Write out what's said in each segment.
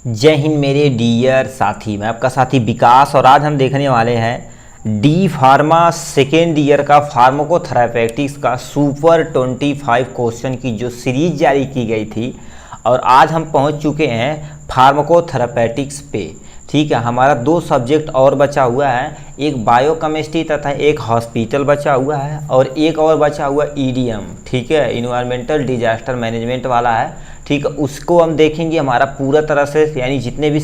जय हिंद मेरे डियर साथी, मैं आपका साथी विकास और आज हम देखने वाले हैं डी फार्मा सेकेंड ईयर का फार्माकोथेरापेटिक्स का सुपर 25 क्वेश्चन की जो सीरीज जारी की गई थी और आज हम पहुंच चुके हैं फार्माकोथेरापेटिक्स पे। ठीक है, हमारा 2 सब्जेक्ट और बचा हुआ है, एक बायोकेमिस्ट्री तथा एक हॉस्पिटल बचा हुआ है और एक और बचा हुआ ईडीएम। ठीक है, इन्वायरमेंटल डिजास्टर मैनेजमेंट वाला है। ठीक है, उसको हम देखेंगे। हमारा पूरा तरह से यानी जितने भी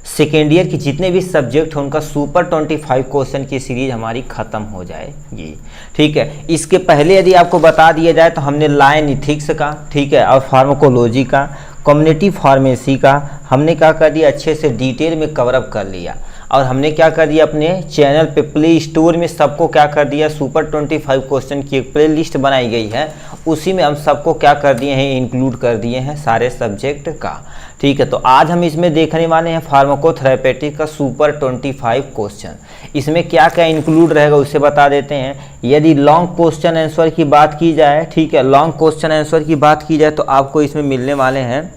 सेकेंड ईयर के जितने भी सब्जेक्ट हैं उनका सुपर 25 क्वेश्चन की सीरीज हमारी ख़त्म हो जाएगी। ठीक है, इसके पहले यदि आपको बता दिया जाए तो हमने लाइन इथिक्स का, ठीक है, और फार्माकोलॉजी का, कम्युनिटी फार्मेसी का हमने क्या कर दिया, अच्छे से डिटेल में कवरअप कर लिया। और हमने क्या कर दिया, अपने चैनल पे प्ले स्टोर में सबको क्या कर दिया, सुपर 25 क्वेश्चन की एक प्ले लिस्ट बनाई गई है, उसी में हम सबको क्या कर दिए हैं, इंक्लूड कर दिए हैं सारे सब्जेक्ट का। ठीक है, तो आज हम इसमें देखने वाले हैं फार्माकोथेरापेटिक का सुपर 25 क्वेश्चन। इसमें क्या क्या इंक्लूड रहेगा उसे बता देते हैं। यदि लॉन्ग क्वेश्चन आंसर की बात की जाए, ठीक है, लॉन्ग क्वेश्चन आंसर की बात की जाए तो आपको इसमें मिलने वाले हैं,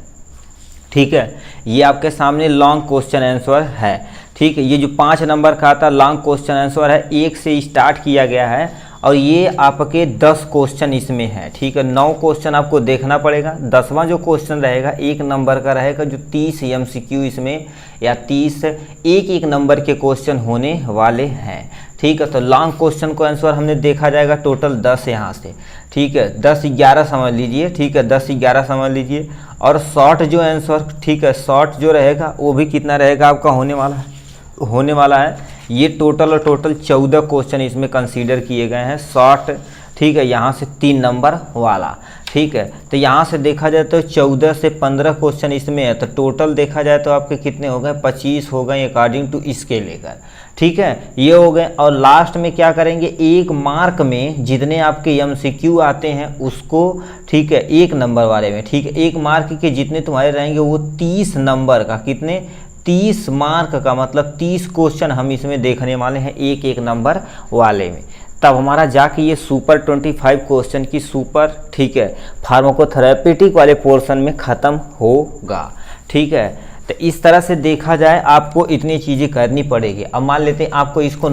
ठीक है, ये आपके सामने लॉन्ग क्वेश्चन आंसर है। ठीक है, ये जो 5 नंबर का आता लॉन्ग क्वेश्चन आंसर है, 1 से स्टार्ट किया गया है और ये आपके 10 क्वेश्चन इसमें है। ठीक है, 9 क्वेश्चन आपको देखना पड़ेगा। 10वां जो क्वेश्चन रहेगा 1 नंबर का रहेगा, जो 30 MCQ इसमें या 30 एक नंबर के क्वेश्चन होने वाले हैं। ठीक है, तो लॉन्ग क्वेश्चन को आंसर हमने देखा जाएगा टोटल 10 यहाँ से। ठीक है, 10-11 समझ लीजिए। ठीक है, 10-11 समझ लीजिए। और शॉर्ट जो आंसर, ठीक है, शॉर्ट जो रहेगा वो भी कितना रहेगा आपका होने वाला है ये टोटल और टोटल 14 क्वेश्चन इसमें कंसीडर किए गए हैं शॉर्ट। ठीक है, यहाँ से 3 नंबर वाला। ठीक है, तो यहाँ से देखा जाए तो 14 से 15 क्वेश्चन इसमें है, तो टोटल देखा जाए तो आपके कितने हो गए, 25 हो गए अकॉर्डिंग टू इसके लेकर। ठीक है, ये हो गए। और लास्ट में क्या करेंगे, 1 मार्क में जितने आपके MCQ आते हैं उसको, ठीक है, 1 नंबर वाले में, ठीक है, 1 मार्क के जितने तुम्हारे रहेंगे वो 30 नंबर का, कितने, 30 मार्क का, मतलब 30 क्वेश्चन हम इसमें देखने वाले हैं 1 नंबर वाले में। तब हमारा जाके ये सुपर 25 क्वेश्चन की सुपर, ठीक है, फार्माकोथेरापेटिक वाले पोर्शन में ख़त्म होगा। ठीक है, तो इस तरह से देखा जाए आपको इतनी चीज़ें करनी पड़ेगी। अब मान लेते हैं आपको इसका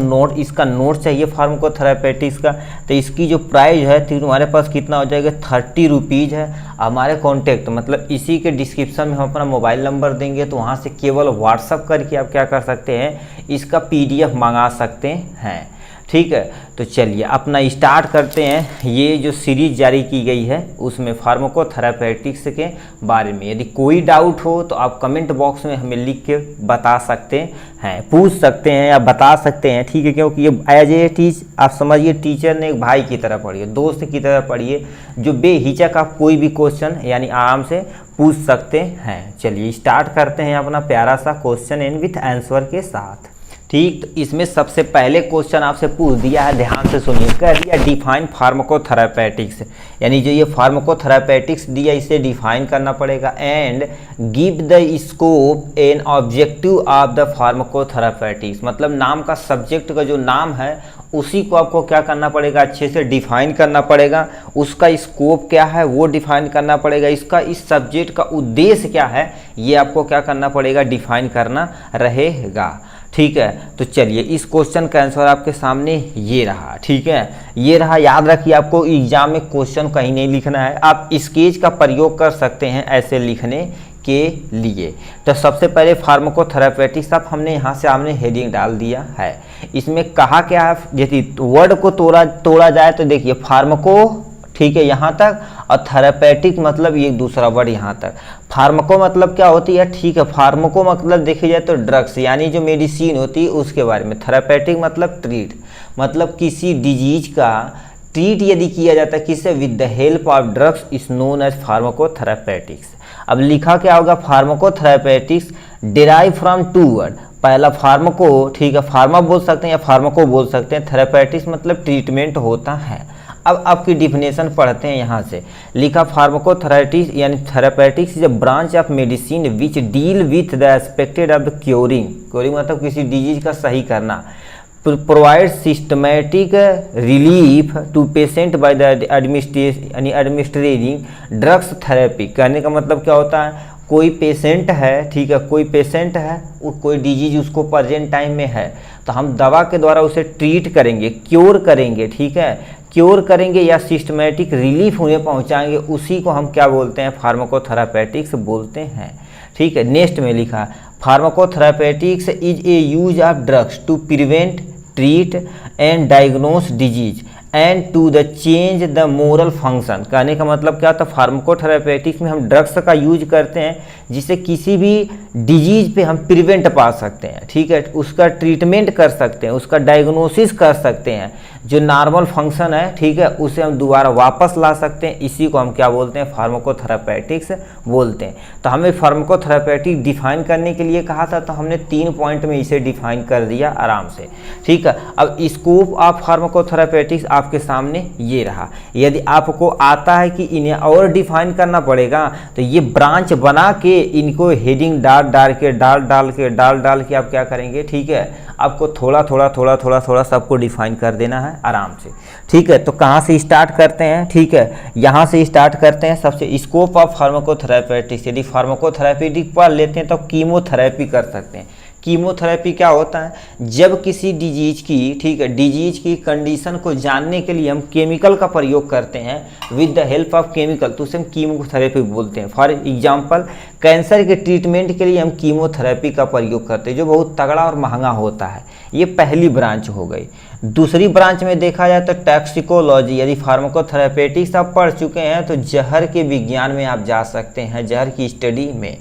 नोट चाहिए फार्माकोथेरापेटिक्स का, तो इसकी जो प्राइस है तो तुम्हारे पास कितना हो जाएगा, 30 रुपीज़ है। हमारे कॉन्टैक्ट मतलब इसी के डिस्क्रिप्शन में हम अपना मोबाइल नंबर देंगे, तो वहाँ से केवल व्हाट्सअप करके आप क्या कर सकते हैं, इसका PDF मंगा सकते हैं। ठीक है, तो चलिए अपना स्टार्ट करते हैं। ये जो सीरीज जारी की गई है उसमें फार्माकोथेरापेटिक्स के बारे में यदि कोई डाउट हो तो आप कमेंट बॉक्स में हमें लिख के बता सकते हैं, पूछ सकते हैं या बता सकते हैं। ठीक है, क्योंकि ये एज ए आप समझिए टीचर ने एक भाई की तरह पढ़िए, दोस्त की तरह पढ़िए, जो बेहिचक आप कोई भी क्वेश्चन यानी आराम से पूछ सकते हैं। चलिए स्टार्ट करते हैं अपना प्यारा सा क्वेश्चन एंड विथ आंसर के साथ। ठीक, तो इसमें सबसे पहले क्वेश्चन आपसे पूछ दिया है, ध्यान से सुनिए, कह दिया डिफाइन फार्माकोथेरापेटिक्स, यानी जो ये फार्माकोथेरापेटिक्स दिया इसे डिफाइन करना पड़ेगा। And give the scope and objective of the pharmacotherapeutics, मतलब नाम का सब्जेक्ट का जो नाम है उसी को आपको क्या करना पड़ेगा, अच्छे से डिफाइन करना पड़ेगा। उसका स्कोप क्या है वो डिफाइन करना पड़ेगा, इसका इस सब्जेक्ट का उद्देश्य क्या है ये आपको क्या करना पड़ेगा, डिफाइन करना रहेगा। ठीक है, तो चलिए इस क्वेश्चन का आंसर आपके सामने ये रहा। ठीक है, ये रहा। याद रखिए आपको एग्जाम में क्वेश्चन कहीं नहीं लिखना है, आप स्केच का प्रयोग कर सकते हैं ऐसे लिखने के लिए। तो सबसे पहले फार्माकोथेरापेटिक्स आप हमने यहाँ से हमने हेडिंग डाल दिया है। इसमें कहा क्या है, यदि वर्ड को तोड़ा जाए तो देखिए फार्माको, ठीक है, यहाँ तक, और थेरापेटिक मतलब ये दूसरा वर्ड यहाँ तक। फार्माको मतलब क्या होती है, ठीक है, फार्माको मतलब देखी जाए तो ड्रग्स यानी जो मेडिसिन होती है उसके बारे में। थेरापेटिक मतलब ट्रीट, मतलब किसी डिजीज का ट्रीट यदि किया जाता है किससे, with the help of drugs is known as pharmacotherapeutics. अब लिखा क्या होगा, फार्माकोथेरापेटिक्स डिराइव फ्रॉम 2 वर्ड। पहला फार्माको, ठीक है, फार्मा बोल सकते हैं या फार्माको बोल सकते हैं, थेरापेटिक्स मतलब ट्रीटमेंट होता है। अब आपकी डिफिनेशन पढ़ते हैं यहाँ से। लिखा फार्माकोथेरापिस्ट यानी therapeutics is a branch of medicine which deal with the expected of the curing मतलब किसी डिजीज का सही करना, provide systematic relief to patient by the administrating drugs therapy. कहने का मतलब क्या होता है, कोई पेशेंट है, ठीक है, कोई पेशेंट है, कोई डिजीज उसको प्रेजेंट टाइम में है, तो हम दवा के द्वारा उसे ट्रीट करेंगे, क्योर करेंगे, ठीक है, क्योर करेंगे या सिस्टमेटिक रिलीफ उन्हें पहुंचाएंगे, उसी को हम क्या बोलते हैं, फार्माकोथेरापेटिक्स बोलते हैं। ठीक है, नेक्स्ट में लिखा pharmacotherapeutics is a use of drugs to prevent, treat and diagnose disease and to the change the moral function. कहने का मतलब क्या होता है, फार्माकोथेरापेटिक्स में हम ड्रग्स का यूज करते हैं जिससे किसी भी डिजीज पे हम प्रिवेंट पा सकते हैं, ठीक है, उसका ट्रीटमेंट कर सकते हैं, उसका डायग्नोसिस कर सकते हैं, जो नॉर्मल फंक्शन है, ठीक है, उसे हम दोबारा वापस ला सकते हैं। इसी को हम क्या बोलते हैं, फार्माकोथेरापेटिक्स बोलते हैं। तो हमें फार्माकोथेरापेटिक डिफाइन करने के लिए कहा था, तो हमने 3 पॉइंट में इसे डिफाइन कर दिया आराम से। ठीक है, अब स्कोप ऑफ फार्माकोथेरापेटिक्स आपके सामने ये रहा। यदि आपको आता है कि इन्हें और डिफाइन करना पड़ेगा, तो ये ब्रांच बना के इनको हेडिंग डाल डाल के आप क्या करेंगे, ठीक है, आपको थोड़ा सबको डिफाइन कर देना है आराम से। ठीक है, तो कहाँ से स्टार्ट करते हैं, ठीक है, यहाँ से स्टार्ट करते हैं। सबसे स्कोप ऑफ फार्माकोथेरापेटिक्स, यदि फार्माकोथेरापेटिक पढ़ लेते हैं तो कीमोथेरेपी कर सकते हैं। कीमोथेरेपी क्या होता है, जब किसी डिजीज की, ठीक है, डिजीज की कंडीशन को जानने के लिए हम केमिकल का प्रयोग करते हैं with the help of chemical, तो उसे हम कीमोथेरेपी बोलते हैं। फॉर एग्जांपल, कैंसर के ट्रीटमेंट के लिए हम कीमोथेरेपी का प्रयोग करते हैं, जो बहुत तगड़ा और महंगा होता है। ये पहली ब्रांच हो गई। दूसरी ब्रांच में देखा जाए तो टॉक्सिकोलॉजी, यदि फार्माकोथेरापेटिक्स आप पढ़ चुके हैं तो जहर के विज्ञान में आप जा सकते हैं, जहर की स्टडी में।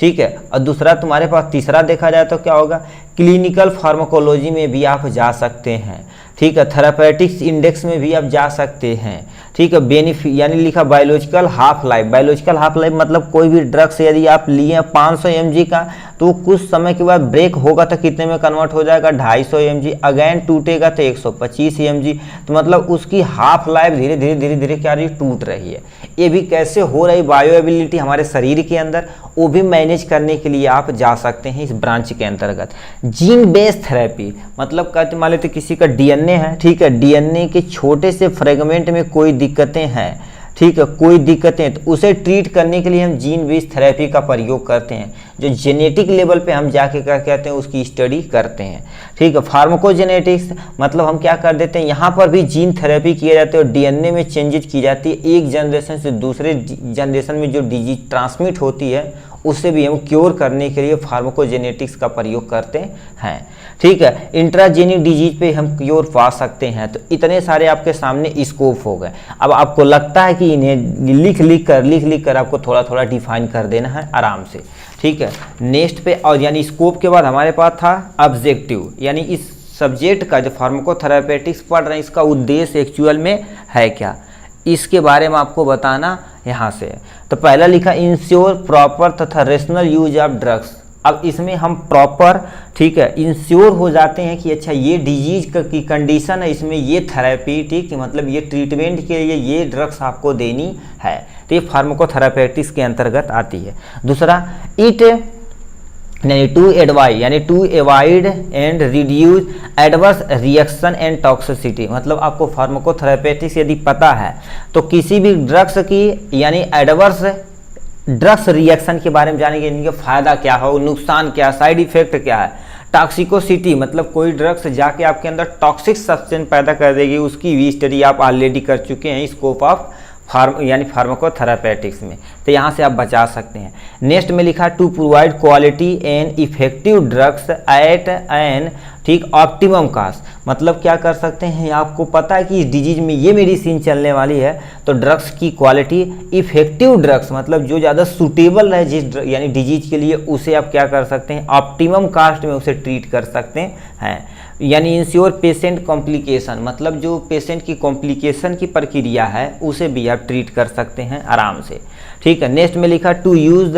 ठीक है, और दूसरा तुम्हारे पास तीसरा देखा जाए तो क्या होगा, क्लिनिकल फार्माकोलॉजी में भी आप जा सकते हैं। ठीक है, थेरापेटिक्स इंडेक्स में भी आप जा सकते हैं। ठीक है, बेनिफिट यानी लिखा biological half life. Biological half life मतलब कोई भी ड्रग्स यदि आप लिए 500 mg का, तो कुछ समय के बाद ब्रेक होगा तो कितने में कन्वर्ट हो जाएगा, 250 mg, अगेन टूटेगा तो 125 mg, तो मतलब उसकी हाफ लाइफ धीरे धीरे क्या रही, टूट रही है। ये भी कैसे हो रही, बायोएबिलिटी हमारे शरीर के अंदर, वो भी मैनेज करने के लिए आप जा सकते हैं इस ब्रांच के अंतर्गत। जीन बेस्ड थेरेपी मतलब कहते मान लेते किसी का डीएनए है, ठीक है, डीएनए के छोटे से फ्रेगमेंट में कोई दिक्कतें हैं, ठीक है, कोई दिक्कतें, तो उसे ट्रीट करने के लिए हम जीन बेस्ड थेरेपी का प्रयोग करते हैं, जो जेनेटिक लेवल पे हम जाके क्या कहते हैं, उसकी स्टडी करते हैं। ठीक है, फार्माकोजेनेटिक्स मतलब हम क्या कर देते हैं, यहाँ पर भी जीन थेरेपी किए जाते हैं और डीएनए में चेंजेस की जाती है, एक जनरेशन से दूसरे जनरेशन में जो डिजीज ट्रांसमिट होती है उससे भी हम क्योर करने के लिए फार्माकोजेनेटिक्स का प्रयोग करते हैं। ठीक है, इंट्राजेनिक डिजीज पे हम क्योर पा सकते हैं। तो इतने सारे आपके सामने स्कोप हो गए। अब आपको लगता है कि इन्हें लिख कर आपको थोड़ा डिफाइन कर देना है आराम से। ठीक है, नेक्स्ट पे, और यानी स्कोप के बाद हमारे पास था ऑब्जेक्टिव, यानी इस सब्जेक्ट का जो फार्माकोथेरापेटिक्स पढ़ रहे हैं इसका उद्देश्य एक्चुअल में है क्या, इसके बारे में आपको बताना यहाँ से। तो पहला लिखा इंश्योर प्रॉपर तथा रेशनल यूज ऑफ ड्रग्स। अब इसमें हम प्रॉपर, ठीक है, इंश्योर हो जाते हैं कि अच्छा ये डिजीज की कंडीशन है, इसमें ये थेरेपी, ठीक है, मतलब ये ट्रीटमेंट के लिए ये ड्रग्स आपको देनी है, तो ये फार्माकोथेरापेटिक्स के अंतर्गत आती है। दूसरा to avoid and reduce adverse reaction and toxicity, मतलब आपको फार्माकोथेरापेटिक्स यदि पता है तो किसी भी ड्रग्स की यानी एडवर्स ड्रग्स रिएक्शन के बारे में जानेंगे, इनके फायदा क्या हो, नुकसान क्या, साइड इफेक्ट क्या है। टॉक्सिकोसिटी मतलब कोई ड्रग्स जाके आपके अंदर टॉक्सिक सब्सटेंस पैदा कर देगी, उसकी भी स्टडी आप ऑलरेडी कर चुके हैं स्कोप ऑफ फार्माकोथेरापेटिक्स में, तो यहाँ से आप बचा सकते हैं। नेक्स्ट में लिखा to provide quality and effective drugs at an, ठीक, ऑप्टिमम कास्ट, मतलब क्या कर सकते हैं, आपको पता है कि इस डिजीज में ये मेडिसिन चलने वाली है, तो ड्रग्स की क्वालिटी, इफेक्टिव ड्रग्स मतलब जो ज़्यादा सूटेबल है जिस यानी डिजीज के लिए, उसे आप क्या कर सकते हैं, ऑप्टिमम कास्ट में उसे ट्रीट कर सकते हैं। यानी इंश्योर पेशेंट कॉम्प्लिकेशन मतलब जो पेशेंट की कॉम्प्लिकेशन की प्रक्रिया है उसे भी आप ट्रीट कर सकते हैं आराम से। ठीक है, नेक्स्ट में लिखा टू यूज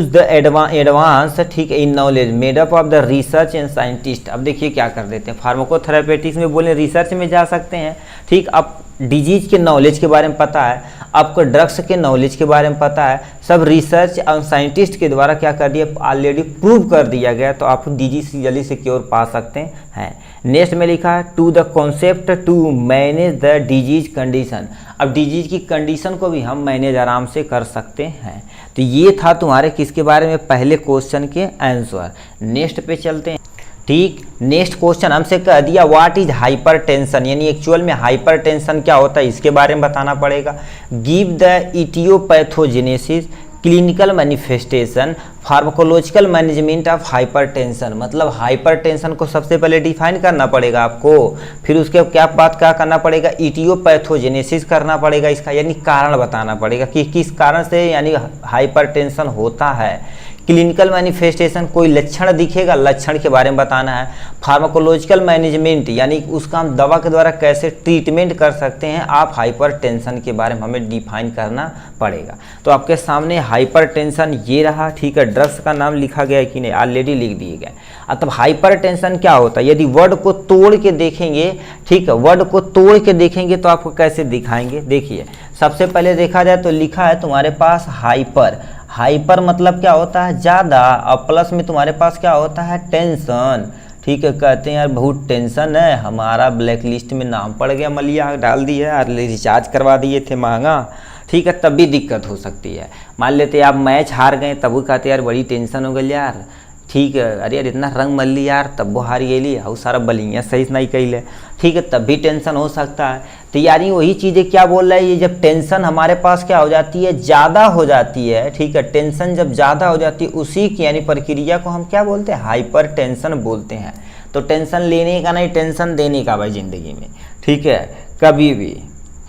द एडवांस, ठीक है, in knowledge made up of the research and scientist. अब देखिए क्या कर देते हैं, फार्माकोथेरापेटिक्स में बोले रिसर्च में जा सकते हैं, ठीक, आप डिजीज के नॉलेज के बारे में पता है, आपको ड्रग्स के नॉलेज के बारे में पता है, सब रिसर्च और साइंटिस्ट के द्वारा क्या कर दिया, ऑलरेडी प्रूव कर दिया गया, तो आप डिजीज जल्दी से क्योर पा सकते हैं। नेक्स्ट में लिखा to the concept to manage the disease condition. अब डिजीज की कंडीशन को भी हम मैनेज आराम से कर सकते हैं। तो ये था तुम्हारे किसके बारे में, पहले क्वेश्चन के आंसर। नेक्स्ट पे चलते हैं। ठीक, नेक्स्ट क्वेश्चन हमसे कह दिया व्हाट इज हाइपर टेंशन, यानी एक्चुअल में हाइपर टेंशन क्या होता है इसके बारे में बताना पड़ेगा। Give the etiopathogenesis, clinical manifestation, pharmacological management of hypertension. मतलब हाइपरटेंशन को सबसे पहले डिफाइन करना पड़ेगा आपको, फिर उसके क्या बात क्या करना पड़ेगा, इटियोपैथोजेनेसिस करना पड़ेगा इसका, यानी कारण बताना पड़ेगा कि किस कारण से यानी हाइपरटेंशन होता है। क्लिनिकल मैनिफेस्टेशन, कोई लक्षण दिखेगा, लक्षण के बारे में बताना है। फार्माकोलॉजिकल मैनेजमेंट, यानी उसका हम दवा के द्वारा कैसे ट्रीटमेंट कर सकते हैं आप हाइपरटेंशन के बारे में हमें डिफाइन करना पड़ेगा। तो आपके सामने हाइपरटेंशन ये रहा, ठीक है। ड्रग्स का नाम लिखा गया है कि नहीं, ऑलरेडी लिख दिए गए। अब हाइपरटेंशन क्या होता है, यदि वर्ड को तोड़ के देखेंगे, ठीक है, वर्ड को तोड़ के देखेंगे तो आपको कैसे दिखाएंगे। देखिए सबसे पहले देखा जाए तो लिखा है तुम्हारे पास हाइपर, हाइपर मतलब क्या होता है ज़्यादा, और प्लस में तुम्हारे पास क्या होता है टेंशन, ठीक है। कहते हैं यार बहुत टेंशन है, हमारा ब्लैक लिस्ट में नाम पड़ गया, मलिया डाल दिया यार, रिचार्ज करवा दिए थे महंगा, ठीक है, तब भी दिक्कत हो सकती है। मान लेते आप मैच हार गए तब वो कहते यार बड़ी टेंशन हो गई यार, ठीक है, अरे यार इतना रंग मल ली यार तब वो हार गेली, और सारा बलियाँ सही नहीं कैले, ठीक है, तब भी टेंशन हो सकता है। तो यानी वही चीज़ें क्या बोल रहा है, ये जब टेंशन हमारे पास क्या हो जाती है, ज़्यादा हो जाती है, ठीक है, टेंशन जब ज़्यादा हो जाती है उसी की यानी प्रक्रिया को हम क्या बोलते हैं, हाइपर टेंशन बोलते हैं। तो टेंशन लेने का नहीं, टेंशन देने का भाई ज़िंदगी में, ठीक है, कभी भी,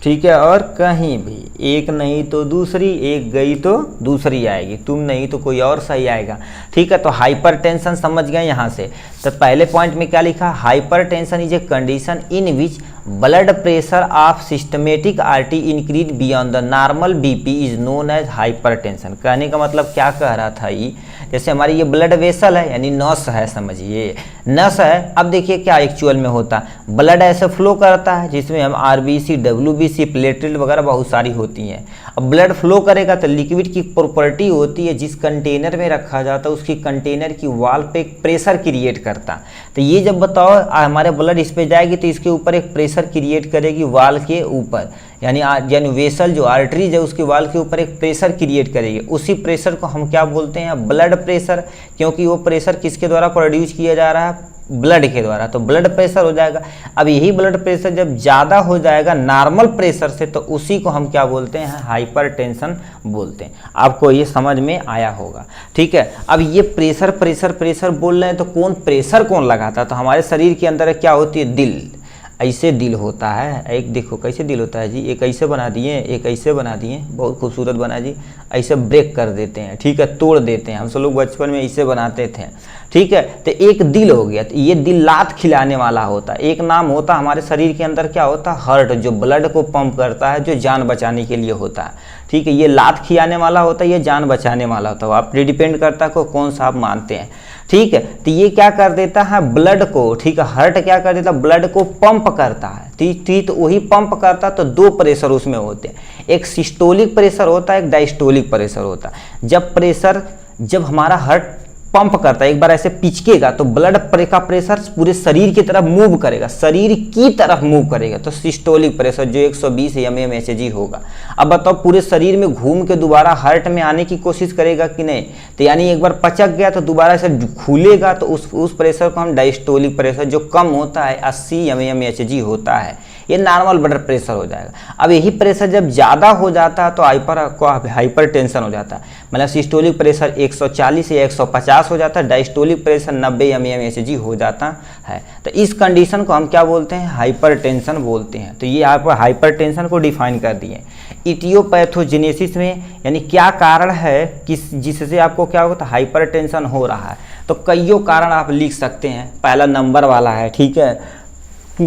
ठीक है, और कहीं भी, एक नहीं तो दूसरी, एक गई तो दूसरी आएगी, तुम नहीं तो कोई और सही आएगा, ठीक है। तो हाइपरटेंशन समझ गए यहाँ से। तो पहले पॉइंट में क्या लिखा, hypertension is a condition in which blood pressure of systemic artery increase beyond the normal BP is known as hypertension. कहने का मतलब क्या कह रहा था ये, जैसे हमारी ये ब्लड वेसल है यानी नस है, समझिए नस है। अब देखिए क्या एक्चुअल में होता है, ब्लड ऐसे फ्लो करता है जिसमें हम आरबीसी, डब्ल्यूबीसी, प्लेटलेट वगैरह बहुत सारी होती हैं। अब ब्लड फ्लो करेगा तो लिक्विड की प्रॉपर्टी होती है जिस कंटेनर में रखा जाता है उसकी कंटेनर की वॉल पे एक प्रेशर क्रिएट करता। तो ये जब बताओ हमारे ब्लड इस पे जाएगी तो इसके ऊपर एक प्रेशर क्रिएट करेगी वॉल के ऊपर, यानी वेसल जो आर्टरीज है उसकी वॉल के ऊपर एक प्रेशर क्रिएट करेगी। उसी प्रेशर को हम क्या बोलते हैं, ब्लड प्रेशर, क्योंकि वो प्रेशर किसके द्वारा प्रोड्यूस किया जा रहा है, ब्लड के द्वारा, तो ब्लड प्रेशर हो जाएगा। अब यही ब्लड प्रेशर जब ज़्यादा हो जाएगा नॉर्मल प्रेशर से तो उसी को हम क्या बोलते हैं, हाइपरटेंशन बोलते हैं। आपको ये समझ में आया होगा, ठीक है। अब ये प्रेशर प्रेशर प्रेशर बोल रहे हैं तो कौन प्रेशर कौन लगाता है, तो हमारे शरीर के अंदर क्या होती है, दिल, ऐसे दिल होता है। एक देखो कैसे दिल होता है जी, एक ऐसे बना दिए, एक ऐसे बना दिए, बहुत खूबसूरत बना जी, ऐसे ब्रेक कर देते हैं, ठीक है, तोड़ देते हैं। हम सब लोग बचपन में ऐसे बनाते थे, ठीक है। तो एक दिल हो गया, तो ये दिल लात खिलाने वाला होता है। एक नाम होता है हमारे शरीर के अंदर क्या होता है, हार्ट, जो ब्लड को पंप करता है, जो जान बचाने के लिए होता है, ठीक है। ये लात खिलाने वाला होता है, ये जान बचाने वाला होता है। आप डिपेंड करता है कौन सा आप मानते हैं, ठीक है। तो ये क्या कर देता है ब्लड को, ठीक है, हार्ट क्या कर देता है, ब्लड को पंप करता है, ठीक। तो वही पंप करता है तो दो प्रेशर उसमें होते हैं, एक सिस्टोलिक प्रेशर होता है, एक डायस्टोलिक प्रेशर होता है। जब हमारा हार्ट पंप करता है, एक बार ऐसे पिचकेगा तो ब्लड का प्रेशर पूरे शरीर की तरफ मूव करेगा, शरीर की तरफ मूव करेगा, तो सिस्टोलिक प्रेशर जो 120 mmHg होगा। अब बताओ पूरे शरीर में घूम के दोबारा हार्ट में आने की कोशिश करेगा कि नहीं, तो यानी एक बार पचक गया तो दोबारा से खुलेगा, तो उस प्रेशर को हम डायस्टोलिक प्रेशर, जो कम होता है 80 mmHg होता है, ये नॉर्मल ब्लड प्रेशर हो जाएगा। अब यही प्रेशर जब ज़्यादा हो जाता है तो हाइपरटेंशन हो जाता है। मतलब सिस्टोलिक प्रेशर 140 या 150 हो जाता है, डायस्टोलिक प्रेशर 90 mmHg हो जाता है। तो इस कंडीशन को हम क्या बोलते हैं, हाइपरटेंशन बोलते हैं। तो ये आप हाइपरटेंशन को डिफाइन कर दिए। इटियोपैथोजेनेसिस में यानी क्या कारण है जिससे आपको क्या होता है, हाइपरटेंशन हो रहा है। तो कईयों कारण आप लिख सकते हैं, पहला नंबर वाला है, ठीक है, कि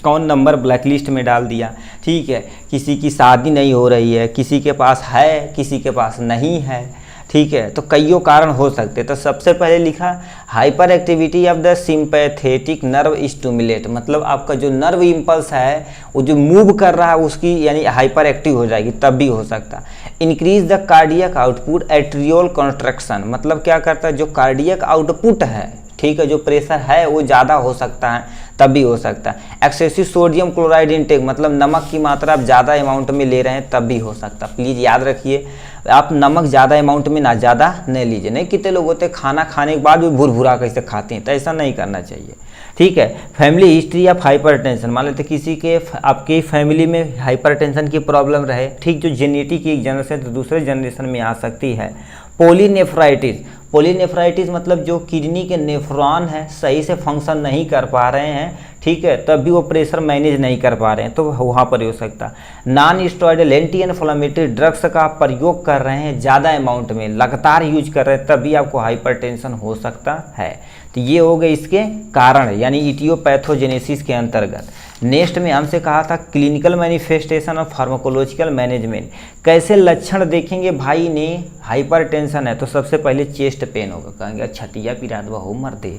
कौन नंबर ब्लैक लिस्ट में डाल दिया, ठीक है। किसी की शादी नहीं हो रही है, किसी के पास है, किसी के पास नहीं है, ठीक है। तो कईयों कारण हो सकते हैं। तो सबसे पहले लिखा hyper activity of the sympathetic nerve stimulate, मतलब आपका जो नर्व इम्पल्स है वो जो मूव कर रहा है उसकी यानी हाइपर एक्टिव हो जाएगी, तब भी हो सकता है। Increase the cardiac output arteriole contraction, मतलब क्या करता है, जो कार्डियक आउटपुट है, ठीक है, जो प्रेशर है वो ज़्यादा हो सकता है, तब भी हो सकता है। एक्सेसिव सोडियम क्लोराइड इंटेक, मतलब नमक की मात्रा आप ज़्यादा अमाउंट में ले रहे हैं, तब भी हो सकता है। प्लीज़ याद रखिए, आप नमक ज़्यादा अमाउंट में ना ज़्यादा नहीं लीजिए। नहीं कितने लोग होते हैं खाना खाने के बाद भी भुरभुरा कैसे खाते हैं, तो ऐसा नहीं करना चाहिए। ठीक है। फैमिली हिस्ट्री ऑफ हाइपरटेंशन, मान लेते किसी के आपके फैमिली में हाइपरटेंशन की प्रॉब्लम रहे, ठीक, जो जेनेटिक एक जनरेशन से दूसरे जनरेशन में आ सकती है। पॉलीनेफ्राइटिस, पॉलीनेफ्राइटिस मतलब जो किडनी के नेफ्रॉन है सही से फंक्शन नहीं कर पा रहे हैं, ठीक है, तब भी वो प्रेशर मैनेज नहीं कर पा रहे हैं, तो वहाँ पर हो सकता है। Non steroidal anti inflammatory drugs का प्रयोग कर रहे हैं ज़्यादा अमाउंट में, लगातार यूज कर रहे हैं, तभी आपको हाइपरटेंशन हो सकता है। तो ये हो गए इसके कारण, यानी इटियोपैथोजेनेसिस के अंतर्गत। नेक्स्ट में हमसे कहा था क्लिनिकल मैनिफेस्टेशन और फार्माकोलॉजिकल मैनेजमेंट, कैसे लक्षण देखेंगे भाई ने हाइपरटेंशन है, तो सबसे पहले चेस्ट पेन होगा, कहेंगे छतिया पिरादवा हो मर्दे,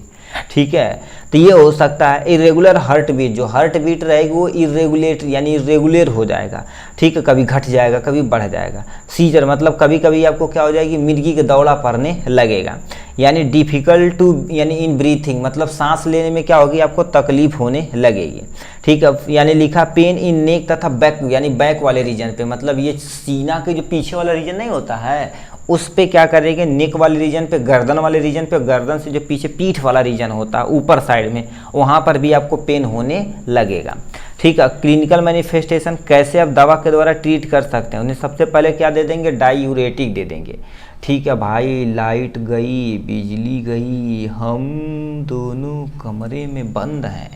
ठीक है। तो ये हो सकता है इरेगुलर हार्ट बीट, जो हार्ट बीट रहेगी वो इरेगुलेट यानी इरेगुलर हो जाएगा, ठीक है, कभी घट जाएगा कभी बढ़ जाएगा। सीजर मतलब कभी कभी आपको क्या हो जाएगी, मिर्गी के दौड़ा पड़ने लगेगा। यानी डिफ़िकल्ट टू यानी इन ब्रीथिंग मतलब सांस लेने में क्या होगी, आपको तकलीफ होने लगेगी, ठीक है। यानी लिखा पेन इन नेक तथा बैक यानी बैक वाले रीजन पे, मतलब ये सीना के जो पीछे वाला रीजन नहीं होता है उस पे क्या करेंगे, नेक वाले रीजन पे, गर्दन वाले रीजन पे, गर्दन से जो पीछे पीठ वाला रीजन होता है ऊपर साइड में, वहाँ पर भी आपको पेन होने लगेगा, ठीक है। क्लिनिकल मैनिफेस्टेशन कैसे आप दवा के द्वारा ट्रीट कर सकते हैं, उन्हें सबसे पहले क्या दे देंगे, डायूरेटिक दे देंगे, ठीक है भाई। लाइट गई, बिजली गई, हम दोनों कमरे में बंद हैं,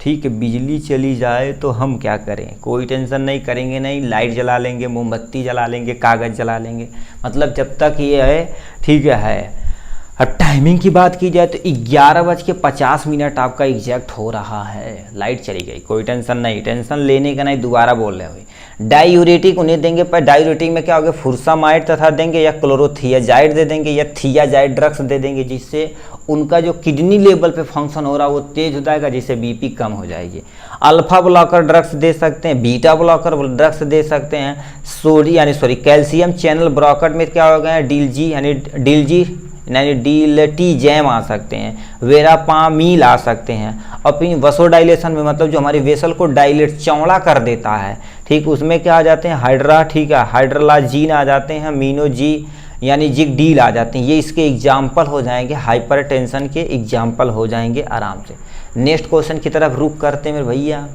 ठीक है, बिजली चली जाए तो हम क्या करें, कोई टेंशन नहीं करेंगे, नहीं लाइट जला लेंगे, मोमबत्ती जला लेंगे, कागज़ जला लेंगे, मतलब जब तक ये है, ठीक है। अब टाइमिंग की बात की जाए तो 11:50 आपका एग्जैक्ट हो रहा है, लाइट चली गई, कोई टेंशन नहीं, टेंशन लेने का नहीं, दोबारा बोल रहे हुए। डायूरेटिक उन्हें देंगे, पर डायूरेटिक में क्या होगा, फुरसामाइड तथा देंगे या क्लोरोथियाजाइड दे देंगे या थियाजाइड ड्रग्स दे देंगे, जिससे उनका जो किडनी लेवल पे फंक्शन हो रहा है वो तेज हो जाएगा, जिससे बीपी कम हो जाएगी। अल्फा ब्लॉकर ड्रग्स दे सकते हैं, बीटा ब्लॉकर ड्रग्स दे सकते हैं, कैल्शियम चैनल ब्लॉकर में क्या हो गया, डिलजी यानी डीलटी जैम आ सकते हैं, वेरापामील आ सकते हैं। और फिर वसोडाइलेशन में मतलब जो हमारी वेसल को डायलेट चौड़ा कर देता है, ठीक, उसमें क्या आ जाते हैं, हाइड्रा, ठीक है, हाइड्रोलाजीन आ जाते हैं, मीनोजी यानी जिग डील आ जाते हैं। ये इसके एग्जाम्पल हो जाएंगे, हाइपरटेंशन के एग्जाम्पल हो जाएंगे आराम से। नेक्स्ट क्वेश्चन की तरफ रुक करते हैं मेरे भैया,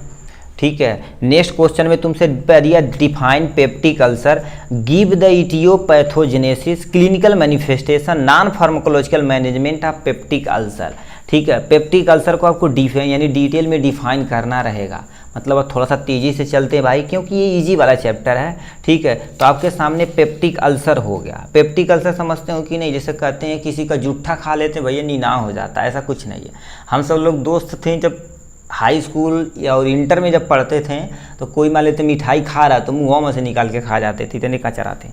ठीक है। नेक्स्ट क्वेश्चन में तुमसे दिया define peptic ulcer, give the etiopathogenesis, clinical manifestation, non pharmacological management of peptic ulcer, ठीक है। पेप्टिक अल्सर को आपको यानी डिटेल में डिफाइन करना रहेगा, मतलब अब थोड़ा सा तेज़ी से चलते हैं भाई क्योंकि ये इजी वाला चैप्टर है, ठीक है। तो आपके सामने पेप्टिक अल्सर हो गया। पेप्टिक अल्सर समझते हो कि नहीं, जैसे कहते हैं किसी का जूठा खा लेते हैं भैया नीना हो जाता है, ऐसा कुछ नहीं है। हम सब लोग दोस्त थे जब हाई स्कूल या और इंटर में जब पढ़ते थे तो कोई मान लेते मिठाई खा रहा तो मुँह में से निकाल के खा जाते थे, इतने कचराते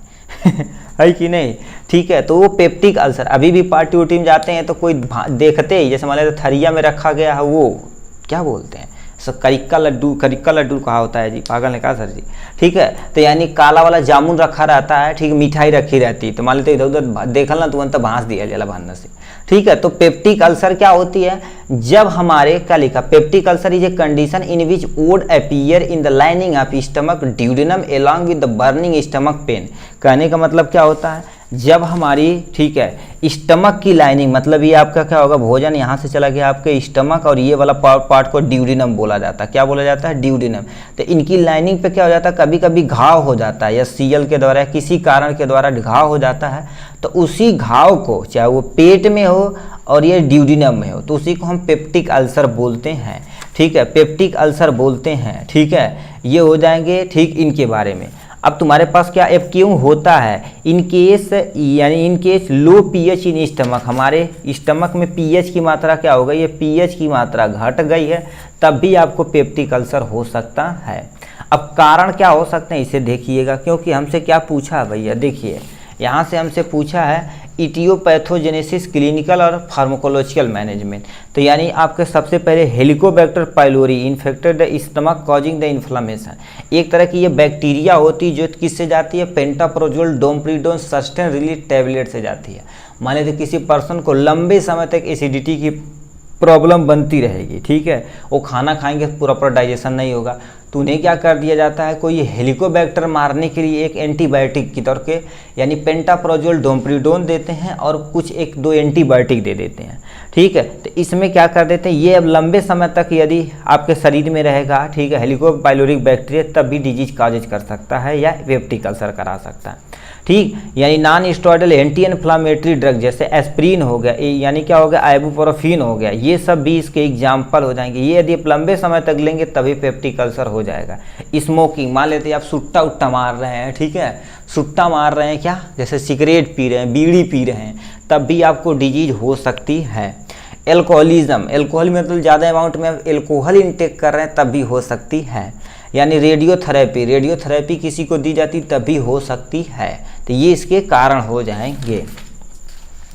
है कि नहीं, ठीक है। तो वो पेप्टिक अल्सर, अभी भी पार्टी उर्टी में जाते हैं तो कोई देखते ही, जैसे मान लेते थरिया में रखा गया है वो क्या बोलते हैं, करिक्का लड्डू कहा होता है जी, पागल ने कहा सर जी, ठीक है। तो यानी काला वाला जामुन रखा रहता है, ठीक, मिठाई रखी रहती है, तो मान लेते इधर उधर देखल ना तुरंत भांस दिया जला भानने से, ठीक है। तो पेप्टिक अल्सर क्या होती है, जब हमारे क्या लिखा, peptic ulcer is a condition in which would appear in the lining of stomach duodenum along with the burning stomach pain. कहने का मतलब क्या होता है, जब हमारी, ठीक है, स्टमक की लाइनिंग, मतलब ये आपका क्या होगा, भोजन यहाँ से चला गया आपके स्टमक और ये वाला पार्ट को ड्यूडेनम बोला जाता है। क्या बोला जाता है, ड्यूडेनम। तो इनकी लाइनिंग पे क्या हो जाता है, कभी कभी घाव हो जाता है या सीएल के द्वारा किसी कारण के द्वारा घाव हो जाता है, तो उसी घाव को चाहे वो पेट में हो और ये ड्यूडेनम में हो तो उसी को हम पेप्टिक अल्सर बोलते हैं, ठीक है, पेप्टिक अल्सर बोलते हैं, ठीक है। ये हो जाएंगे, ठीक, इनके बारे में। अब तुम्हारे पास क्या एफ क्यों होता है, in case low pH in stomach, हमारे स्टमक में पीएच की मात्रा क्या हो गई है, पीएच की मात्रा घट गई है, तब भी आपको पेप्टिक अल्सर हो सकता है। अब कारण क्या हो सकते हैं इसे देखिएगा, क्योंकि हमसे क्या पूछा है भैया, देखिए यहाँ से हमसे पूछा है इटियोपैथोजेनेसिस, क्लिनिकल और फार्माकोलॉजिकल मैनेजमेंट। तो यानी आपके सबसे पहले Helicobacter pylori infected the stomach causing the inflammation. एक तरह की ये बैक्टीरिया होती है जो किससे जाती है, पेंटाप्रोजोल डोमप्रीडोन सस्टेन रिलीफ टैबलेट से जाती है। मान लीजिए किसी पर्सन को लंबे समय तक एसिडिटी की प्रॉब्लम बनती रहेगी, ठीक है, वो खाना खाएंगे प्रॉपर डाइजेशन नहीं होगा, तो उन्हें क्या कर दिया जाता है, कोई हेलिकोबैक्टर मारने के लिए एक एंटीबायोटिक के तौर के यानी पेंटाप्रोजोल डोम्प्रिडोन देते हैं और कुछ 1-2 एंटीबायोटिक दे देते हैं। ठीक है, तो इसमें क्या कर देते हैं, ये अब लंबे समय तक यदि आपके शरीर में रहेगा, ठीक है, हेलिकोबाइलोरिक बैक्टीरिया, तब भी डिजीज काजेज कर सकता है या पेप्टिक अल्सर करा सकता है। ठीक, यानी non steroidal anti inflammatory drug जैसे एस्प्रिन हो गया, यानी क्या हो गया, आइबुप्रोफेन हो गया, ये सब भी इसके एग्जाम्पल हो जाएंगे। ये यदि आप लंबे समय तक लेंगे तभी पेप्टिक अल्सर हो जाएगा। स्मोकिंग, मान लेते हैं आप सुट्टा उट्टा मार रहे हैं, ठीक है, सुट्टा मार रहे हैं, क्या जैसे सिगरेट पी रहे हैं, बीड़ी पी रहे हैं, तब भी आपको डिजीज हो सकती है। एल्कोहलिज्म, एल्कोहल मतलब ज़्यादा अमाउंट में आप एल्कोहल इंटेक कर रहे हैं तब भी हो सकती है। यानी रेडियोथेरेपी, रेडियोथेरेपी किसी को दी जाती तब भी हो सकती है। तो ये इसके कारण हो जाएंगे।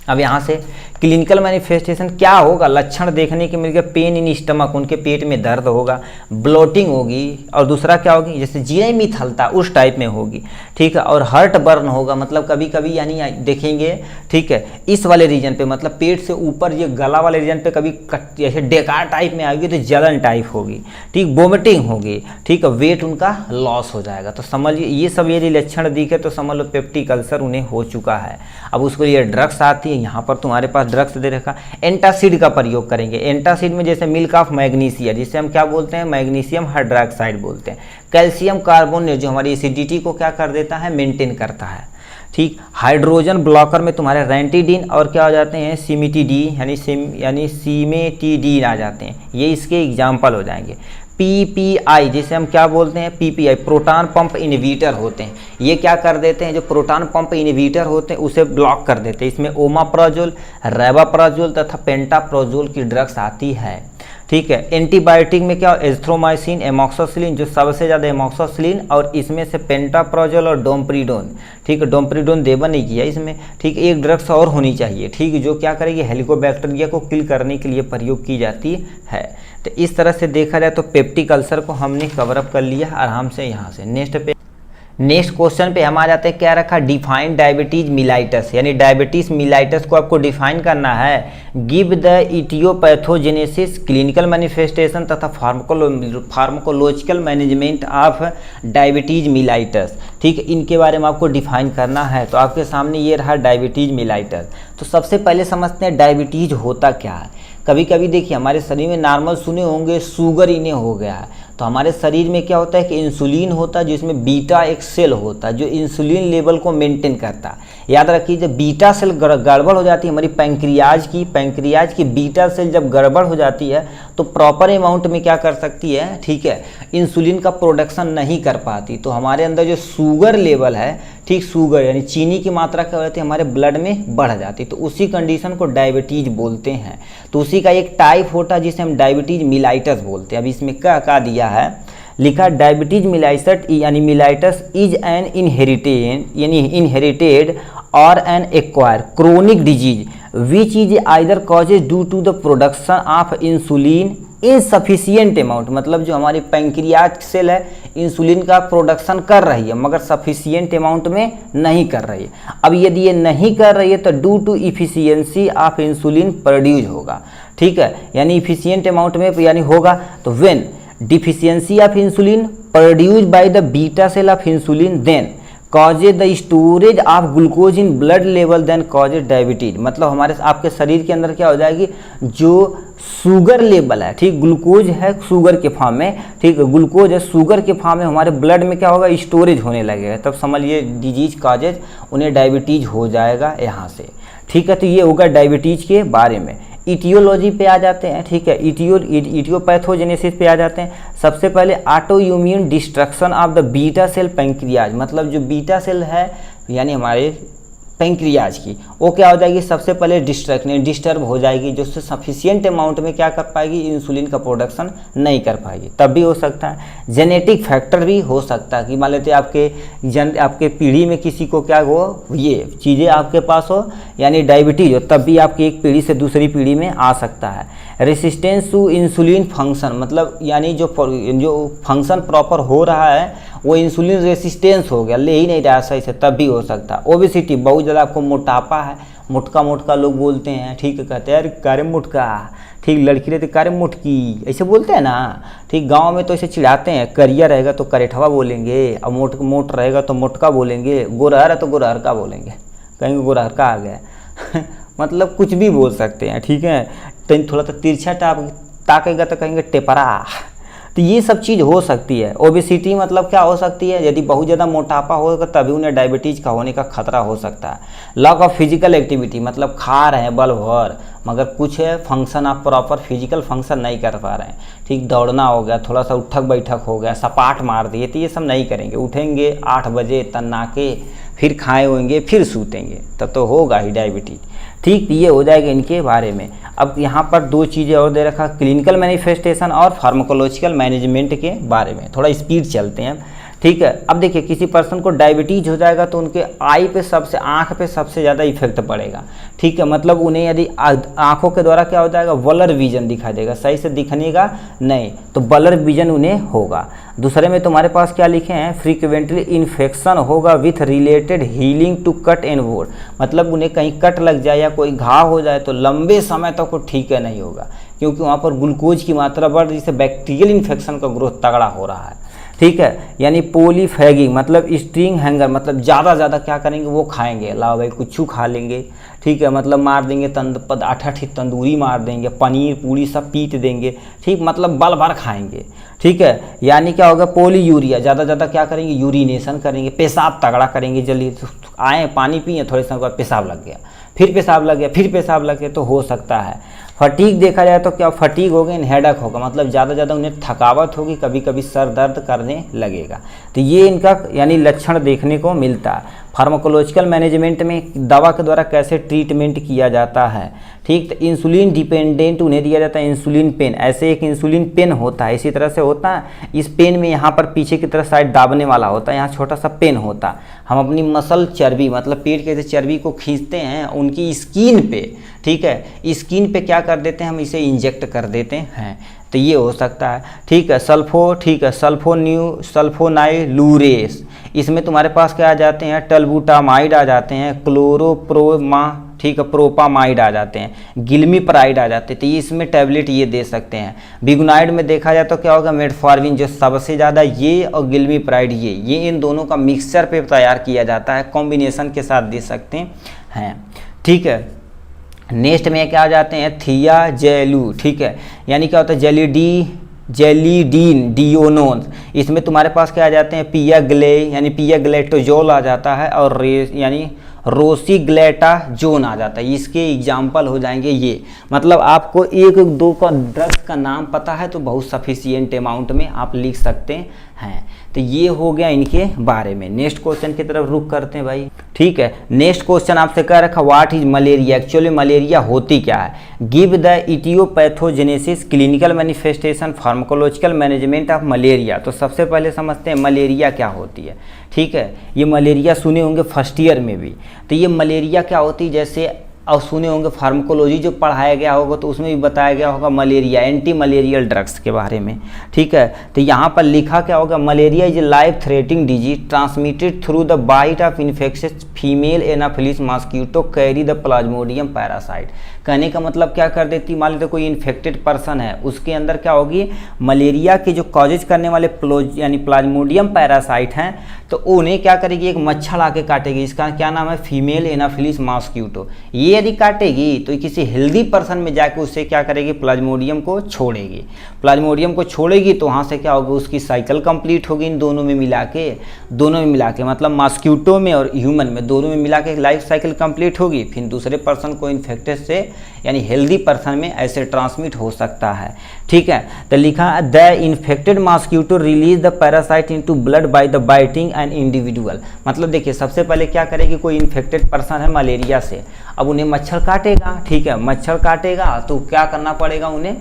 अब यहाँ से क्लिनिकल मैनिफेस्टेशन क्या होगा, लक्षण देखने के मिल गए, पेन इन स्टमक, उनके पेट में दर्द होगा, ब्लोटिंग होगी, और दूसरा क्या होगी, जैसे जीरे में थलता उस टाइप में होगी। ठीक है, और हार्ट बर्न होगा, मतलब कभी कभी यानी देखेंगे, ठीक है, इस वाले रीजन पे मतलब पेट से ऊपर ये गला वाले रीजन पे कभी जैसे डेकार टाइप में आएगी तो जलन टाइप होगी। ठीक, वोमिटिंग होगी, ठीक है, वेट उनका लॉस हो जाएगा। तो समझिए ये सब यदि लक्षण दिखे तो समझ लो पेप्टिक अल्सर उन्हें हो चुका है। अब उसको ये ड्रग्स आती है, यहाँ पर तुम्हारे पास ड्रग्स दे रखा। एंटासिड का प्रयोग करेंगे। एंटासिड में जैसे मिल्क ऑफ मैग्नीशिया, जिसे हम क्या बोलते हैं, मैग्नीशियम हाइड्रॉक्साइड बोलते हैं। कैल्शियम कार्बोनेट जो हमारी एसिडिटी को क्या कर देता है, मेंटेन करता है। ठीक, हाइड्रोजन ब्लॉकर में तुम्हारे रेंटिडीन और क्या हो जाते हैं, सिमिटिडीन यानी सीमेटिडीन आ जाते हैं। ये इसके एग्जाम्पल हो जाएंगे। पीपीआई जिसे हम क्या बोलते हैं, पीपीआई प्रोटॉन पंप इनहिबिटर होते हैं। ये क्या कर देते हैं, जो प्रोटॉन पंप इनहिबिटर होते हैं उसे ब्लॉक कर देते हैं। इसमें ओमाप्राजोल, रेवाप्राजोल तथा पेंटाप्रोजोल की ड्रग्स आती है। ठीक है, एंटीबायोटिक में क्या, एजिथ्रोमाइसिन, एमॉक्सिसिलिन, जो सबसे ज़्यादा एमॉक्सिसिलिन, और इसमें से पेंटाप्रोजोल और डोम्प्रिडोन। ठीक है, डोम्प्रिडोन देवा नहीं किया इसमें। ठीक, एक ड्रग्स और होनी चाहिए, ठीक, जो क्या करेगी, हेलिकोबैक्टीरिया को किल करने के लिए प्रयोग की जाती है। तो इस तरह से देखा जाए तो पेप्टिक अल्सर को हमने कवर अप कर लिया आराम से। यहाँ से नेक्स्ट क्वेश्चन पे हम आ जाते हैं। क्या रखा, डिफाइन डायबिटीज मिलाइटस, यानी डायबिटीज मिलाइटस को आपको डिफाइन करना है। Give the etiopathogenesis, clinical manifestation तथा pharmacological management of diabetes mellitus. ठीक, इनके बारे में आपको डिफाइन करना है। तो आपके सामने ये रहा डायबिटीज मिलाइटस। तो सबसे पहले समझते हैं डायबिटीज होता क्या है। कभी कभी देखिए हमारे शरीर में नॉर्मल सुने होंगे शुगर इन्हें हो गया है, तो हमारे शरीर में क्या होता है कि इंसुलिन होता है, जिसमें बीटा एक सेल होता है जो इंसुलिन लेवल को मेंटेन करता है। याद रखिए जब बीटा सेल गड़बड़ हो जाती है, हमारी पैंक्रियाज की बीटा सेल जब गड़बड़ हो जाती है तो प्रॉपर अमाउंट में क्या कर सकती है, ठीक है, इंसुलिन का प्रोडक्शन नहीं कर पाती। तो हमारे अंदर जो शुगर लेवल है, ठीक, शुगर यानी चीनी की मात्रा क्या हो जाती है, हमारे ब्लड में बढ़ जाती है। तो उसी कंडीशन को डायबिटीज बोलते हैं। तो उसी का एक टाइप होता है जिसे हम डायबिटीज मिलाइटस बोलते हैं। अब इसमें क्या दिया है, लिखा डायबिटीज मिलाइटस यानी मिलाइटस इज एन इनहेरिटेड और an acquire chronic disease which is either causes due to the production of insulin insufficient amount, मतलब जो हमारी पैंक्रियाज सेल है इंसुलिन का प्रोडक्शन कर रही है मगर सफिशिएंट अमाउंट में नहीं कर रही है। अब यदि ये नहीं कर रही है तो due to efficiency of insulin produce होगा। ठीक है, यानी इफिशियंट अमाउंट में यानी होगा। तो when deficiency of insulin produced by the beta cell of insulin then causes the storage of glucose in blood level then causes diabetes। मतलब हमारे आपके शरीर के अंदर क्या हो जाएगी, जो शुगर लेवल है, ठीक, ग्लूकोज है शुगर के फॉर्म में, ठीक, ग्लूकोज है शुगर के फॉर्म में हमारे ब्लड में क्या होगा, स्टोरेज होने लगेगा। तब समझिए डिजीज काजेज उन्हें डायबिटीज हो जाएगा यहाँ से। ठीक है, तो ये होगा डायबिटीज के बारे में। इटियोलॉजी पे आ जाते हैं। ठीक है, इटियोपैथोजेनेसिस पे आ जाते हैं। सबसे पहले auto immune destruction of the beta cell pancreas, मतलब जो बीटा सेल है यानी हमारे पैंक्रियाज की, वो क्या हो जाएगी, सबसे पहले डिस्टर्ब हो जाएगी, जो सफिशिएंट अमाउंट में क्या कर पाएगी, इंसुलिन का प्रोडक्शन नहीं कर पाएगी। तब भी हो सकता है। जेनेटिक फैक्टर भी हो सकता है कि मान लेते आपके पीढ़ी में किसी को क्या हो, ये चीज़ें आपके पास हो यानी डायबिटीज हो, तब भी आपकी एक पीढ़ी से दूसरी पीढ़ी में आ सकता है। रेसिस्टेंस टू इंसुलिन फंक्शन, मतलब यानी जो फंक्शन प्रॉपर हो रहा है वो इंसुलिन रेसिस्टेंस हो गया, ले ही नहीं रहा सही से, तब भी हो सकता है। ओबेसिटी, बहुत ज़्यादा आपको मोटापा है, मोटका मोटका लोग बोलते हैं, ठीक है, कहते हैं यार कार्य मोटका, ठीक, लड़की रहती कार्य मोटकी, ऐसे बोलते हैं ना, ठीक। गांव में तो ऐसे चिढ़ाते हैं, करिया रहेगा तो करेठवा बोलेंगे, और मोट रहेगा तो मोटका बोलेंगे, गोरहर है तो गोरहर का बोलेंगे, कहेंगे गोरहर का आ गया मतलब कुछ भी बोल सकते हैं, ठीक है। तो थोड़ा सा तिरछा ताकेगा तो कहेंगे टेपरा। तो ये सब चीज़ हो सकती है। ओबेसिटी मतलब क्या हो सकती है, यदि बहुत ज़्यादा मोटापा होगा तभी उन्हें डायबिटीज़ का होने का खतरा हो सकता है। लॉक ऑफ फिजिकल एक्टिविटी मतलब खा रहे हैं बल भर, मगर कुछ है फंक्शन आप प्रॉपर फिजिकल फंक्शन नहीं कर पा रहे हैं, ठीक, दौड़ना हो गया, थोड़ा सा उठक बैठक हो गया, सपाट मार दिए, तो ये सब नहीं करेंगे। उठेंगे 8 बजे तन्ना के, फिर खाए होंगे, फिर सूतेंगे, तब तो होगा ही डायबिटीज़, ठीक। ये हो जाएगा इनके बारे में। अब यहाँ पर 2 चीज़ें और दे रखा, क्लिनिकल मैनिफेस्टेशन और फार्माकोलॉजिकल मैनेजमेंट के बारे में। थोड़ा स्पीड चलते हैं, ठीक है। अब देखिए किसी पर्सन को डायबिटीज़ हो जाएगा तो उनके आई पे सबसे, आँख पे सबसे ज़्यादा इफेक्ट पड़ेगा, ठीक है। मतलब उन्हें यदि आँखों के द्वारा क्या हो जाएगा, बलर विजन दिखाई देगा, सही से दिखने का नहीं, तो बलर विजन उन्हें होगा। दूसरे में तुम्हारे पास क्या लिखे हैं, फ्रीक्वेंटली इन्फेक्शन होगा with related healing to cut and wound, मतलब उन्हें कहीं कट लग जाए या कोई घाव हो जाए तो लंबे समय तक वो ठीक है नहीं होगा, क्योंकि वहाँ पर ग्लूकोज की मात्रा बढ़, जिससे बैक्टीरियल इन्फेक्शन का ग्रोथ तगड़ा हो रहा है, ठीक है। यानी पोलीफैगिंग मतलब स्ट्रिंग हैंगर, मतलब ज़्यादा क्या करेंगे वो खाएंगे, लाओ भाई कुछ खा लेंगे, ठीक है, मतलब मार देंगे आठ तंदूरी मार देंगे, पनीर पूरी सब पीट देंगे, ठीक, मतलब बल भर खाएंगे, ठीक है। यानी क्या होगा, पोलीयूरिया, ज़्यादा क्या करेंगे, यूरिनेशन करेंगे, पेशाब तगड़ा करेंगे, जल्दी आए पानी पिए, थोड़े समय बाद पेशाब लग गया, फिर पेशाब लग गया, फिर पेशाब लग गया, तो हो सकता है। फटीग देखा जाए तो क्या फटीग हो गया, हेडेक होगा, मतलब ज़्यादा उन्हें थकावट होगी, कभी कभी सर दर्द करने लगेगा, तो ये इनका यानी लक्षण देखने को मिलता है। फार्माकोलॉजिकल मैनेजमेंट में दवा के द्वारा कैसे ट्रीटमेंट किया जाता है, ठीक, तो इंसुलिन डिपेंडेंट उन्हें दिया जाता है इंसुलिन पेन, ऐसे एक इंसुलिन पेन होता है, इसी तरह से होता है। इस पेन में यहाँ पर पीछे की तरफ साइड दाबने वाला होता है, यहाँ छोटा सा पेन होता है। हम अपनी मसल चर्बी मतलब पेट के चर्बी को खींचते हैं उनकी स्किन पे, ठीक है, स्किन पे क्या कर देते हैं, हम इसे इंजेक्ट कर देते हैं, तो ये हो सकता है, ठीक है। ठीक है, सल्फोनाइलूरेस, इसमें तुम्हारे पास क्या आ जाते हैं, टलबुटामाइड आ जाते हैं, क्लोरोप्रोमा, ठीक है, प्रोपामाइड आ जाते हैं, गिल्मीपराइड आ जाते हैं, तो ये इसमें टैबलेट ये दे सकते हैं। बिगुनाइड में देखा जाए तो क्या होगा, मेटफॉर्मिन जो सबसे ज़्यादा, ये और गिल्मीपराइड ये इन दोनों का मिक्सचर पे तैयार किया जाता है, कॉम्बिनेशन के साथ दे सकते हैं, ठीक है। नेक्स्ट में क्या आ जाते हैं, थियाजेलू, ठीक है, यानी क्या होता है, जेलिडीन डिओनोन, इसमें तुम्हारे पास क्या आ जाते हैं, पियाग्लेटोजोल आ जाता है, और यानी रोसीग्लेटाजोन आ जाता है। इसके एग्जाम्पल हो जाएंगे ये, मतलब आपको 1-2 का ड्रग्स का नाम पता है तो बहुत सफिशिएंट अमाउंट में आप लिख सकते हैं। तो ये हो गया इनके बारे में। नेक्स्ट क्वेश्चन की तरफ रुक करते हैं भाई, ठीक है। नेक्स्ट क्वेश्चन आपसे कह रखा, what is malaria, actually malaria होती क्या है, give the etiopathogenesis, clinical manifestation, pharmacological management of malaria. तो सबसे पहले समझते हैं मलेरिया क्या होती है, ठीक है। ये मलेरिया सुने होंगे फर्स्ट ईयर में भी, तो ये मलेरिया क्या होती है, जैसे और सुने होंगे फार्माकोलॉजी जो पढ़ाया गया होगा तो उसमें भी बताया गया होगा मलेरिया, एंटी मलेरियल ड्रग्स के बारे में, ठीक है। तो यहाँ पर लिखा क्या होगा, malaria is life threatening disease transmitted through the bite of infectious female anopheles mosquito carry the plasmodium parasite. कहने का मतलब क्या कर देती, मान लीजिए कोई इन्फेक्टेड पर्सन है, उसके अंदर क्या होगी, मलेरिया के जो कॉजेज करने वाले यानी प्लाज्मोडियम पैरासाइट हैं, तो उन्हें क्या करेगी, एक मच्छर आके काटेगी, इसका क्या नाम है, फीमेल एनाफिलिस मॉस्किटो। ये यदि काटेगी तो किसी हेल्दी पर्सन में जाके उससे क्या करेगी, प्लाज्मोडियम को छोड़ेगी। प्लाज्मोडियम को छोड़ेगी तो वहाँ से क्या होगा, उसकी साइकिल कंप्लीट होगी इन दोनों में मिला के मतलब मॉस्किटो में और ह्यूमन में दोनों में मिला के लाइफ साइकिल कंप्लीट होगी। फिर दूसरे पर्सन को इन्फेक्टेड से यानी हेल्दी पर्सन में ऐसे ट्रांसमिट हो सकता है, ठीक है। तो लिखा the infected mosquito release the parasite into blood by the biting an individual. मतलब देखिए सबसे पहले क्या करेगी, कोई इन्फेक्टेड पर्सन है मलेरिया से, अब उन्हें मच्छर काटेगा, ठीक है, मच्छर काटेगा तो क्या करना पड़ेगा, उन्हें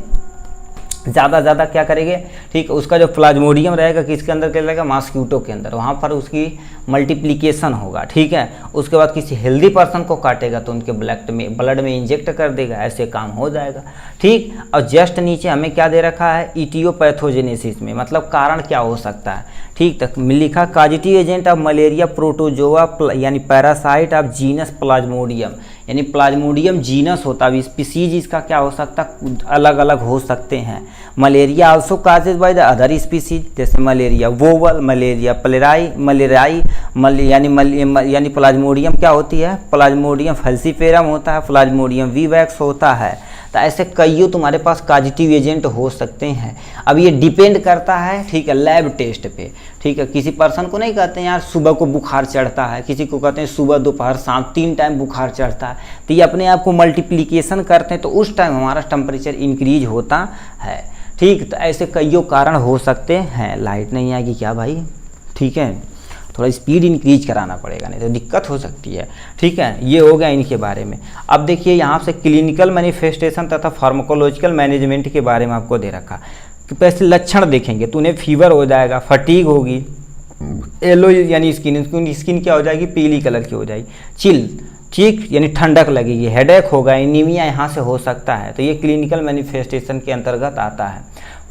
ज़्यादा क्या करेंगे, ठीक, उसका जो प्लाज्मोडियम रहेगा किसके अंदर रहेगा, मॉस्किटो के अंदर, वहाँ पर उसकी मल्टीप्लिकेशन होगा, ठीक है, उसके बाद किसी हेल्दी पर्सन को काटेगा तो उनके ब्लड में इंजेक्ट कर देगा, ऐसे काम हो जाएगा। ठीक, और जस्ट नीचे हमें क्या दे रखा है, इटियोपैथोजेनेसिस में मतलब कारण क्या हो सकता है। ठीक, तक लिखा causative agent of malaria protozoa यानी पैरासाइट ऑफ जीनस प्लाज्मोडियम, यानी प्लाज्मोडियम जीनस होता है, स्पीसीज इसका क्या हो सकता है, अलग अलग हो सकते हैं। Malaria also causes by the other species, जैसे मलेरिया वोवल, मलेरिया मलेरियाई यानी प्लाज्मोडियम क्या होती है, प्लाज्मोडियम फैल्सीफेरम होता है, प्लाज्मोडियम वीवैक्स होता है। तो ऐसे कईयों तुम्हारे पास कॉजेटिव एजेंट हो सकते हैं। अब ये डिपेंड करता है, ठीक है, लैब टेस्ट पे। ठीक है, किसी पर्सन को नहीं कहते हैं यार सुबह को बुखार चढ़ता है, किसी को कहते हैं सुबह दोपहर शाम 3 टाइम बुखार चढ़ता है, तो ये अपने आप को मल्टीप्लिकेशन करते हैं तो उस टाइम हमारा टेम्परेचर इंक्रीज होता है। ठीक, तो ऐसे कईयों कारण हो सकते हैं। लाइट नहीं आएगी क्या भाई, ठीक है, थोड़ा स्पीड इंक्रीज कराना पड़ेगा नहीं तो दिक्कत हो सकती है। ठीक है, ये हो गया इनके बारे में। अब देखिए यहाँ से क्लिनिकल मैनिफेस्टेशन तथा फार्माकोलॉजिकल मैनेजमेंट के बारे में आपको दे रखा कि पैसे लक्षण देखेंगे तो उन्हें फीवर हो जाएगा, फटीग होगी, येलो यानी स्किन क्या हो जाएगी, पीली कलर की हो जाएगी, चिल, ठीक, यानी ठंडक लगेगी, हेडेक होगा, एनीमिया यहाँ से हो सकता है। तो ये क्लिनिकल मैनिफेस्टेशन के अंतर्गत आता है।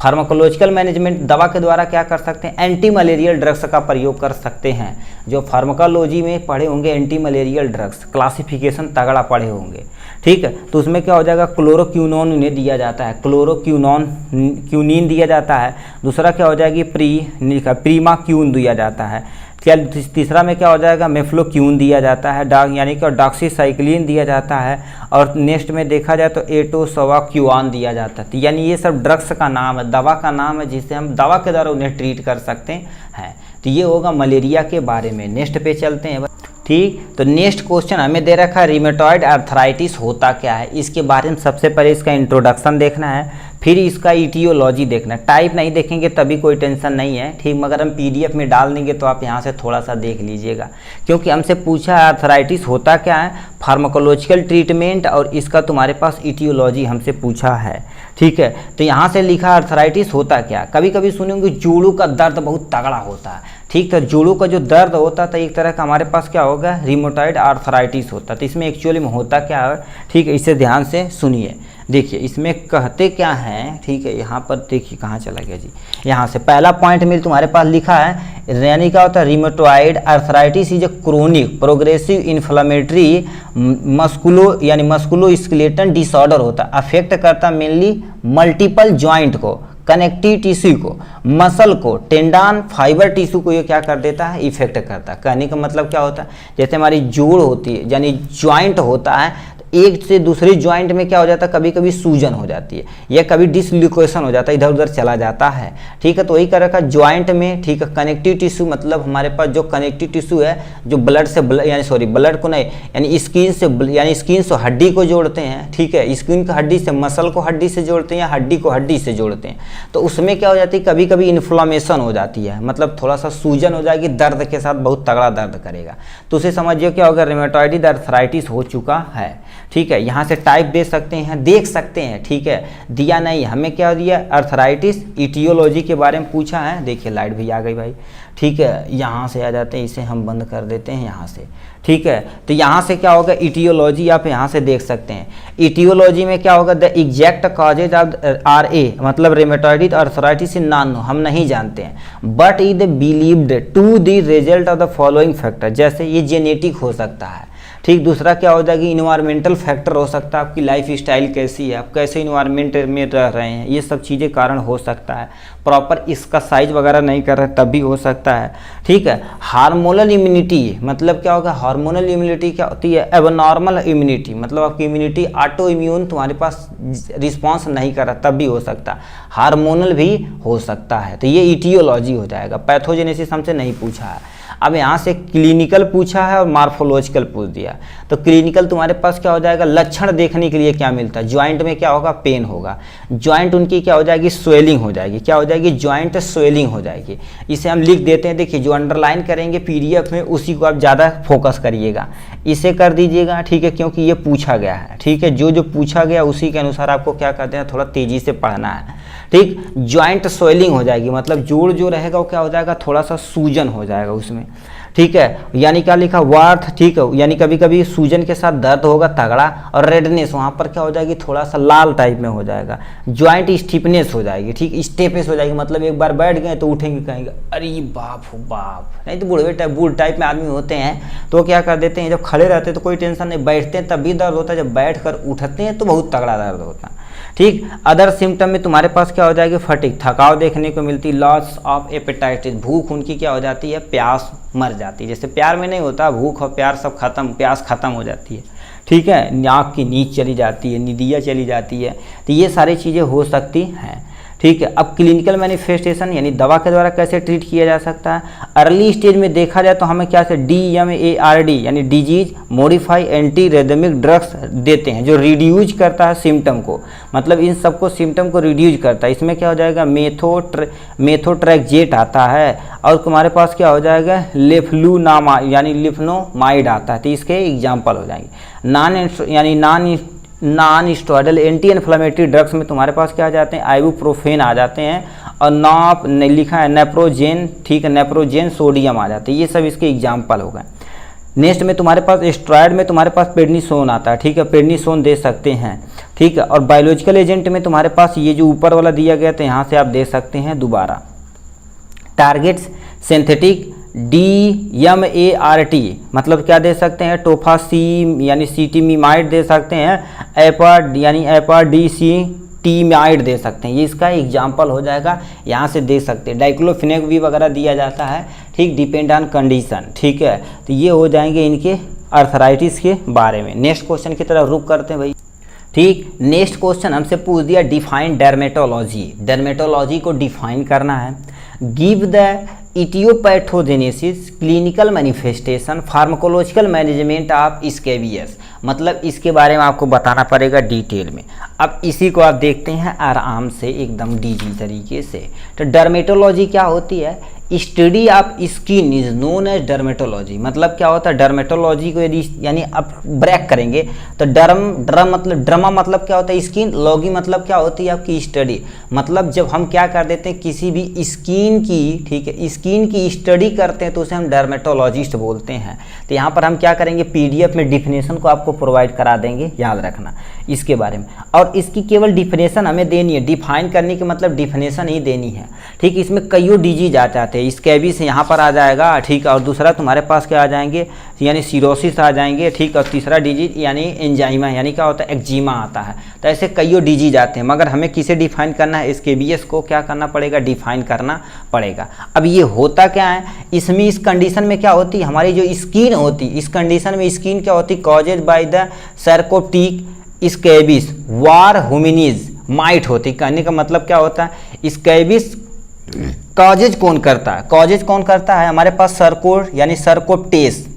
फार्माकोलॉजिकल मैनेजमेंट दवा के द्वारा क्या कर सकते हैं, एंटी मलेरियल ड्रग्स का प्रयोग कर सकते हैं। जो फार्माकोलॉजी में पढ़े होंगे एंटी मलेरियल ड्रग्स, क्लासिफिकेशन तगड़ा पढ़े होंगे। ठीक है, तो उसमें क्या हो जाएगा, क्लोरोक्यूनोन उन्हें दिया जाता है, क्यूनीन दिया जाता है। दूसरा क्या हो जाएगी, प्रीमाक्यून दिया जाता है। क्या तीसरा में क्या हो जाएगा, मेफ्लोक्यून दिया जाता है, यानी कि डॉक्सीसाइक्लिन दिया जाता है। और नेक्स्ट में देखा जाए तो एटोसवाक्यूआन दिया जाता है। यानी ये सब ड्रग्स का नाम है, दवा का नाम है, जिससे हम दवा के द्वारा उन्हें ट्रीट कर सकते हैं। तो ये होगा मलेरिया के बारे में। नेक्स्ट पे चलते हैं। ठीक, तो नेक्स्ट क्वेश्चन हमें दे रखा है रिमेटॉइड आर्थराइटिस होता क्या है। इसके बारे में सबसे पहले इसका इंट्रोडक्शन देखना है, फिर इसका इटियोलॉजी देखना है। टाइप नहीं देखेंगे तभी कोई टेंशन नहीं है, ठीक, मगर हम पीडीएफ में डाल देंगे तो आप यहाँ से थोड़ा सा देख लीजिएगा, क्योंकि हमसे पूछा है आर्थराइटिस होता क्या है, फार्माकोलॉजिकल ट्रीटमेंट, और इसका तुम्हारे पास इटियोलॉजी हमसे पूछा है। ठीक है, तो यहाँ से लिखा आर्थराइटिस होता क्या। कभी कभी सुनेंगे जोड़ों का दर्द बहुत तगड़ा होता है। ठीक, तो जोड़ों का जो दर्द होता है एक तरह का हमारे पास क्या होगा, रिमोटॉइड आर्थराइटिस होता है। तो इसमें एक्चुअली में होता क्या है, ठीक है, इसे ध्यान से सुनिए। देखिए इसमें कहते क्या हैं, ठीक है, यहाँ पर देखिए कहाँ चला गया जी, यहाँ से पहला पॉइंट में तुम्हारे पास लिखा है, यानी क्या होता है, rheumatoid arthritis is a chronic progressive inflammatory मस्कुलो skeletal disorder होता है। अफेक्ट करता मेनली मल्टीपल ज्वाइंट को, कनेक्टिव टिश्यू को, मसल को, टेंडन, फाइबर टिश्यू को ये क्या कर देता है, इफेक्ट करता है। कहने का मतलब क्या होता है, जैसे हमारी जोड़ होती है यानी ज्वाइंट होता है, एक से दूसरे ज्वाइंट में क्या हो जाता है, कभी कभी सूजन हो जाती है या कभी डिसलोकेशन हो जाता है, इधर उधर चला जाता है। ठीक है, तो वही तरह का ज्वाइंट में, ठीक है, कनेक्टिव टिश्यू मतलब हमारे पास जो कनेक्टिव टिश्यू है जो ब्लड से ब्लड को नहीं यानी स्किन से हड्डी को जोड़ते हैं। ठीक है, स्किन को हड्डी से, मसल को हड्डी से जोड़ते हैं या हड्डी को हड्डी से जोड़ते हैं। तो उसमें क्या हो जाती है, कभी कभी इन्फ्लामेशन हो जाती है, मतलब थोड़ा सा सूजन हो जाएगी, दर्द के साथ बहुत तगड़ा दर्द करेगा। तो उसे समझिए क्या होगा, रिमेटॉइड आर्थराइटिस हो चुका है। ठीक है, यहाँ से टाइप दे सकते हैं, देख सकते हैं। ठीक है, दिया नहीं, हमें क्या दिया, आर्थराइटिस इटियोलॉजी के बारे में पूछा है। देखिए लाइट भी आ गई भाई। ठीक है, यहाँ से आ जाते हैं, इसे हम बंद कर देते हैं यहाँ से। ठीक है, तो यहाँ से क्या होगा, इटियोलॉजी आप यहाँ से देख सकते हैं। इटियोलॉजी में क्या होगा, द एग्जैक्ट कॉजेज ऑफ मतलब रिमेटॉइड आर्थराइटिस इन नॉन, हम नहीं जानते हैं, but is believed to the result of the following factor, जैसे ये जेनेटिक हो सकता है। ठीक, दूसरा क्या हो जाएगी, इन्वायरमेंटल फैक्टर हो सकता है, आपकी लाइफ स्टाइल कैसी है, आप कैसे इन्वायरमेंट में रह रहे हैं, ये सब चीज़ें कारण हो सकता है। प्रॉपर इसका साइज वगैरह नहीं कर रहे तब भी हो सकता है। ठीक है, हार्मोनल इम्यूनिटी मतलब क्या होगा, हार्मोनल इम्यूनिटी क्या होती है, एबनॉर्मल इम्यूनिटी मतलब आपकी इम्यूनिटी ऑटो इम्यून तुम्हारे पास रिस्पॉन्स नहीं कर रहा तब भी हो सकता है, हार्मोनल भी हो सकता है। तो ये इटियोलॉजी हो जाएगा। पैथोजेनेसिस हमसे नहीं पूछा है। अब यहाँ से क्लिनिकल पूछा है और मार्फोलॉजिकल पूछ दिया। तो क्लिनिकल तुम्हारे पास क्या हो जाएगा, लक्षण देखने के लिए क्या मिलता है, ज्वाइंट में क्या होगा, पेन होगा, ज्वाइंट उनकी क्या हो जाएगी, स्वेलिंग हो जाएगी, क्या हो जाएगी, ज्वाइंट स्वेलिंग हो जाएगी। इसे हम लिख देते हैं, देखिए जो अंडरलाइन करेंगे पीडीएफ में उसी को आप ज़्यादा फोकस करिएगा, इसे कर दीजिएगा। ठीक है, क्योंकि ये पूछा गया है। ठीक है, जो पूछा गया उसी के अनुसार आपको क्या करते हैं, थोड़ा तेज़ी से पढ़ना है। ठीक, ज्वाइंट स्वेलिंग हो जाएगी मतलब जोड़ जो रहेगा वो क्या हो जाएगा, थोड़ा सा सूजन हो जाएगा उसमें। ठीक है, यानी क्या लिखा वार्थ, ठीक है, यानी कभी कभी सूजन के साथ दर्द होगा तगड़ा, और रेडनेस वहाँ पर क्या हो जाएगी, थोड़ा सा लाल टाइप में हो जाएगा। ज्वाइंट स्टिफनेस हो जाएगी, ठीक, स्टेपेस हो जाएगी, मतलब एक बार बैठ गए तो उठेंगे कहेंगे अरे बाप हो बाप, नहीं तो बूढ़ टाइप में आदमी होते हैं तो क्या कर देते हैं, जब खड़े रहते हैं तो कोई टेंशन नहीं, बैठते हैं तब भी दर्द होता है, जब बैठ कर उठते हैं तो बहुत तगड़ा दर्द होता है। ठीक, अदर सिम्टम में तुम्हारे पास क्या हो जाएगी, फटीग, थकाव देखने को मिलती, लॉस ऑफ एपेटाइटिस, भूख उनकी क्या हो जाती है, प्यास मर जाती है, जैसे प्यार में नहीं होता, भूख और प्यार सब खत्म, प्यास खत्म हो जाती है। ठीक है, नाक की नीच चली जाती है, निदिया चली जाती है, तो ये सारी चीज़ें हो सकती हैं। ठीक है, अब क्लिनिकल मैनिफेस्टेशन यानी दवा के द्वारा कैसे ट्रीट किया जा सकता है। अर्ली स्टेज में देखा जाए तो हमें क्या से DMARD यानी डिजीज मॉडिफाई एंटी रेदमिक ड्रग्स देते हैं जो रिड्यूज करता है सिम्टम को, मतलब इन सबको सिम्टम को रिड्यूज करता है। इसमें क्या हो जाएगा, मेथोट्रेक्जेट आता है, और तुम्हारे पास क्या हो जाएगा, लेफ्लुनामा यानी लिफ्नोमाइड आता है, तो इसके एग्जाम्पल हो जाएंगे। Non steroidal anti inflammatory drugs में तुम्हारे पास क्या आ जाते हैं, आइबुप्रोफेन आ जाते हैं, और नाप लिखा है नेप्रोजेन, ठीक है, नेप्रोजेन सोडियम आ जाते हैं, ये सब इसके एग्जाम्पल हो गए। नेक्स्ट में तुम्हारे पास स्टेरॉयड में तुम्हारे पास प्रेडनिसोन आता है, ठीक है, प्रेडनिसोन दे सकते हैं। ठीक है, और बायोलॉजिकल एजेंट में तुम्हारे पास ये जो ऊपर वाला दिया गया तो यहाँ से आप दे सकते हैं दोबारा, टारगेट्स सिंथेटिक DMART मतलब क्या दे सकते हैं, टोफासीम यानी सीटीमीमाइड दे सकते हैं, एपाडीसीटीमाइड दे सकते हैं, ये इसका एग्जाम्पल हो जाएगा, यहाँ से दे सकते हैं। डाइक्लोफिनेक भी वगैरह दिया जाता है, ठीक, डिपेंड ऑन कंडीशन। ठीक है, तो ये हो जाएंगे इनके अर्थराइटिस के बारे में। नेक्स्ट क्वेश्चन की तरफ रुक करते हैं भाई। ठीक, नेक्स्ट क्वेश्चन हमसे पूछ दिया डिफाइन डर्मेटोलॉजी, डर्मेटोलॉजी को डिफाइन करना है। Give the etiopathogenesis, clinical manifestation, pharmacological management of scabies, मतलब इसके बारे में आपको बताना पड़ेगा डिटेल में। अब इसी को आप देखते हैं आराम से एकदम डीजी तरीके से। तो डर्मेटोलॉजी क्या होती है, study of skin is known as dermatology, मतलब क्या होता है, डर्मेटोलॉजी को यदि यानी आप ब्रेक करेंगे तो ड्रमा मतलब क्या होता है स्किन, लॉगी मतलब क्या होती है आपकी स्टडी, मतलब जब हम क्या कर देते हैं किसी भी स्किन की, ठीक है, स्किन की स्टडी करते हैं तो उसे हम डर्मेटोलॉजिस्ट बोलते हैं। तो यहाँ पर हम क्या करेंगे, PDF में डिफिनेशन को आपको प्रोवाइड करा देंगे, याद रखना इसके बारे में, और इसकी केवल डिफिनेशन हमें देनी है, डिफाइन करने की मतलब डिफिनेशन ही देनी है। ठीक, इसमें कईयों डिजीज आ जाते हैं, स्कैबिस यहाँ पर आ जाएगा, ठीक, और दूसरा तुम्हारे पास क्या आ जाएंगे, यानी सिरोसिस आ जाएंगे, ठीक, और तीसरा डिजीज यानी एंजाइमा यानी क्या होता है, एक्जिमा आता है। तो ऐसे कईयों डिजीज आते हैं, मगर हमें किसे डिफाइन करना है, स्कैबियस को क्या करना पड़ेगा, डिफाइन करना पड़ेगा। अब ये होता क्या है, इसमें इस कंडीशन में क्या होती है, हमारी जो स्किन होती है, इस कंडीशन में स्किन क्या होती है, causes by the sarcoptic scabies var hominis mite होती। कहने का मतलब क्या होता है, स्कैबिस कॉजेज कौन करता है, कॉजेज कौन करता है, हमारे पास सर्कोर यानी सर्कोप्टेस,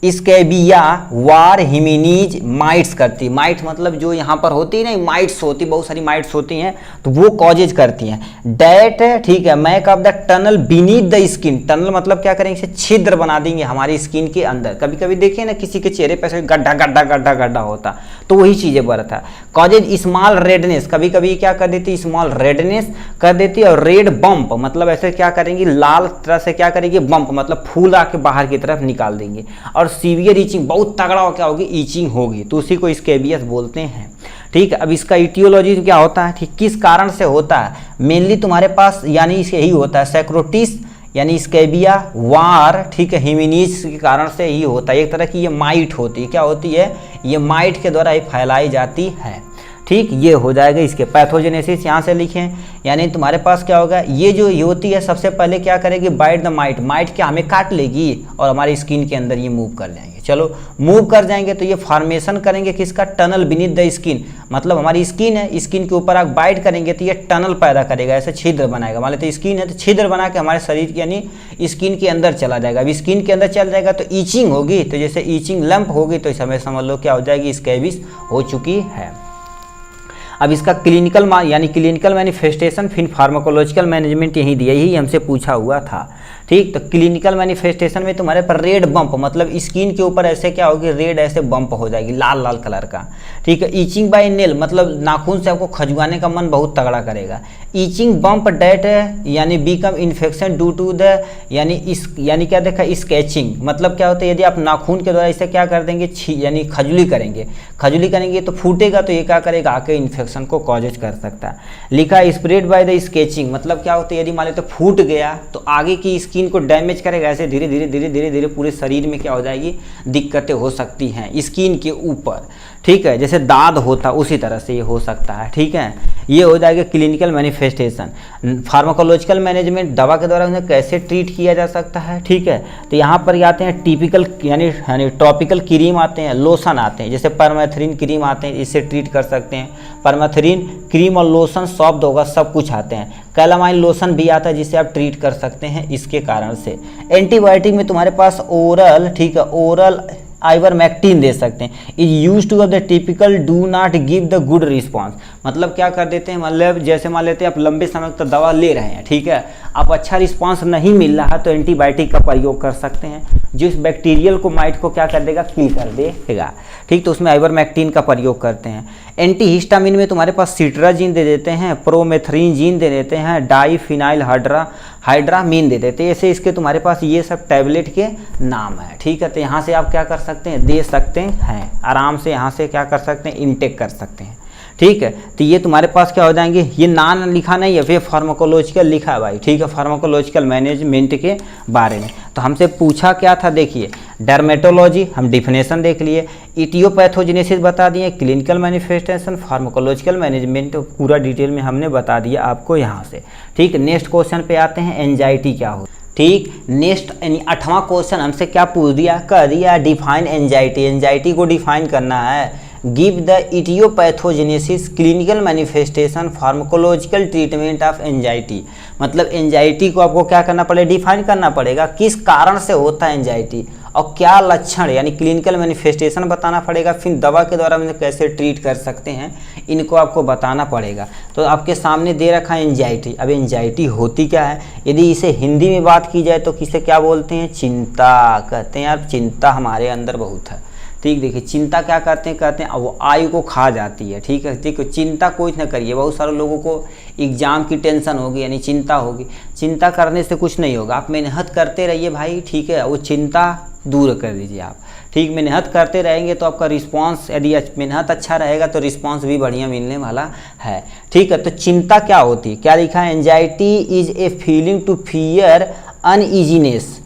स्कैबिया वार हिमिनीज माइट्स करती है। माइट्स मतलब जो यहाँ पर होती है ना, माइट्स होती, बहुत सारी माइट्स होती हैं, तो वो कॉजेज करती हैं। डैट, ठीक है, make of the tunnel beneath the skin, tunnel मतलब क्या करेंगे, इसे छिद्र बना देंगे हमारी स्किन के अंदर। कभी कभी देखिए ना किसी के चेहरे पर गड्ढा गड्ढा गड्ढा गड्ढा होता, तो वही चीजें बढ़ता है। कॉजेज स्मॉल रेडनेस, कभी कभी क्या कर देती, स्मॉल रेडनेस कर देती, और रेड बम्प मतलब ऐसे क्या करेंगी, लाल तरह से क्या करेंगे, बम्प मतलब फूल आके बाहर की तरफ निकाल देंगे, और सीवियर ईचिंग, बहुत तगड़ा क्या होगी, ईचिंग होगी, तो उसी को स्कैबियस बोलते हैं। ठीक है, अब इसका इटियोलॉजी क्या होता है, ठीक, किस कारण से होता है, मेनली तुम्हारे पास यानी यही होता है, सैक्रोटिस यानी स्कैबिया वार, ठीक है, हिमिनीज के कारण से ही होता है। एक तरह की ये माइट होती है, क्या होती है, ये माइट के द्वारा ही फैलाई जाती है। ठीक, ये हो जाएगा इसके पैथोजेनेसिस, यहाँ से लिखें, यानी तुम्हारे पास क्या होगा, ये जो होती है सबसे पहले क्या करेगी, बाइट द माइट, माइट क्या हमें काट लेगी और हमारी स्किन के अंदर ये मूव कर जाएंगे। चलो मूव कर जाएंगे तो ये फॉर्मेशन करेंगे किसका, टनल बीनीथ द स्किन, मतलब हमारी स्किन है, स्किन के ऊपर आप बाइट करेंगे तो ये टनल पैदा करेगा, ऐसे छिद्र बनाएगा। मान लेते स्किन है तो छिद्र बना के हमारे शरीर यानी स्किन के अंदर चला जाएगा। अब स्किन के अंदर चल जाएगा तो ईचिंग होगी, तो जैसे ईचिंग लंप होगी तो इस हमें समझ लो क्या हो जाएगी, स्कैबिस हो चुकी है। अब इसका क्लिनिकल मैनिफेस्टेशन फिर फार्माकोलॉजिकल मैनेजमेंट यही दिया, यही हमसे पूछा हुआ था। ठीक। तो क्लिनिकल मैनिफेस्टेशन में तुम्हारे पर रेड बम्प, मतलब स्किन के ऊपर ऐसे क्या होगी, रेड ऐसे बम्प हो जाएगी, लाल लाल कलर का। ठीक है। ईचिंग बाय नेल, मतलब नाखून से आपको खजुआने का मन बहुत तगड़ा करेगा। ईचिंग बम्प डेट यानी become infection due to the यानी क्या देखा, स्केचिंग, मतलब क्या होता है, यदि आप नाखून के द्वारा इसे क्या कर देंगे, यानी खजुली करेंगे तो फूटेगा, तो ये क्या करेगा, आके इन्फेक्शन को कॉजेज कर सकता है। लिखा स्प्रेड बाय द स्केचिंग, मतलब क्या होता है, यदि मान लेते फूट गया तो आगे की स्किन को डैमेज करेगा, ऐसे धीरे धीरे पूरे शरीर में क्या हो जाएगी, दिक्कतें हो सकती हैं स्किन के ऊपर। ठीक है। जैसे दाद होता उसी तरह से ये हो सकता है। ठीक है। ये हो जाएगा क्लिनिकल मैनिफेस्टेशन। फार्माकोलॉजिकल मैनेजमेंट, दवा के द्वारा उन्हें कैसे ट्रीट किया जा सकता है। ठीक है। तो यहाँ पर ये आते हैं टिपिकल यानी टॉपिकल क्रीम आते हैं, लोशन आते हैं, जैसे परमेथ्रिन क्रीम आते हैं, इससे ट्रीट कर सकते हैं। परमेथ्रिन क्रीम और लोशन शब्द होगा, सब कुछ आते हैं। कैलामाइन लोशन भी आता है जिससे आप ट्रीट कर सकते हैं इसके कारण से। एंटीबायोटिक में तुम्हारे पास ओरल, ठीक है, ओरल आइवरमेक्टिन दे सकते हैं। Is use to the typical do not give the good response, मतलब क्या कर देते हैं, मतलब जैसे मान लेते हैं आप लंबे समय तक दवा ले रहे हैं, ठीक है, आप अच्छा रिस्पॉन्स नहीं मिल रहा तो एंटीबायोटिक का प्रयोग कर सकते हैं, जो इस बैक्टीरियल को माइट को क्या कर देगा, किल कर देगा। ठीक। तो उसमें आइवरमेक्टिन का प्रयोग करते हैं। एंटीहिस्टामिन में तुम्हारे पास सिट्राजिन दे देते हैं, प्रोमेथ्रिनजिन दे देते हैं, डाईफिनाइल हाइड्रामीन दे देते हैं। ऐसे इसके तुम्हारे पास ये सब टैबलेट के नाम है। ठीक है। तो यहाँ से आप क्या कर सकते हैं, दे सकते हैं, आराम से यहाँ से क्या कर सकते हैं, इनटेक कर सकते हैं। ठीक है। तो ये तुम्हारे पास क्या हो जाएंगे, ये नाम लिखा नहीं है, वे फार्माकोलॉजिकल लिखा है भाई। ठीक है। फार्माकोलॉजिकल मैनेजमेंट के बारे में तो हमसे पूछा क्या था, देखिए डर्मेटोलॉजी हम डिफिनेशन देख लिए, इटियोपैथोजेनेसिस बता दिए, क्लिनिकल मैनिफेस्टेशन, फार्माकोलॉजिकल मैनेजमेंट पूरा डिटेल में हमने बता दिया आपको यहाँ से। ठीक। नेक्स्ट क्वेश्चन पे आते हैं, एंजाइटी क्या हो। ठीक। नेक्स्ट यानी 8वां क्वेश्चन हमसे क्या पूछ दिया, कर दिया डिफाइन एंजाइटी, एंजाइटी को डिफाइन करना है। Give the etiopathogenesis, clinical manifestation, pharmacological treatment of anxiety, मतलब एंजाइटी को आपको क्या करना पड़ेगा, डिफाइन करना पड़ेगा, किस कारण से होता है एंजाइटी और क्या लक्षण, यानी क्लिनिकल मैनिफेस्टेशन बताना पड़ेगा, फिर दवा के द्वारा हम कैसे ट्रीट कर सकते हैं इनको आपको बताना पड़ेगा। तो आपके सामने दे रखा है एंजाइटी। अब एंजाइटी होती क्या है, यदि इसे हिंदी में बात की जाए तो किसे क्या बोलते हैं, चिंता कहते हैं। यार चिंता हमारे अंदर बहुत है। ठीक। देखिए चिंता क्या कहते हैं वो आयु को खा जाती है। ठीक है। देखो चिंता कोई ना करिए, बहुत सारे लोगों को एग्जाम की टेंशन होगी यानी चिंता होगी, चिंता करने से कुछ नहीं होगा, आप मेहनत करते रहिए भाई। ठीक है। वो चिंता दूर कर दीजिए आप। ठीक। मेहनत करते रहेंगे तो आपका रिस्पांस, यदि मेहनत अच्छा रहेगा तो रिस्पांस भी बढ़िया मिलने वाला है। ठीक है। तो चिंता क्या होती है, क्या लिखा है, anxiety is a feeling to fear uneasiness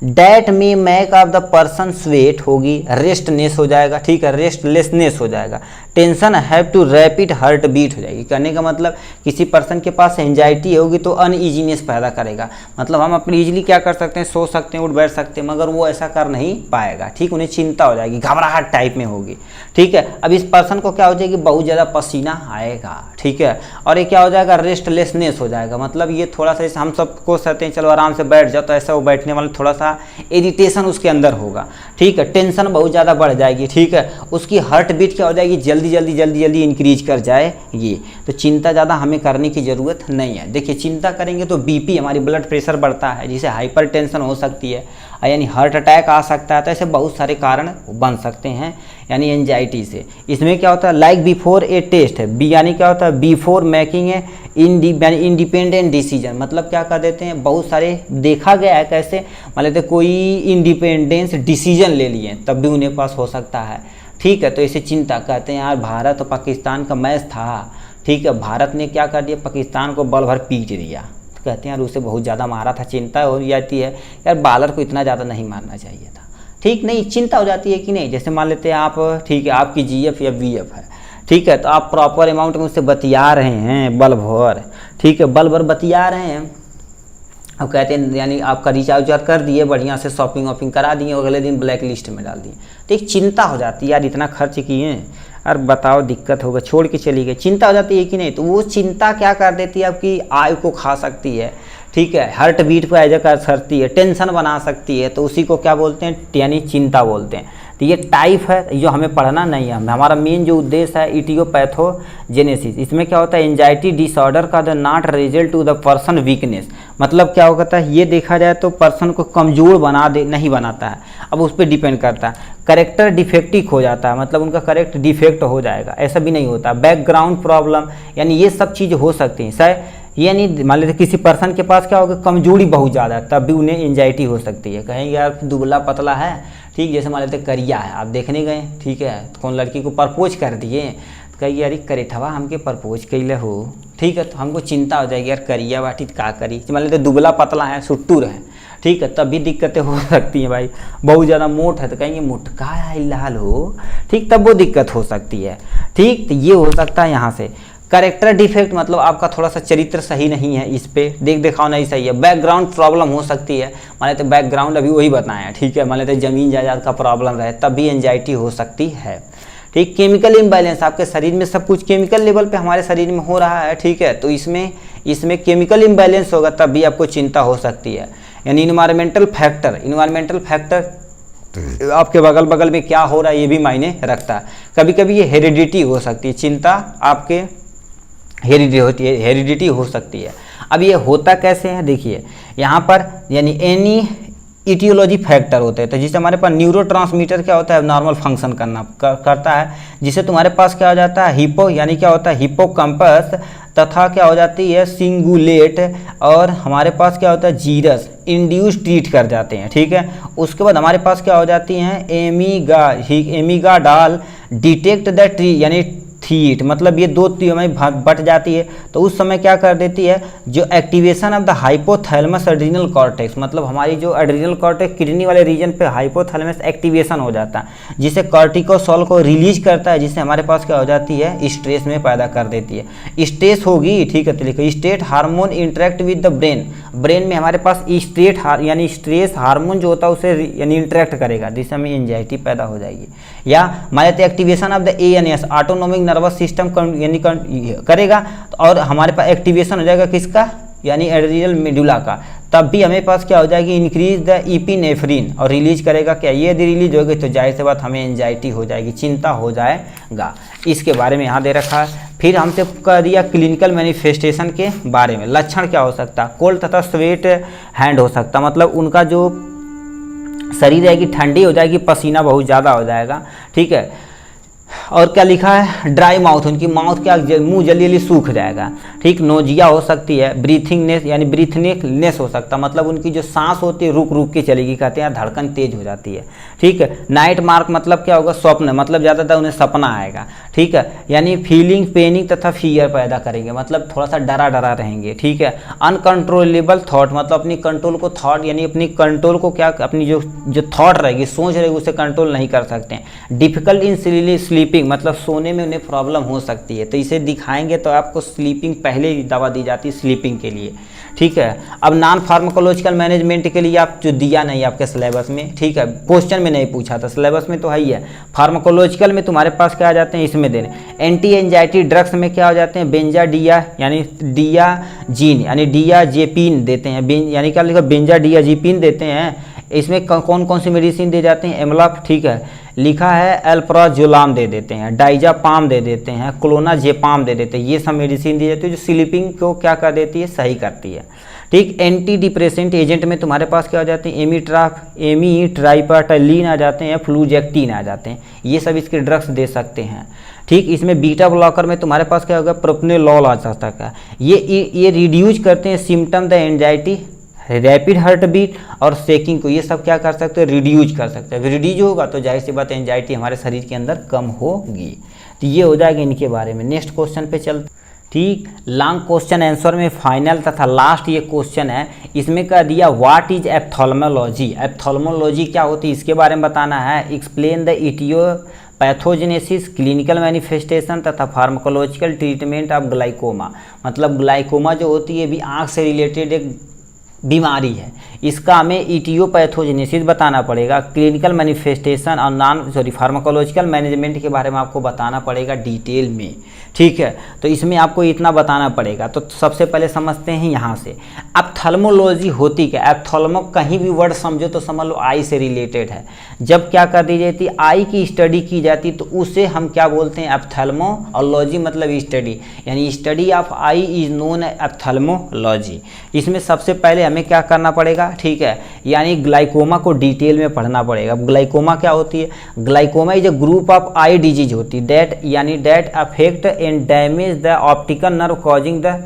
that may make of the person sweat होगी, रेस्टनेस हो जाएगा। ठीक है। रेस्टलेसनेस हो जाएगा। Tension have to rapid heart beat हो जाएगी। कहने का मतलब किसी पर्सन के पास एंजाइटी होगी तो अनईजीनेस पैदा करेगा, मतलब हम अपनी इजीली क्या कर सकते हैं, सो सकते हैं, उठ बैठ सकते हैं, मगर वो ऐसा कर नहीं पाएगा। ठीक। उन्हें चिंता हो जाएगी, घबराहट टाइप में होगी। ठीक है। अब इस पर्सन को क्या हो जाएगी, बहुत ज़्यादा पसीना आएगा। ठीक है। और ये क्या हो जाएगा, रेस्टलेसनेस हो जाएगा, मतलब ये थोड़ा सा हम सबको कहते हैं चलो आराम से बैठ जाओ, तो ऐसा वो बैठने वाला थोड़ा सा इरिटेशन उसके अंदर होगा। ठीक है। टेंशन बहुत ज़्यादा बढ़ जाएगी। ठीक है। उसकी हार्ट बीट क्या हो जाएगी, जल्दी इंक्रीज कर जाएगी। तो चिंता ज़्यादा हमें करने की ज़रूरत नहीं है। देखिए चिंता करेंगे तो बीपी, हमारी ब्लड प्रेशर बढ़ता है, जिसे हाइपर टेंशन हो सकती है, यानी हार्ट अटैक आ सकता है। तो ऐसे बहुत सारे कारण बन सकते हैं यानी एंजाइटी से। इसमें क्या होता है, लाइक बिफोर ए टेस्ट है, बी यानी क्या होता है, before making a independent decision, मतलब क्या कर देते हैं, बहुत सारे देखा गया है कैसे, मान लेते कोई इंडिपेंडेंस डिसीजन ले लिए तब भी उन्हें पास हो सकता है। ठीक है। तो इसे चिंता कहते हैं। यार भारत और पाकिस्तान का मैच था। ठीक है। भारत ने क्या कर दिया, पाकिस्तान को बॉल भर पीट दिया, तो कहते हैं यार उसे बहुत ज़्यादा मारा था, चिंता हो जाती है यार बॉलर को इतना ज़्यादा नहीं मारना चाहिए था। ठीक। नहीं, चिंता हो जाती है कि नहीं, जैसे मान लेते हैं आप, ठीक है, आपकी जीएफ या वीएफ है। ठीक है। तो आप प्रॉपर अमाउंट में उससे बतिया रहे हैं बल भर। ठीक है। बल भर बतिया रहे हैं, अब कहते हैं यानी आपका रिचार्ज कर दिए, बढ़िया से शॉपिंग वॉपिंग करा दिए, अगले दिन ब्लैक लिस्ट में डाल दिए, तो एक चिंता हो जाती है यार इतना खर्च किए, यार बताओ दिक्कत होगा, छोड़ के चली गई, चिंता हो जाती है कि नहीं। तो वो चिंता क्या कर देती है, आपकी आयु को खा सकती है। ठीक है। हार्ट बीट पर एज कर सकती है, टेंशन बना सकती है, तो उसी को क्या बोलते हैं, यानी चिंता बोलते हैं। तो ये टाइप है जो हमें पढ़ना नहीं है, हमारा मेन जो उद्देश्य है इटियोपैथोजेनेसिस। इसमें क्या होता है, एंजाइटी डिसऑर्डर का the not result to the person weakness, मतलब क्या होता है, ये देखा जाए तो पर्सन को कमज़ोर नहीं बनाता है, अब उस पर डिपेंड करता है। करेक्टर डिफेक्टिव हो जाता है, मतलब उनका करेक्ट डिफेक्ट हो जाएगा, ऐसा भी नहीं होता। बैकग्राउंड प्रॉब्लम, यानी ये सब चीज़ हो सकती हैं। शायद ये नहीं, मान लेते किसी पर्सन के पास क्या होगा, कमजोरी बहुत ज़्यादा, तब भी उन्हें एंजाइटी हो सकती है। कहेंगे यार दुबला पतला है, ठीक, जैसे मान लेते करिया है, आप देखने गए, ठीक है, तो कौन लड़की को प्रपोज कर दिए, तो कहिए यार करे थवा हमके प्रपोज कैले हो, ठीक है, तो हमको चिंता हो जाएगी यार करिया बाटी का करी। मान लेते दुबला पतला है, सुट्टूर है, ठीक है, तब भी दिक्कतें हो सकती हैं भाई। बहुत ज़्यादा मोट है तो कहेंगे मोटका है लाल हो, ठीक, तब वो दिक्कत हो सकती है, ठीक। तो ये हो सकता है यहाँ से। करेक्टर डिफेक्ट मतलब आपका थोड़ा सा चरित्र सही नहीं है, इस पे देख दिखाव नहीं सही है। बैकग्राउंड प्रॉब्लम हो सकती है, मान लेते बैकग्राउंड अभी वही बताया, ठीक है, मान लेते ज़मीन जायदाद का प्रॉब्लम रहे, तब भी एंजाइटी हो सकती है, ठीक। केमिकल इम्बैलेंस, आपके शरीर में सब कुछ केमिकल लेवल पे हमारे शरीर में हो रहा है, ठीक है, तो इसमें केमिकल इम्बैलेंस होगा तब भी आपको चिंता हो सकती है। यानी इन्वायरमेंटल फैक्टर आपके बगल बगल में क्या हो रहा है ये भी मायने रखता है। कभी कभी ये हेरिडिटी हो सकती है, चिंता आपके हेरिडिटी हो सकती है। अब ये होता कैसे है, देखिए यहाँ पर यानी एनी इटियोलॉजी फैक्टर होते हैं, तो जिससे हमारे पास न्यूरोट्रांसमीटर क्या होता है, नॉर्मल फंक्शन करता है, जिससे तुम्हारे पास क्या हो जाता है, हिपो यानी क्या होता है, हिपोकैम्पस, तथा क्या हो जाती है सिंगुलेट, और हमारे पास क्या होता है जीरस इंड्यूस ट्रीट कर जाते हैं, ठीक है। उसके बाद हमारे पास क्या हो जाती हैं एमिगाडाल डिटेक्ट द ट्री यानी थीट, मतलब ये दो हमें बट जाती है, तो उस समय क्या कर देती है, जो activation of the hypothalamus adrenal cortex, मतलब हमारी जो एड्रिनल कॉर्टेक्स किडनी वाले रीजन पे हाइपोथैलेमस एक्टिवेशन हो जाता है, जिससे कॉर्टिकोसोल को रिलीज करता है, जिससे हमारे पास क्या हो जाती है, स्ट्रेस में पैदा कर देती है। स्ट्रेस होगी, ठीक है, तो लिखो state hormone interact with the brain में हमारे पास यानी स्ट्रेस हार्मोन जो होता है उसे यानी इंटरेक्ट करेगा, जिससे हमें एंजाइटी पैदा हो जाएगी। या मान लेते activation of the ANS autonomic nervous system यानी करेगा, और हमारे पास एक्टिवेशन हो जाएगा किसका, यानी एड्रिनल मेडुला का, तब भी हमें पास क्या हो जाएगी, इंक्रीज द इपिनेफ्रिन, और रिलीज करेगा क्या, ये यदि रिलीज होगी तो जाहिर सी बात हमें एंजाइटी हो जाएगी, चिंता हो जाएगा। इसके बारे में यहाँ दे रखा है। फिर हमसे कह दिया क्लिनिकल मैनिफेस्टेशन के बारे में, लक्षण क्या हो सकता है, कोल्ड तथा स्वेट हैंड हो सकता, मतलब उनका जो शरीर रहेगी ठंडी हो जाएगी, पसीना बहुत ज़्यादा हो जाएगा, ठीक है। और क्या लिखा है, ड्राई माउथ, उनकी माउथ क्या मुंह जल्दी जल्दी सूख जाएगा, ठीक। नोजिया हो सकती है, ब्रीथिंगनेस यानी ब्रीथनेस हो सकता है, मतलब उनकी जो सांस होती है रुक रुक के चलेगी, कहते हैं धड़कन तेज हो जाती है, ठीक है। नाइट मार्क मतलब क्या होगा, स्वप्न, मतलब ज़्यादातर उन्हें सपना आएगा, ठीक है। यानी फीलिंग पेनिंग तथा फियर पैदा करेंगे, मतलब थोड़ा सा डरा डरा रहेंगे, ठीक है। अनकंट्रोलेबल थॉट, मतलब अपनी कंट्रोल को थॉट यानी अपनी कंट्रोल को क्या, अपनी जो थॉट रहेगी, सोच रहेगी, उसे कंट्रोल नहीं कर सकते हैं। डिफिकल्ट इन स्लीपिंग, मतलब सोने में उन्हें प्रॉब्लम हो सकती है, तो इसे दिखाएंगे तो आपको स्लीपिंग पहले ही दवा दी जाती है स्लीपिंग के लिए, ठीक है। अब नॉन फार्माकोलॉजिकल मैनेजमेंट के लिए आप जो दिया नहीं आपके सिलेबस में, ठीक है, क्वेश्चन में नहीं पूछा था, सिलेबस में तो है ही है। फार्माकोलॉजिकल में तुम्हारे पास क्या आ जाते हैं, इसमें देने एंटी एंजाइटी ड्रग्स में क्या हो जाते हैं, बेंजाडिया यानी डियाजीन यानी डियाजेपिन देते हैं, यानी क्या लिखा, बेंजाडियाजेपिन देते हैं। इसमें कौन कौन सी मेडिसिन दे जाते हैं, एमलाप, ठीक है, लिखा है एल्प्राजोलाम दे देते हैं, डाइजापाम दे देते हैं, क्लोनाजेपाम दे देते हैं, ये सब मेडिसिन दी जाती है जो स्लीपिंग को क्या कर देती है, सही करती है, ठीक। एंटी डिप्रेसेंट एजेंट में तुम्हारे पास क्या हो जाते हैं, एमीट्राइपाटालीन आ जाते हैं, फ्लूजेक्टिन आ जाते हैं, ये सब इसके ड्रग्स दे सकते हैं, ठीक। इसमें बीटा ब्लॉकर में तुम्हारे पास क्या होगा, प्रोप्रेनोलॉल आ सकता है, ये रिड्यूज करते हैं symptom the anxiety, rapid heart beat और शेकिंग को, ये सब क्या कर सकते हैं, रिड्यूज कर सकते हैं। रिड्यूज होगा तो जाहिर सी बात है एंजाइटी हमारे शरीर के अंदर कम होगी। तो ये हो जाएगा इनके बारे में। नेक्स्ट क्वेश्चन पे चलते, ठीक। लॉन्ग क्वेश्चन आंसर में फाइनल तथा लास्ट ये क्वेश्चन है, इसमें कह दिया व्हाट इज एप्थोल्मोलॉजी, एप्थोल्मोलॉजी क्या होती है इसके बारे में बताना है। Explain the pathogenesis, clinical manifestation तथा फार्माकोलॉजिकल ट्रीटमेंट ऑफ ग्लाइकोमा, मतलब ग्लाइकोमा जो होती है भी आँख से रिलेटेड एक बीमारी है, इसका हमें इटियोपैथोजेनेसिस बताना पड़ेगा, क्लिनिकल मैनिफेस्टेशन और फार्माकोलॉजिकल मैनेजमेंट के बारे में आपको बताना पड़ेगा डिटेल में, ठीक है। तो इसमें आपको इतना बताना पड़ेगा। तो सबसे पहले समझते हैं यहाँ से एप्थेल्मोलॉजी होती क्या। एप्थेल्मो कहीं भी वर्ड समझो तो समझ लो आई से रिलेटेड है। जब क्या कर दी जाती है, आई की स्टडी की जाती तो उसे हम क्या बोलते हैं, एप्थेल्मोलॉजी मतलब स्टडी, यानी study of eye is known ophthalmology. इसमें सबसे पहले हमें क्या करना पड़ेगा, ठीक है, यानी ग्लाइकोमा को डिटेल में पढ़ना पड़ेगा। ग्लाइकोमा क्या होती है, glaucoma is a group of eye disease होती है that affect and damage the optical nerve causing the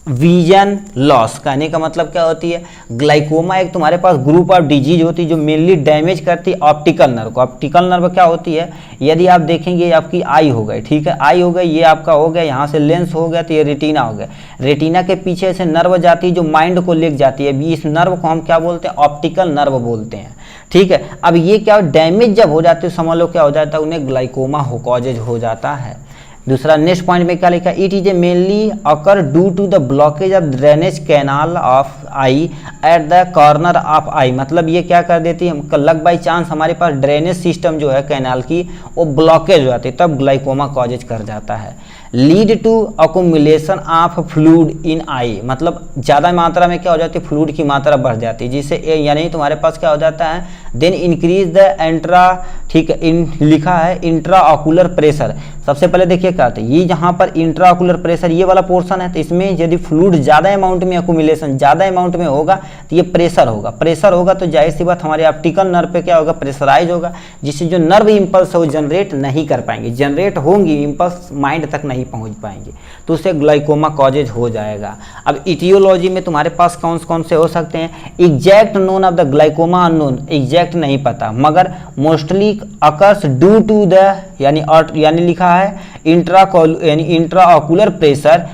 vision loss. कहने का मतलब क्या होती है, ग्लाइकोमा एक तुम्हारे पास ग्रुप ऑफ डिजीज होती है जो मेनली डैमेज करती है ऑप्टिकल नर्व को। ऑप्टिकल नर्व क्या होती है, यदि आप देखेंगे आपकी आई हो गई, ठीक है, आई हो गई, ये आपका हो गया, यहाँ से लेंस हो गया तो ये रेटिना हो गया। रेटिना के पीछे से नर्व जाती है जो माइंड को ले जाती है, इस नर्व को हम क्या बोलते हैं, ऑप्टिकल नर्व बोलते हैं, ठीक है। अब ये क्या डैमेज जब हो जाते हैं समझ लो क्या हो जाता है, उन्हें ग्लाइकोमा कॉजेज हो जाता है। दूसरा नेक्स्ट पॉइंट में क्या लिखा, it is a mainly occur due to the blockage of drainage canal of eye at the corner of eye. मतलब ये क्या कर देती है, लग बाई चांस हमारे पास ड्रेनेज सिस्टम जो है कैनाल की वो ब्लॉकेज हो जाती है, तब ग्लाइकोमा कॉजेज कर जाता है। Lead to accumulation of fluid in eye, मतलब ज़्यादा मात्रा में क्या हो जाती है, फ्लूइड की मात्रा बढ़ जाती है, जिससे यानी तुम्हारे पास क्या हो जाता है, देन इंक्रीज द एंट्रा, ठीक है, लिखा है इंट्रा ऑकुलर प्रेशर। सबसे पहले देखिए क्या होता है, ये जहाँ पर इंट्रा ऑकुलर प्रेशर ये वाला पोर्शन है, तो इसमें यदि फ्लूइड ज़्यादा अमाउंट में अकुमुलेशन ज़्यादा अमाउंट में होगा तो ये प्रेशर होगा। प्रेशर होगा तो जाहिर सी बात हमारे ऑप्टिकल नर्व पे क्या होगा, प्रेशराइज होगा, जिससे जो नर्व इंपल्स है वो जनरेट नहीं कर पाएंगे, जनरेट होंगी इंपल्स माइंड तक नहीं पहुंच पाएंगे, तो उससे ग्लाइकोमा कॉजेज हो जाएगा। अब इटियोलॉजी में तुम्हारे पास कौन से हो सकते हैं, exact known of the glaucoma unknown, exact नहीं पता, मगर mostly occurs due to the यानी लिखा है इंट्रा ऑकुलर प्रेशर,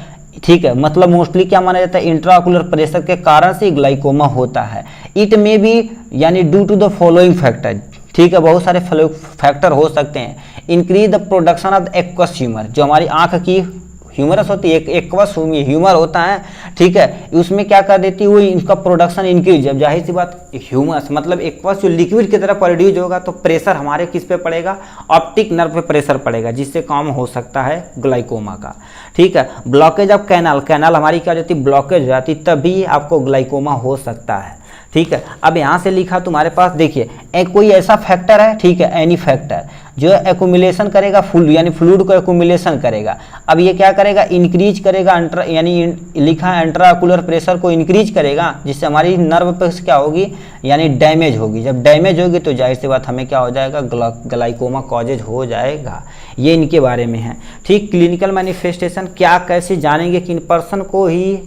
ठीक है, मतलब मोस्टली क्या माना जाता है, इंट्रा ऑकुलर प्रेशर के कारण से ग्लाइकोमा होता है। इट मे बी यानी due to the following factor, ठीक है, बहुत सारे फैक्टर हो सकते हैं। Increase the production of aqueous humour, जो हमारी आंख की ह्यूमरस होती है, एक्वस ह्यूमर होता है, ठीक है, उसमें क्या कर देती है वो इनका प्रोडक्शन इंक्रीज। जब जाहिर सी बात ह्यूमस मतलब एक्वस जो लिक्विड की तरह प्रोड्यूस होगा तो प्रेशर हमारे किस पे पड़ेगा, ऑप्टिक नर्व पे प्रेशर पड़ेगा, जिससे काम हो सकता है ग्लाइकोमा का, ठीक है। ब्लॉकेज ऑफ कैनाल हमारी क्या हो जाती है, ब्लॉकेज हो जाती, तभी आपको ग्लाइकोमा हो सकता है, ठीक है। अब यहाँ से लिखा तुम्हारे पास देखिए कोई ऐसा फैक्टर है, ठीक है, एनी फैक्टर जो एक्युमुलेशन करेगा यानी फ्लूइड को एक्युमुलेशन करेगा। अब ये क्या करेगा, इंक्रीज करेगा यानी लिखा है इंट्राऑकुलर प्रेशर को इंक्रीज करेगा, जिससे हमारी नर्व पे क्या होगी, यानी डैमेज होगी। जब डैमेज होगी तो जाहिर सी बात हमें क्या हो जाएगा, ग्लाइकोमा कॉजेज हो जाएगा। ये इनके बारे में है, ठीक। क्लिनिकल मैनिफेस्टेशन क्या कैसे जानेंगे कि इन पर्सन को ही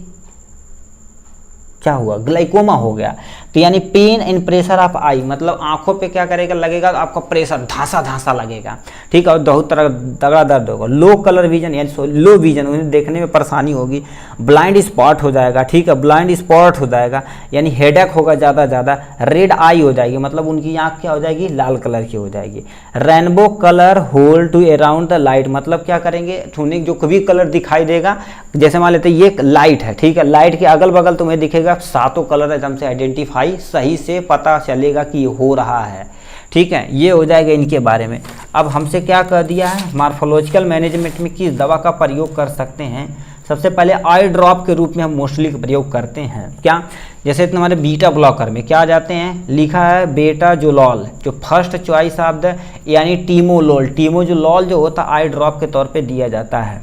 क्या हुआ, ग्लाइकोमा हो गया, तो यानी pen and pressure of eye, मतलब आंखों पे क्या करेगा, लगेगा तो आपका प्रेशर धांसा लगेगा, ठीक है, और बहुत तरह तगड़ा दर्द होगा। लो कलर विजन यानी लो विजन, उन्हें देखने में परेशानी होगी। ब्लाइंड स्पॉट हो जाएगा, ठीक है, ब्लाइंड स्पॉट हो जाएगा, यानी हेडेक होगा ज़्यादा। रेड आई हो जाएगी, मतलब उनकी आंख क्या हो जाएगी, लाल कलर की हो जाएगी। Rainbow colour hold to around the light, मतलब क्या करेंगे, उन्हें जो कभी कलर दिखाई देगा, जैसे मान लेते ये लाइट है, ठीक है, लाइट के अगल बगल तुम्हें दिखेगा सातों कलर एकदम से आइडेंटिफाई सही से पता चलेगा कि हो रहा है, ठीक है। ये हो जाएगा इनके बारे में। अब हमसे क्या कह दिया है, मार्फोलॉजिकल मैनेजमेंट में किस दवा का प्रयोग कर सकते हैं। सबसे पहले आई ड्रॉप के रूप में हम मोस्टली प्रयोग करते हैं, क्या, जैसे हमारे बीटा ब्लॉकर में क्या जाते हैं, लिखा है बेटाजोलॉल, जो फर्स्ट चॉइस ऑफ द यानी टीमोजोलॉल जो होता है आई ड्रॉप के तौर पे दिया जाता है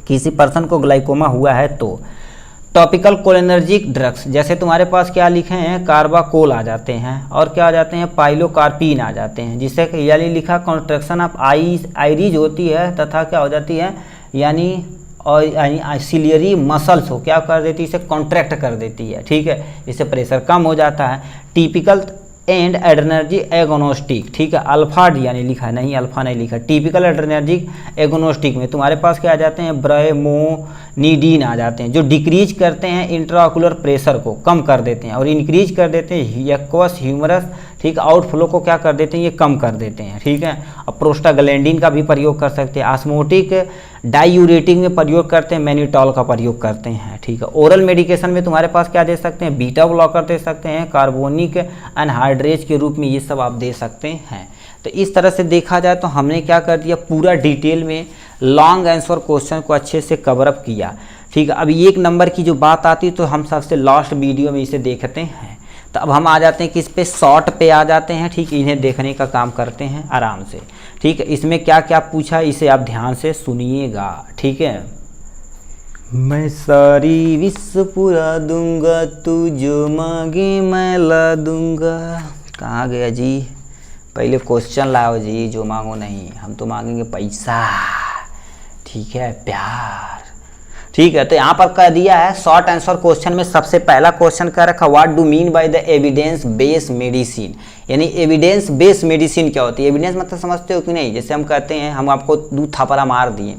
किसी पर्सन को ग्लाइकोमा हुआ है तो। टॉपिकल कोलिनर्जिक ड्रग्स, जैसे तुम्हारे पास क्या लिखे हैं, कार्बाकोल आ जाते हैं, और क्या आ जाते हैं, पाइलोकार्पिन आ जाते हैं, जिससे यानी लिखा कॉन्ट्रैक्शन ऑफ आइरीज होती है, तथा क्या हो जाती है, यानी सिलियरी मसल्स हो क्या कर देती है, इसे कॉन्ट्रैक्ट कर देती है, ठीक है, इससे प्रेशर कम हो जाता है। टिपिकल एंड एड्रेनर्जिक एगोनोस्टिक, ठीक है, अल्फा डी यानी लिखा है, नहीं अल्फा नहीं लिखा, टिपिकल एड्रेनर्जिक एगोनोस्टिक में तुम्हारे पास क्या आ जाते हैं, ब्रेमोनिडीन आ जाते हैं, जो डिक्रीज करते हैं इंट्राऑकुलर प्रेशर को, कम कर देते हैं, और इंक्रीज कर देते हैं एक्वस ह्यूमरस, ठीक, आउटफ्लो को क्या कर देते हैं, ये कम कर देते हैं, ठीक है। और प्रोस्टाग्लैंडिन का भी प्रयोग कर सकते हैं। ऑस्मोटिक डायूरेटिक में प्रयोग करते हैं मैनिटॉल का प्रयोग करते हैं, ठीक है। ओरल मेडिकेशन में तुम्हारे पास क्या दे सकते हैं, बीटा ब्लॉकर दे सकते हैं, कार्बोनिक एनहाइड्रेज के रूप में ये सब आप दे सकते हैं। तो इस तरह से देखा जाए तो हमने क्या कर दिया, पूरा डिटेल में लॉन्ग आंसर क्वेश्चन को अच्छे से कवर अप किया, ठीक है। अब 1 नंबर की जो बात आती है तो हम सबसे लास्ट वीडियो में इसे देखते हैं। तो अब हम आ जाते हैं किस पे, शॉर्ट पे आ जाते हैं, ठीक है। इन्हें देखने का काम करते हैं आराम से, ठीक है। इसमें क्या क्या पूछा इसे आप ध्यान से सुनिएगा, ठीक है। मैं सारी विश्व पूरा दूंगा, तू जो मांगे मैं ला दूंगा। कहाँ गया जी, पहले क्वेश्चन लाओ जी, जो मांगो नहीं, हम तो मांगेंगे पैसा, ठीक है, प्यार, ठीक है। तो यहाँ पर कह दिया है शॉर्ट आंसर क्वेश्चन में सबसे पहला क्वेश्चन क्या रखा, what do mean by the evidence based medicine, यानी एविडेंस बेस्ड मेडिसिन क्या होती है। एविडेंस मतलब समझते हो कि नहीं, जैसे हम कहते हैं हम आपको 2 थपड़ा मार दिए,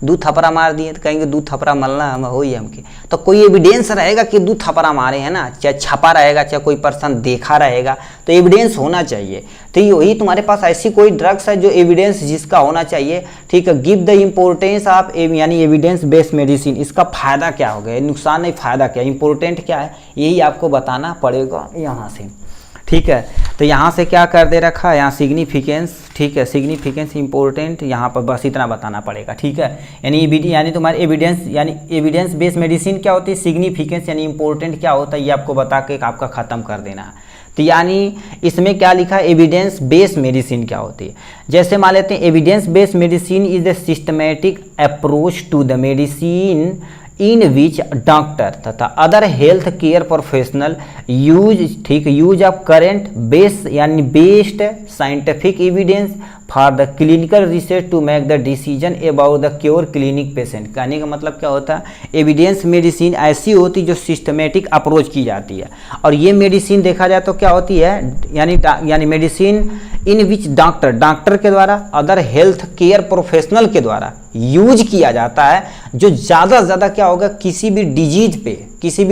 2 थपड़ा मार दिए तो कहेंगे 2 थपड़ा मलना हम हो ही हमके, तो कोई एविडेंस रहेगा कि 2 थपड़ा मारे हैं ना, चाहे छपा रहेगा चाहे कोई पर्सन देखा रहेगा, तो एविडेंस होना चाहिए। तो यही तुम्हारे पास ऐसी कोई ड्रग्स है जो एविडेंस जिसका होना चाहिए, ठीक है। गिव द इम्पोर्टेंस ऑफ यानी एविडेंस बेस्ड मेडिसिन, इसका फायदा क्या हो गया, नुकसान नहीं फायदा क्या, इंपॉर्टेंट क्या है, यही आपको बताना पड़ेगा यहाँ से, ठीक है। तो यहाँ से क्या कर दे रखा है, यहाँ सिग्निफिकेंस, ठीक है, सिग्निफिकेंस इंपॉर्टेंट, यहाँ पर बस इतना बताना पड़ेगा, ठीक है। यानी तुम्हारे एविडेंस, यानी एविडेंस बेस्ड मेडिसिन क्या होती है, सिग्निफिकेंस यानी इंपॉर्टेंट क्या होता है, ये आपको बता के आपका ख़त्म कर देना है। तो यानी इसमें क्या लिखा है, एविडेंस बेस्ड मेडिसिन क्या होती है। जैसे मान लेते हैं evidence based medicine is the systematic approach to the medicine in which doctor तथा other health care professional use, ठीक, यूज ऑफ करेंट बेस यानी based scientific evidence for the clinical research to make the decision about the cure clinic patient. कहने का मतलब क्या होता है, evidence medicine ऐसी होती जो सिस्टमेटिक अप्रोच की जाती है, और ये मेडिसिन देखा जाए तो क्या होती है, यानी मेडिसिन इन विच डॉक्टर के द्वारा अदर हेल्थ केयर प्रोफेशनल के द्वारा यूज किया जाता है, जो ज़्यादा से ज़्यादा क्या होगा, किसी भी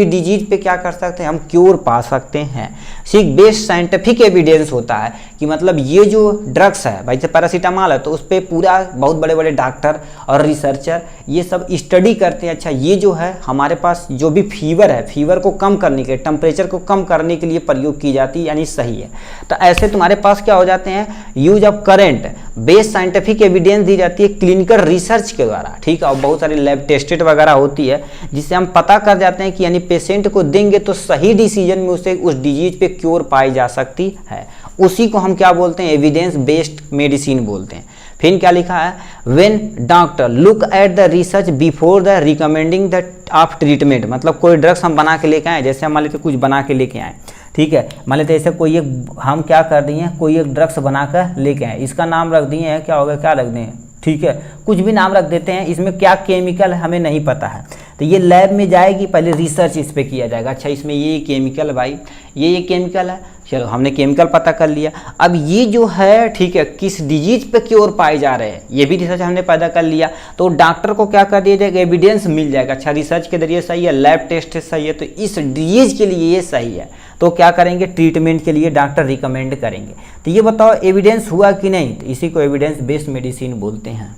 डिजीज पे क्या कर सकते हैं हम, क्योर पा सकते हैं। सिर्फ बेस्ड साइंटिफिक एविडेंस होता है कि मतलब ये जो ड्रग्स है भाई, जैसे पैरासीटामॉल है तो उस पर पूरा बहुत बड़े बड़े डॉक्टर और रिसर्चर ये सब स्टडी करते हैं, अच्छा ये जो है हमारे पास जो भी फीवर है, फीवर को कम करने के, टेम्परेचर को कम करने के लिए प्रयोग की जाती है, यानी सही है। तो ऐसे तुम्हारे पास क्या हो जाते हैं, use of current based scientific evidence दी जाती है क्लिनिकल रिसर्च के द्वारा, ठीक है। और बहुत सारी लैब टेस्टेड वगैरह होती है जिससे हम पता कर जाते हैं कि यानी पेशेंट को देंगे तो सही डिसीजन में उसे उस डिजीज पे क्योर पाई जा सकती है, उसी को हम क्या बोलते हैं, एविडेंस बेस्ड मेडिसिन बोलते हैं। फिर क्या लिखा है, when doctor look at the research before the recommending the of treatment, मतलब कोई ड्रग्स हम बना के लेके आए, जैसे हम मान लेते कुछ बना के लेके आए, ठीक है। मान लेते ऐसे कोई एक हम क्या कर दिए, कोई एक ड्रग्स बना कर लेके आए, इसका नाम रख दिए हैं, क्या होगा, क्या रख दें, ठीक है, कुछ भी नाम रख देते हैं, इसमें क्या केमिकल है हमें नहीं पता है, तो ये लैब में जाएगी, पहले रिसर्च इस पे किया जाएगा, अच्छा इसमें ये केमिकल है भाई, ये केमिकल है, चलो हमने केमिकल पता कर लिया। अब ये जो है, ठीक है, किस डिजीज पे क्योर पाए जा रहे हैं ये भी रिसर्च हमने पैदा कर लिया, तो डॉक्टर को क्या कर दिया जाएगा, एविडेंस मिल जाएगा, अच्छा रिसर्च के जरिए सही है, लैब टेस्ट सही है, तो इस डिजीज के लिए ये सही है, तो क्या करेंगे, ट्रीटमेंट के लिए डॉक्टर रिकमेंड करेंगे। तो ये बताओ एविडेंस हुआ कि नहीं, तो इसी को एविडेंस बेस्ड मेडिसिन बोलते हैं।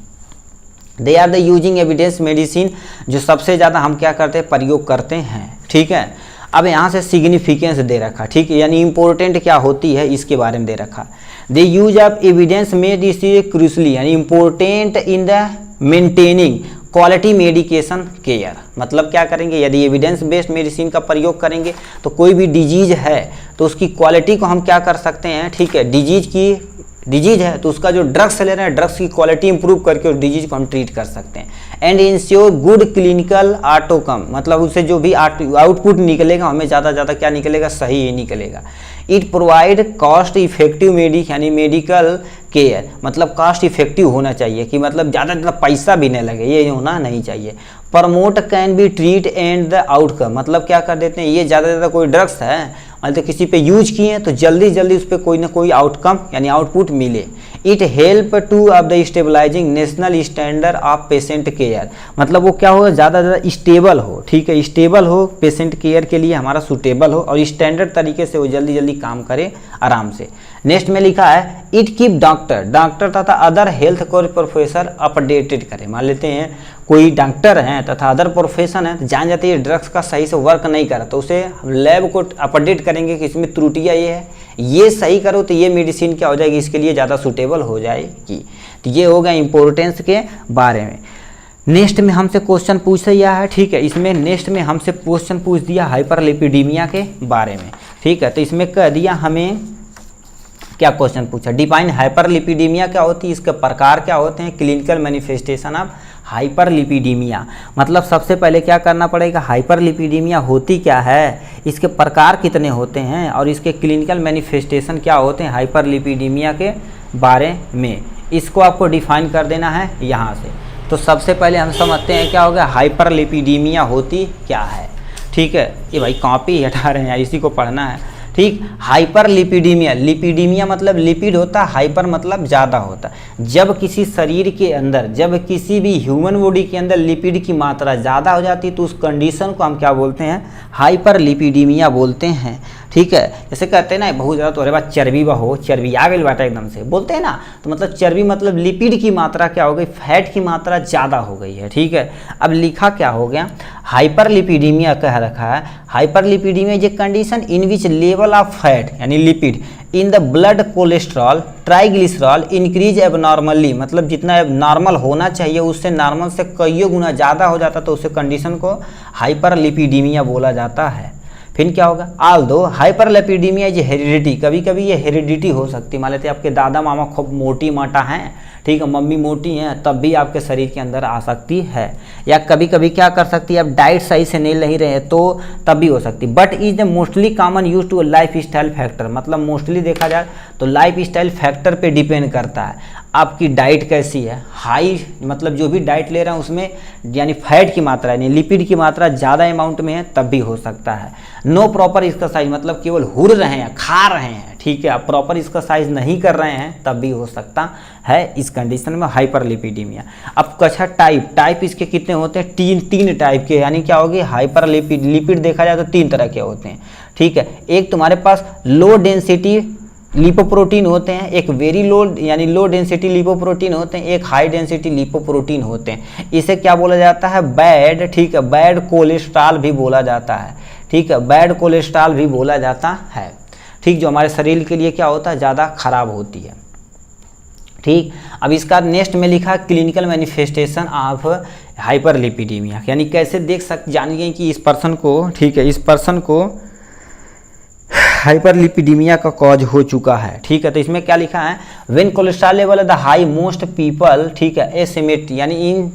They are the using evidence medicine, जो सबसे ज़्यादा हम क्या करते हैं, प्रयोग करते हैं, ठीक है। अब यहाँ से सिग्निफिकेंस दे रखा, ठीक है, यानी इंपॉर्टेंट क्या होती है इसके बारे में दे रखा। The use of evidence made is crucially यानी important in the maintaining quality medication care, मतलब क्या करेंगे, यदि एविडेंस बेस्ड मेडिसिन का प्रयोग करेंगे तो कोई भी डिजीज है तो उसकी क्वालिटी को हम क्या कर सकते हैं, ठीक है, डिजीज है तो उसका जो ड्रग्स ले रहे हैं ड्रग्स की क्वालिटी इंप्रूव करके उस डिजीज को हम ट्रीट कर सकते हैं। And ensure good clinical outcome, मतलब उससे जो भी आउटपुट निकलेगा हमें ज़्यादा से ज़्यादा क्या निकलेगा, सही ही निकलेगा। इट प्रोवाइड कॉस्ट इफेक्टिव यानी मेडिकल केयर, मतलब कॉस्ट इफेक्टिव होना चाहिए कि मतलब ज़्यादा से ज़्यादा पैसा भी नहीं लगे, ये होना नहीं चाहिए। Promote can be treat and the outcome, मतलब क्या कर देते हैं, ये ज़्यादा से ज़्यादा कोई ड्रग्स है मतलब किसी पे यूज किए हैं तो जल्दी जल्दी उस पर कोई ना कोई आउटकम यानी आउटपुट मिले। It help to of the stabilising national standard of patient care, मतलब वो क्या होगा, ज़्यादा ज़्यादा स्टेबल हो, ठीक है, स्टेबल हो, पेशेंट केयर के लिए हमारा सूटेबल हो और स्टैंडर्ड तरीके से वो जल्दी जल्दी काम करे आराम से। नेक्स्ट में लिखा है इट कीप डॉक्टर तथा other health core professor updated करे। मान लेते हैं कोई डॉक्टर हैं तथा अदर प्रोफेशन है तो जान जाते हैं ड्रग्स का सही से वर्क नहीं करा तो उसे हम लैब को अपडेट करेंगे कि इसमें त्रुटियाँ ये है, ये सही करो तो ये मेडिसिन क्या हो जाएगी, इसके लिए ज़्यादा सूटेबल हो जाएगी। तो ये होगा इम्पोर्टेंस के बारे में। नेक्स्ट में हमसे क्वेश्चन पूछ दिया है, ठीक है, इसमें नेक्स्ट में हमसे क्वेश्चन पूछ दिया हाइपरलिपिडीमिया के बारे में, ठीक है। तो इसमें कह दिया हमें क्या क्वेश्चन पूछा, डिफाइन हाइपरलिपिडीमिया क्या होती है, इसके प्रकार क्या होते हैं, क्लिनिकल मैनिफेस्टेशन ऑफ हाइपरलिपिडीमिया। मतलब सबसे पहले क्या करना पड़ेगा, हाइपरलिपिडीमिया होती क्या है, इसके प्रकार कितने होते हैं और इसके क्लिनिकल मैनिफेस्टेशन क्या होते हैं हाइपरलिपिडीमिया के बारे में, इसको आपको डिफाइन कर देना है यहाँ से। तो सबसे पहले हम समझते हैं क्या होगा हाइपरलिपिडीमिया होती क्या है, ठीक है। ये भाई कॉपी हटा रहे हैं, इसी को पढ़ना है, ठीक। हाइपरलिपिडीमिया, लिपिडीमिया मतलब लिपिड होता है, हाइपर मतलब ज़्यादा होता है। जब किसी शरीर के अंदर, जब किसी भी ह्यूमन बॉडी के अंदर लिपिड की मात्रा ज़्यादा हो जाती है तो उस कंडीशन को हम क्या बोलते हैं, हाइपरलिपिडीमिया बोलते हैं, ठीक है। जैसे कहते हैं ना बहुत ज़्यादा तुम्हारे पास चर्बी हो, चर्बी आ गई बाटा एकदम से बोलते हैं ना, तो मतलब चर्बी मतलब लिपिड की मात्रा क्या हो गई, फैट की मात्रा ज़्यादा हो गई है, ठीक है। अब लिखा क्या हो गया, हाइपरलिपिडीमिया कह रखा है, hyperlipidemia is a condition in which level of fat यानी lipid in the blood cholesterol triglycerol increase abnormally, मतलब जितना नॉर्मल होना चाहिए उससे नॉर्मल से कईयों गुना ज़्यादा हो जाता तो उस कंडीशन को हाइपरलिपिडीमिया बोला जाता है। फिर क्या होगा, आल्दो हाइपरलिपिडीमिया इज हेरिडिटी, कभी कभी ये हेरिडिटी हो सकती है, मान लेते हैं आपके दादा मामा खूब मोटी माटा हैं, ठीक है, मम्मी मोटी हैं, तब भी आपके शरीर के अंदर आ सकती है। या कभी कभी क्या कर सकती है, आप डाइट सही से नहीं रहे हैं तो तब भी हो सकती है। But is the mostly common use to life style factor, मतलब मोस्टली देखा जाए तो लाइफ स्टाइल फैक्टर पे डिपेंड करता है, आपकी डाइट कैसी है, हाई मतलब जो भी डाइट ले रहे हैं उसमें यानी फैट की मात्रा यानी लिपिड की मात्रा ज़्यादा अमाउंट में है तब भी हो सकता है। नो प्रॉपर एक्सरसाइज मतलब केवल हुर रहे हैं, खा रहे हैं, ठीक है, आप प्रॉपर एक्सरसाइज नहीं कर रहे हैं तब भी हो सकता है इस कंडीशन में हाइपरलिपिडीमिया। अब कच्छा टाइप इसके कितने होते हैं, तीन टाइप के, यानी क्या होगी लिपिड देखा जाए तो 3 तरह के होते हैं, ठीक है। एक तुम्हारे पास लो डेंसिटी लिपोप्रोटीन होते हैं, एक वेरी लो यानी लो डेंसिटी लिपोप्रोटीन होते हैं, एक हाई डेंसिटी लिपोप्रोटीन होते हैं। इसे क्या बोला जाता है, बैड, ठीक है, बैड कोलेस्ट्रॉल भी बोला जाता है, ठीक है, बैड कोलेस्ट्रॉल भी बोला जाता है, ठीक, जो हमारे शरीर के लिए क्या होता है ज़्यादा खराब होती है, ठीक। अब इसका नेक्स्ट में लिखा क्लिनिकल मैनिफेस्टेशन ऑफ हाइपरलिपिडीमिया, यानी कैसे जानिए कि इस पर्सन को, ठीक है, इस पर्सन को हाइपरलिपिडीमिया का कॉज हो चुका है, ठीक है। तो इसमें क्या लिखा है, when cholesterol level the high most people, ठीक है, एसिमेट्री यानी इन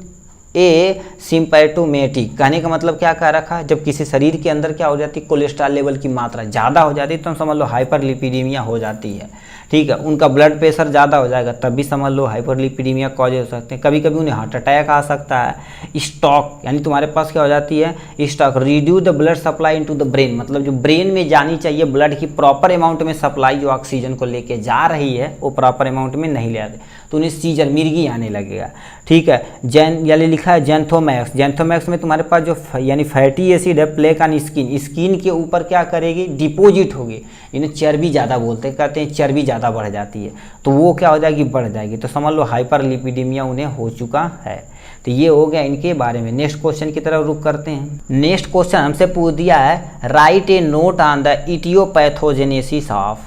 ए सिम्पैटोमेटिक, कहने का मतलब क्या कह रखा है, जब किसी शरीर के अंदर क्या हो जाती है कोलेस्ट्रॉल लेवल की मात्रा ज़्यादा हो जाती है तो हम समझ लो हाइपरलिपिडीमिया हो जाती है, ठीक है। उनका ब्लड प्रेशर ज़्यादा हो जाएगा तब भी समझ लो हाइपरलिपिडीमिया कॉज हो सकते हैं। कभी कभी उन्हें हार्ट अटैक आ सकता है। स्टॉक यानी तुम्हारे पास क्या हो जाती है, stock reduce the blood supply into the brain, मतलब जो ब्रेन में जानी चाहिए ब्लड की प्रॉपर अमाउंट में सप्लाई जो ऑक्सीजन को लेके जा रही है वो प्रॉपर अमाउंट में नहीं ले आते तो उन्हें सीजर मिर्गी आने लगेगा, ठीक है। यानी लिखा है जेंथोमैक्स में तुम्हारे पास जो यानी फैटी एसिड है प्लेक ऑन स्किन के ऊपर क्या करेगी, डिपोजिट होगी, इन्हें चर्बी ज़्यादा बोलते हैं, कहते हैं चर्बी ज़्यादा बढ़ जाती है तो वो क्या हो जाएगी, बढ़ जाएगी, तो समझ लो हाइपरलिपिडीमिया उन्हें हो चुका है। तो ये हो गया इनके बारे में। नेक्स्ट क्वेश्चन की तरफ रुक करते हैं। नेक्स्ट क्वेश्चन हमसे पूछ दिया है, right A note on the aetiopathogenesis of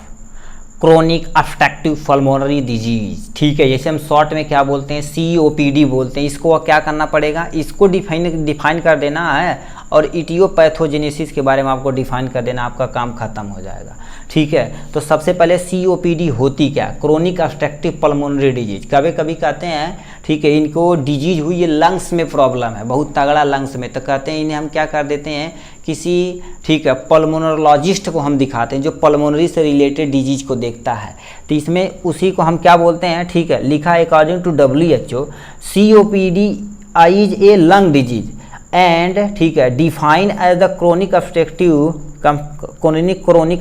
chronic obstructive pulmonary disease, ठीक है, जैसे हम शॉर्ट में क्या बोलते हैं, COPD बोलते हैं। इसको क्या करना पड़ेगा, इसको डिफाइन कर देना है और इटियोपैथोजेनेसिस के बारे में आपको डिफाइन कर देना, आपका काम खत्म हो जाएगा, ठीक है। तो सबसे पहले COPD होती क्या, क्रोनिक ऑब्स्ट्रक्टिव पल्मोनरी डिजीज, कभी कभी कहते हैं, ठीक है, इनको डिजीज हुई है लंग्स में प्रॉब्लम है, बहुत तगड़ा लंग्स में, तो कहते हैं इन्हें हम क्या कर देते हैं किसी, ठीक है, पल्मोनोलॉजिस्ट को हम दिखाते हैं जो पल्मोनरी से रिलेटेड डिजीज को देखता है, तो इसमें उसी को हम क्या बोलते हैं, ठीक है, लिखा है according to WHO COPD is a lung disease and, ठीक है, define as the chronic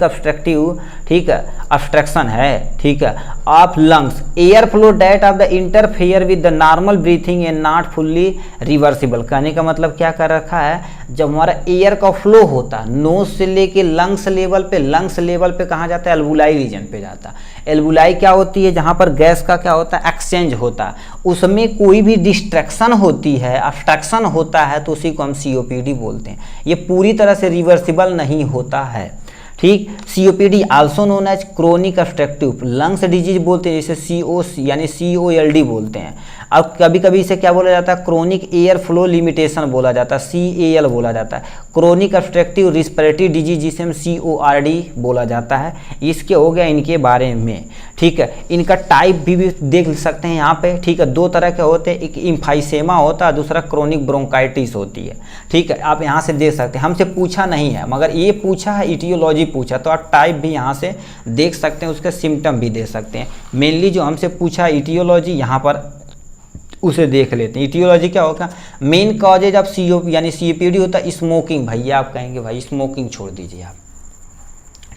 obstructive, ठीक है, ऑब्स्ट्रक्शन है, ठीक है, of lungs, air flow that of the interfere with the normal breathing and not fully reversible. कहने का मतलब क्या कर रखा है, जब हमारा एयर का फ्लो होता है नोज से लेके लंग्स लेवल पे, लंग्स लेवल पे कहाँ जाता है, एल्वुलाई रीजन पे जाता है। एल्वुलाई क्या होती है, जहाँ पर गैस का क्या होता है, एक्सचेंज होता है, उसमें कोई भी डिस्ट्रैक्शन होती है, ऑब्स्ट्रक्शन होता है, तो उसी को हम COPD बोलते हैं। ये पूरी तरह से रिवर्सिबल नहीं होता है, ठीक। COPD also known as chronic obstructive lungs disease बोलते हैं, जैसे COC यानी COLD बोलते हैं। अब कभी कभी इसे क्या बोला जाता है, क्रोनिक एयर फ्लो लिमिटेशन बोला जाता है, CAL बोला जाता है। क्रोनिक ऑब्स्ट्रक्टिव रिस्पिरेटरी डिजीज जिसे हम CORD बोला जाता है। इसके हो गया इनके बारे में, ठीक है। इनका टाइप भी देख सकते हैं यहाँ पे, ठीक है। दो तरह के होते हैं, एक इम्फाइसेमा होता है, दूसरा क्रोनिक ब्रोंकाइटिस होती है, ठीक है। आप यहाँ से देख सकते हैं, हमसे पूछा नहीं है मगर ये पूछा है, इटियोलॉजी पूछा, तो आप टाइप भी यहाँ से देख सकते हैं, उसके सिम्टम भी दे सकते हैं। मेनली जो हमसे पूछा है इटियोलॉजी, यहाँ पर उसे देख लेते हैं। इटियोलॉजी क्या होगा, मेन कॉजेज ऑफ यानी COPD होता है स्मोकिंग। भैया आप कहेंगे भाई स्मोकिंग छोड़ दीजिए आप,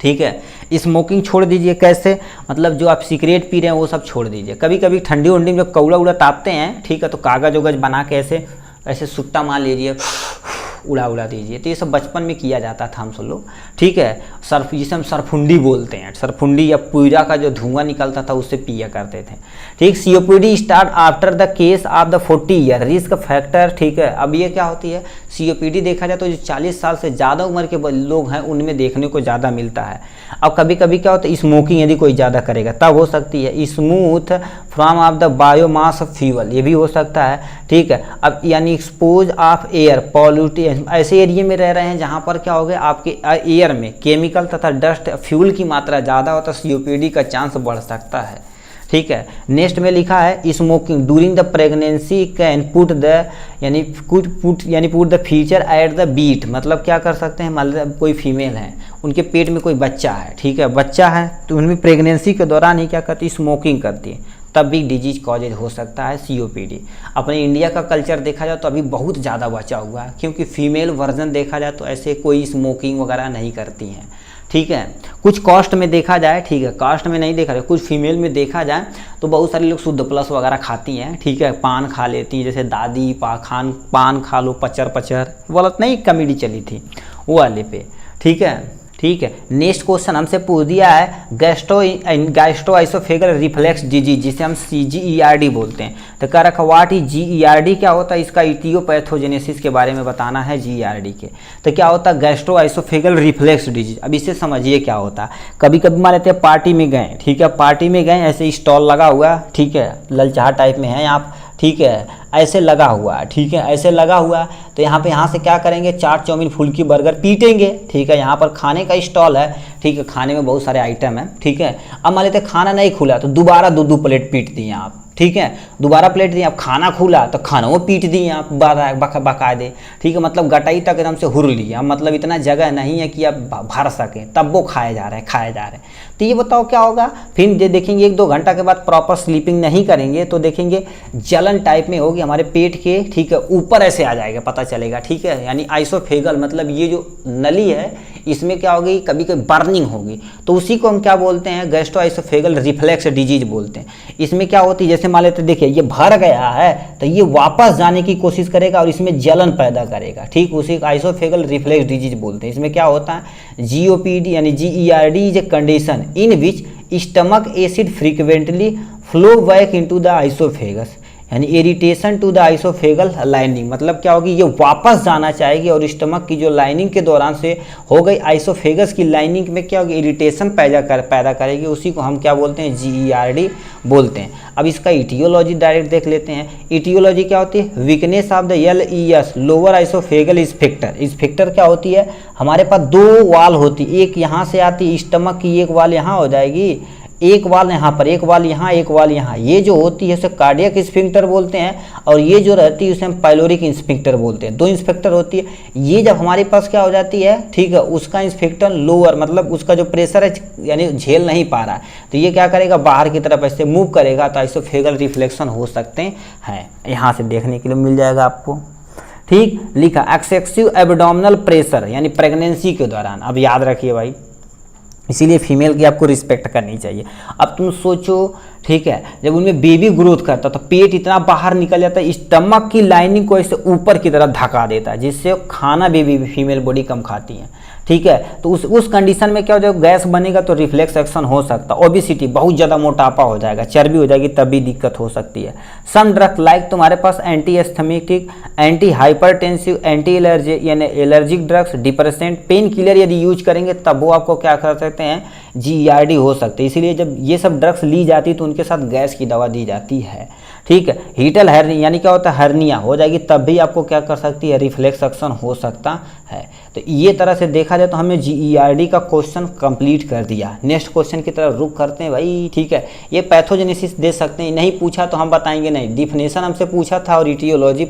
ठीक है, स्मोकिंग छोड़ दीजिए। कैसे, मतलब जो आप सिगरेट पी रहे हैं वो सब छोड़ दीजिए। कभी कभी ठंडी उंडी में जब कौड़ा उड़ा तापते हैं, ठीक है, तो कागज उगज बना के ऐसे ऐसे सुट्टा मार लीजिए, उड़ा दीजिए। तो ये सब बचपन में किया जाता था हम सब लोग, ठीक है। सरफ, जिसे हम सरफुंडी बोलते हैं, सरफुंडी या पुईरा का जो धुआं निकलता था उससे पिया करते थे, ठीक। COPD start after the case of the 40 year risk factor, ठीक है। अब ये क्या होती है, COPD देखा जाए तो जो 40 साल से ज़्यादा उम्र के लोग हैं उनमें देखने को ज़्यादा मिलता है। अब कभी कभी क्या होता है, स्मोकिंग यदि कोई ज़्यादा करेगा तब हो सकती है। Smooth from of the biomass fuel, ये भी हो सकता है, ठीक है। अब यानी एक्सपोज ऑफ एयर पॉल्यूटेड, ऐसे एरिया में रह रहे हैं जहाँ पर क्या हो गया, आपके एयर में केमिकल तथा डस्ट फ्यूल की मात्रा ज़्यादा हो तो COPD का चांस बढ़ सकता है, ठीक है। नेक्स्ट में लिखा है smoking during the pregnancy can put the feature at the beat, मतलब क्या कर सकते हैं, मतलब कोई फीमेल है, उनके पेट में कोई बच्चा है, ठीक है, बच्चा है तो उनमें प्रेगनेंसी के दौरान ही क्या करती है, स्मोकिंग करती है, तब भी डिजीज कॉजेज हो सकता है COPD। अपने इंडिया का कल्चर देखा जाए तो अभी बहुत ज़्यादा बचा हुआ है, क्योंकि फीमेल वर्जन देखा जाए तो ऐसे कोई स्मोकिंग वगैरह नहीं करती हैं, ठीक है। कुछ कास्ट में देखा जाए, ठीक है, कास्ट में नहीं देखा जाए, कुछ फीमेल में देखा जाए तो बहुत सारे लोग शुद्ध प्लस वगैरह खाती हैं, ठीक है, पान खा लेती हैं, जैसे दादी पान खा लो, पचर गलत नहीं कॉमेडी चली थी वो वाले पे, ठीक है, ठीक है। नेक्स्ट क्वेश्चन हमसे पूछ दिया है गैस्ट्रोएसोफेगल रिफ्लेक्स डिजीज, जिसे हम GERD बोलते हैं। तो कह रखा व्हाट इज GERD, क्या होता है, इसका इटियोपैथोजेनेसिस के बारे में बताना है GERD के। तो क्या होता है गैस्ट्रोएसोफेगल रिफ्लेक्स डिजीज। अब इसे समझिए क्या होता है। कभी कभी मान लेते हैं पार्टी में गए, ठीक है, पार्टी में गए, ऐसे स्टॉल लगा हुआ, ठीक है, ललचाहा टाइप में है आप, ठीक है, ऐसे लगा हुआ है, ठीक है, ऐसे लगा हुआ है, तो यहाँ से क्या करेंगे, चाट चाउमीन फुल्की बर्गर पीटेंगे, ठीक है। यहाँ पर खाने का स्टॉल है, ठीक है, खाने में बहुत सारे आइटम है, ठीक है। अब मान लेते खाना नहीं खुला तो दोबारा दो प्लेट पीट दिए आप, ठीक है, दोबारा प्लेट दिए। अब खाना खुला तो खाना वो पीट दिए आप बाकायदे, ठीक है, मतलब गटाई तक एकदम से हुर लिया, मतलब इतना जगह नहीं है कि आप भर सकें, तब वो खाए जा रहे हैं। तो ये बताओ क्या होगा, फिर ये देखेंगे 1-2 घंटा के बाद प्रॉपर स्लीपिंग नहीं करेंगे तो देखेंगे जलन टाइप में होगी हमारे पेट के, ठीक है, ऊपर ऐसे आ जाएगा, पता चलेगा, ठीक है। यानी आइसोफेगल मतलब ये जो नली है इसमें क्या होगी, कभी कभी बर्निंग होगी, तो उसी को हम क्या बोलते हैं, गैस्ट्रोएसोफेगल रिफ्लेक्स डिजीज बोलते हैं। इसमें क्या होती है, जैसे मान लेते देखिए ये भर गया है तो ये वापस जाने की कोशिश करेगा और इसमें जलन पैदा करेगा, ठीक, उसी को आइसोफेगल रिफ्लेक्स डिजीज बोलते हैं। इसमें क्या होता है, GOPD यानी GERD is a condition in which stomach acid frequently flow back into the oesophagus, यानी irritation to the oesophageal lining, मतलब क्या होगी, ये वापस जाना चाहेगी और स्टमक की जो लाइनिंग के दौरान से हो गई आइसोफेगस की लाइनिंग में क्या होगी, इरिटेशन पैदा करेगी, उसी को हम क्या बोलते हैं, GERD बोलते हैं। अब इसका इटियोलॉजी डायरेक्ट देख लेते हैं। इटियोलॉजी क्या होती है, weakness of the LES lower oesophageal sphincter क्या होती है, हमारे पास 2 वाल होती, एक यहाँ से आती स्टमक की, एक वाल यहाँ हो जाएगी, एक वाल यहाँ पर, एक वाल यहाँ, एक वाल यहाँ, ये जो होती है उसे कार्डियक स्फिंक्टर बोलते हैं, और ये जो रहती है उसे हम पाइलोरिक स्फिंक्टर बोलते हैं। 2 स्फिंक्टर होती है, ये जब हमारे पास क्या हो जाती है, ठीक है, उसका स्फिंक्टर लोअर मतलब उसका जो प्रेशर है यानी झेल नहीं पा रहा है, तो ये क्या करेगा, बाहर की तरफ ऐसे मूव करेगा, तो आइसोफेगल रिफ्लेक्शन हो सकते हैं। यहाँ से देखने के लिए मिल जाएगा आपको, ठीक, लिखा एक्सेसिव एब्डोमिनल प्रेशर यानी प्रेगनेंसी के दौरान। अब याद रखिए भाई, इसीलिए फीमेल की आपको रिस्पेक्ट करनी चाहिए। अब तुम सोचो, ठीक है, जब उनमें बेबी ग्रोथ करता तो पेट इतना बाहर निकल जाता है, स्टमक की लाइनिंग को ऐसे ऊपर की तरफ धका देता है, जिससे खाना बेबी फीमेल बॉडी कम खाती है, ठीक है। तो उस कंडीशन में क्या हो जाएगा, गैस बनेगा तो रिफ्लेक्स एक्शन हो सकता है, ओबेसिटी बहुत ज़्यादा मोटापा हो जाएगा, चर्बी हो जाएगी, तब भी दिक्कत हो सकती है। सम ड्रग लाइक तुम्हारे पास anti asthmatic, anti hypertensive, anti allergy यानी allergic drugs, depressant, pain killer यदि यूज करेंगे तब वो आपको क्या कर सकते हैं, GERD हो सकते हैं। इसीलिए जब ये सब ड्रग्स ली जाती है तो उनके साथ गैस की दवा दी जाती है, ठीक है। हीटल हर्निया यानी क्या होता है, हर्निया हो जाएगी तब भी आपको क्या कर सकती है, रिफ्लेक्स एक्शन हो सकता है। तो ये तरह से देखा जाए तो हमने GERD का क्वेश्चन कंप्लीट कर दिया। नेक्स्ट क्वेश्चन की तरफ रुख करते हैं भाई, ठीक है। ये पैथोजेनेसिस दे सकते हैं, नहीं पूछा तो हम बताएंगे नहीं, डिफिनेशन हमसे पूछा था और इटियोलॉजी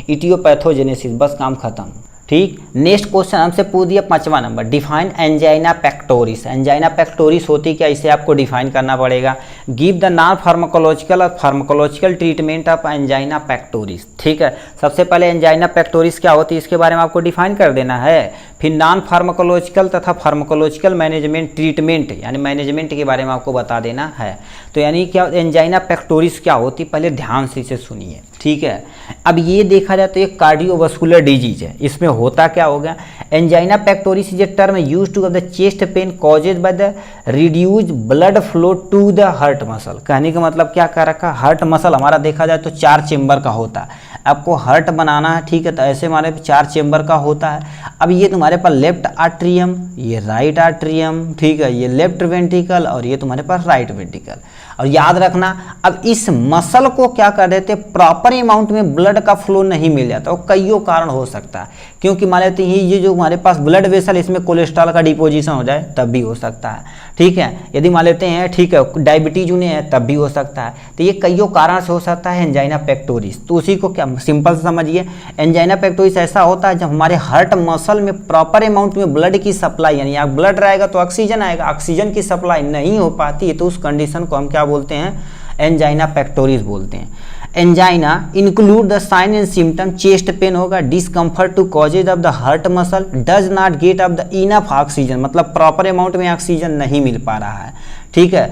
इटियोपैथोजेनेसिस, बस काम खत्म, ठीक। नेक्स्ट क्वेश्चन हमसे पूछ दिया 5वां number, define angina pectoris. Angina pectoris होती क्या, इसे आपको डिफाइन करना पड़ेगा। गिव द नॉन फार्माकोलॉजिकल और pharmacological treatment of angina pectoris, ठीक है। सबसे पहले एंजाइना पेक्टोरिस क्या होती है इसके बारे में आपको डिफाइन कर देना है, फिर नॉन फार्माकोलॉजिकल तथा फार्माकोलॉजिकल मैनेजमेंट ट्रीटमेंट यानी मैनेजमेंट के बारे में आपको बता देना है। तो यानी क्या एंजाइना पेक्टोरिस क्या होती, पहले ध्यान से इसे सुनिए, ठीक है। अब ये देखा जाए तो एक कार्डियोवास्कुलर डिजीज है, इसमें होता क्या हो गया, angina pectoris is a term used to the chest pain caused by the reduce blood flow to the heart muscle. कहने का मतलब क्या कर रखा, हार्ट मसल हमारा देखा जाए तो 4 चेम्बर का होता है, आपको हार्ट बनाना है, ठीक है। तो ऐसे हमारे 4 चेम्बर का होता है। अब ये तुम्हारे पास लेफ्ट आर्ट्रियम, ये राइट आर्ट्रियम, ठीक है, ये लेफ्ट वेंट्रिकल और ये तुम्हारे पास राइट वेंट्रिकल। और याद रखना, अब इस मसल को क्या कर देते, प्रॉपर अमाउंट में ब्लड का फ्लो नहीं मिल जाता, और कईयों कारण हो सकता है, क्योंकि मान लेते हैं ये जो हमारे पास ब्लड वेसल इसमें कोलेस्ट्रॉल का डिपोजिशन हो जाए तब भी हो सकता है, ठीक है। यदि मान लेते हैं, ठीक है, डायबिटीज उन्हें है तब भी हो सकता है। तो ये कईयों कारण से हो सकता है एंजाइना पेक्टोरिस। तो उसी को क्या सिंपल से समझिए, एंजाइना पेक्टोरिस ऐसा होता है जब हमारे हार्ट मसल में प्रॉपर अमाउंट में ब्लड की सप्लाई, यानी आप ब्लड रहेगा तो ऑक्सीजन आएगा, ऑक्सीजन की सप्लाई नहीं हो पाती है तो उस कंडीशन को हम क्या बोलते हैं, एंजाइना पेक्टोरिस बोलते हैं। Angina include the sign and symptom, chest pain होगा, discomfort to causes of the heart muscle, does not get of the enough oxygen, मतलब प्रॉपर अमाउंट में ऑक्सीजन नहीं मिल पा रहा है, ठीक है।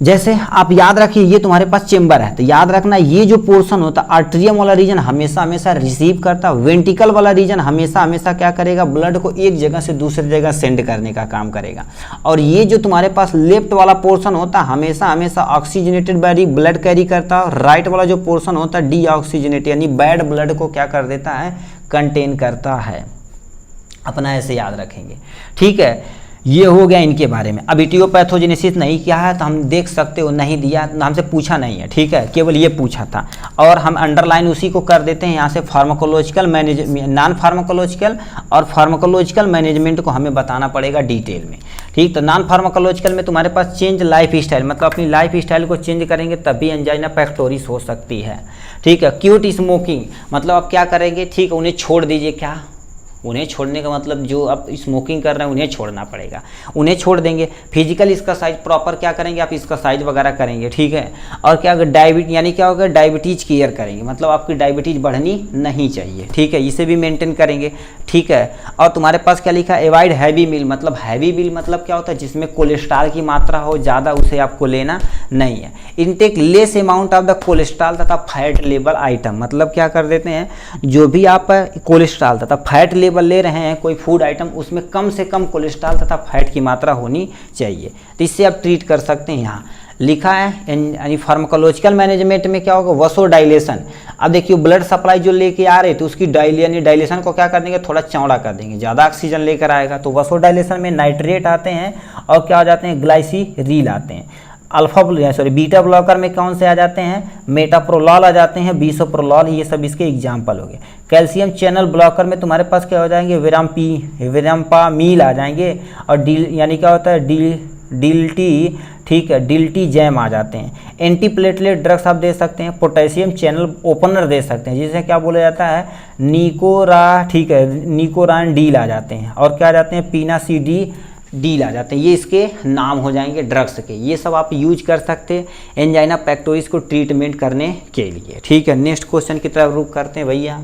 जैसे आप याद रखिए ये तुम्हारे पास चेम्बर है, तो याद रखना ये जो पोर्शन होता है आर्ट्रियम वाला रीजन हमेशा हमेशा रिसीव करता है, वेंट्रिकल वाला रीजन हमेशा हमेशा क्या करेगा, ब्लड को एक जगह से दूसरी जगह सेंड करने का काम करेगा। और ये जो तुम्हारे पास लेफ्ट वाला पोर्शन होता है हमेशा हमेशा ऑक्सीजनेटेड बॉडी ब्लड कैरी करता है, राइट वाला जो पोर्शन होता है डीऑक्सीजनेटेड यानी बैड ब्लड को क्या कर देता है, कंटेन करता है। अपना ऐसे याद रखेंगे, ठीक है। ये हो गया इनके बारे में। अब इटियोपैथोजेनेसिस नहीं किया है तो हम देख सकते हो, नहीं दिया, हमसे पूछा नहीं है, ठीक है, केवल ये पूछा था। और हम अंडरलाइन उसी को कर देते हैं यहाँ से, फार्माकोलॉजिकल मैनेजमेंट, नॉन फार्माकोलॉजिकल और फार्माकोलॉजिकल मैनेजमेंट को हमें बताना पड़ेगा डिटेल में, ठीक। तो नॉन फार्माकोलॉजिकल में तुम्हारे पास चेंज लाइफ स्टाइल, मतलब अपनी लाइफ स्टाइल को चेंज करेंगे तभी एंजाइना पेक्टोरिस हो सकती है, ठीक है। क्यूट स्मोकिंग, मतलब आप क्या करेंगे, ठीक है, उन्हें छोड़ दीजिए, क्या उन्हें छोड़ने का मतलब जो आप स्मोकिंग कर रहे हैं उन्हें छोड़ना पड़ेगा, उन्हें छोड़ देंगे। फिजिकल इसका साइज प्रॉपर क्या करेंगे आप, इसका साइज वगैरह करेंगे, ठीक है। और क्या अगर डायबिटीज यानी क्या होगा, डायबिटीज केयर करेंगे, मतलब आपकी डायबिटीज बढ़नी नहीं चाहिए, ठीक है, इसे भी मेंटेन करेंगे, ठीक है। और तुम्हारे पास क्या लिखा है, अवॉइड हैवी मील, मतलब हैवी मील मतलब क्या होता है, जिसमें कोलेस्ट्रॉल की मात्रा हो ज़्यादा, उसे आपको लेना नहीं है। Intake less amount of the cholesterol तथा फैट लेवल आइटम, मतलब क्या कर देते हैं, जो भी आप कोलेस्ट्रॉल तथा फैट लेवल ले रहे हैं कोई फूड आइटम, उसमें कम से कम कोलेस्ट्रॉल तथा फैट की मात्रा होनी चाहिए, तो इससे आप ट्रीट कर सकते हैं। यहाँ लिखा है यानी फार्माकोलॉजिकल मैनेजमेंट में क्या होगा, वसोडाइलेशन। अब देखिए ब्लड सप्लाई जो लेके आ रहे थे उसकी डाइलेशन को क्या कर देंगे, थोड़ा चौड़ा कर देंगे, ज़्यादा ऑक्सीजन लेकर आएगा। तो वसोडाइलेशन में नाइट्रेट आते हैं और क्या हो जाते हैं, ग्लाइसीरील आते हैं। बीटा ब्लॉकर में कौन से आ जाते हैं, मेटाप्रोलॉल आ जाते हैं, बिसोप्रोलॉल, ये सब इसके एग्जाम्पल हो गए। कैल्शियम चैनल ब्लॉकर में तुम्हारे पास क्या हो जाएंगे, विराम्पामील आ जाएंगे। और यानी क्या होता है, डिल्टी, ठीक है, डिल्टी जैम आ जाते हैं। एंटीप्लेटलेट ड्रग्स आप दे सकते हैं, पोटेशियम चैनल ओपनर दे सकते हैं, जिसे क्या बोला जाता है, ठीक है, निकोरान डील आ जाते हैं। और क्या आ जाते हैं, पीनासीडी डील आ जाते हैं, ये इसके नाम हो जाएंगे ड्रग्स के। ये सब आप यूज कर सकते हैं एंजाइना पेक्टोरिस को ट्रीटमेंट करने के लिए, ठीक है। नेक्स्ट क्वेश्चन की तरफ रुख करते हैं भैया।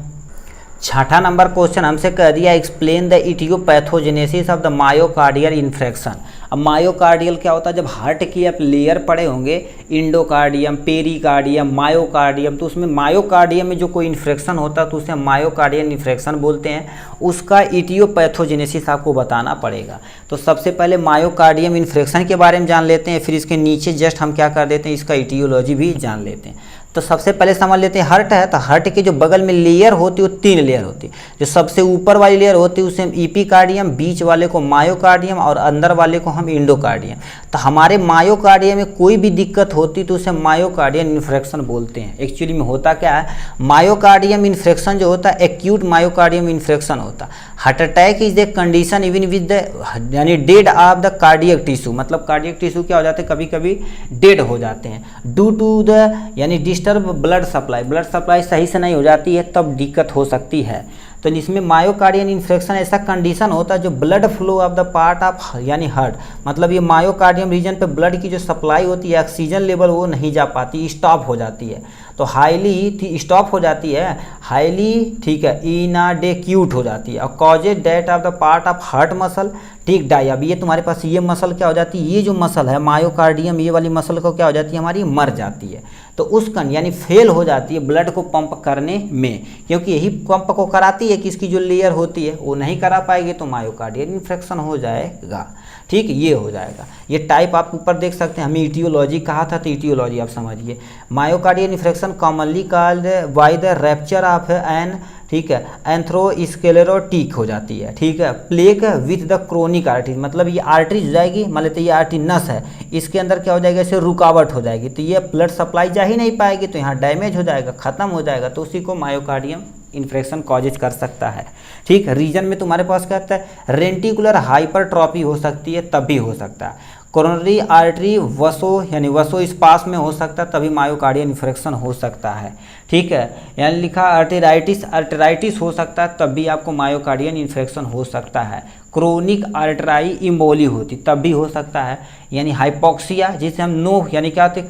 छठा नंबर क्वेश्चन हमसे कह दिया explain the aetiopathogenesis of the myocardial infection. अब मायोकार्डियल क्या होता है, जब हार्ट की आप लेयर पढ़े होंगे इंडोकार्डियम, पेरिकार्डियम, मायोकार्डियम, तो उसमें मायोकार्डियम में जो कोई इन्फेक्शन होता है तो उसे मायोकार्डियल इन्फेक्शन बोलते हैं। उसका इटियोपैथोजेनेसिस आपको बताना पड़ेगा। तो सबसे पहले मायोकार्डियम इन्फेक्शन के बारे में जान लेते हैं, फिर इसके नीचे जस्ट हम क्या कर देते हैं, इसका इटियोलॉजी भी जान लेते हैं। तो सबसे पहले समझ लेते हैं हार्ट है, तो हार्ट के जो बगल में लेयर होती है वो 3 लेयर होती है। जो सबसे ऊपर वाली लेयर होती है उसे हम इपिकार्डियम, बीच वाले को मायोकार्डियम और अंदर वाले को हम इंडोकार्डियम। तो हमारे मायोकार्डियम में कोई भी दिक्कत होती तो उसे मायोकार्डियल इन्फेक्शन बोलते हैं। एक्चुअली में होता क्या है, मायोकार्डियम इन्फेक्शन जो होता है एक्यूट मायोकार्डियम इन्फेक्शन होता है। Heart attack is the condition even with the यानी dead of the cardiac tissue, मतलब कार्डियक टिश्यू क्या हो जाते हैं, कभी कभी डेड हो जाते हैं ड्यू टू द यानी डिस्टर्ब ब्लड सप्लाई सही से नहीं हो जाती है, तब दिक्कत हो सकती है। तो इसमें मायोकार्डियल इन्फेक्शन ऐसा कंडीशन होता है जो blood flow of the part of यानी हार्ट, मतलब ये मायोकार्डियम रीजन पे ब्लड की जो सप्लाई होती है ऑक्सीजन लेवल वो नहीं जा पाती, स्टॉप हो जाती है। तो हाईली स्टॉप हो जाती है, हाईली ठीक है इनाडेक्यूट हो जाती है और causes death of the part of heart muscle ठीक डाई। अब ये तुम्हारे पास ये मसल क्या हो जाती है, ये जो मसल है मायोकार्डियम, ये वाली मसल को क्या हो जाती है, हमारी मर जाती है। तो उस यानी फेल हो जाती है ब्लड को पंप करने में, क्योंकि यही पंप को कराती है कि इसकी जो लेयर होती है वो नहीं करा पाएगी तो मायोकार्डियल इन्फेक्शन हो जाएगा। ठीक, ये हो जाएगा। ये टाइप आप ऊपर देख सकते हैं, हमें इटियोलॉजी कहा था तो इटियोलॉजी आप समझिए। Myocardial infection commonly called by the rupture of an ठीक है एंथ्रोस्क्लेरोटिक हो जाती है। ठीक है, plaque with the chronic artery, मतलब ये आर्टरी हो जाएगी, मान लेते ये आर्टरी नस है, इसके अंदर क्या हो जाएगा, इसे रुकावट हो जाएगी तो ये ब्लड सप्लाई जा ही नहीं पाएगी, तो यहाँ डैमेज हो जाएगा, खत्म हो जाएगा, तो उसी को मायोकार्डियम इन्फेक्शन कॉजेज कर सकता है। ठीक, रीजन में तुम्हारे पास क्या होता है, रेंटिकुलर हाइपरट्रॉपी हो सकती है, तब भी हो सकता है। कोरोनरी आर्टरी वसो यानी वसो स्पास में हो सकता है, तभी मायोकार्डियल इन्फेक्शन हो सकता है। ठीक है, यानी लिखा आर्टेराइटिस हो सकता है, तब भी आपको मायोकार्डियल इन्फेक्शन हो सकता है। क्रोनिक आर्टराई इम्बोली होती तब भी हो सकता है, यानी हाइपोक्सिया जिसे हम नो यानी क्या होते हैं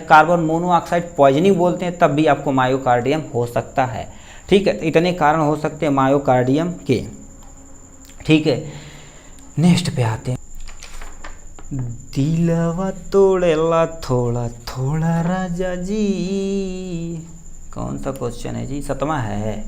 कार्बन मोनोऑक्साइड पॉइजनिंग बोलते हैं, तब भी आपको मायोकार्डियम हो सकता है। ठीक है, तो इतने कारण हो सकते हैं मायोकार्डियम के। ठीक है, नेक्स्ट पे आते हैं। दिलवा तोड़ेला थोड़ा थोड़ा राजा जी, कौन सा क्वेश्चन है जी, 7वां है,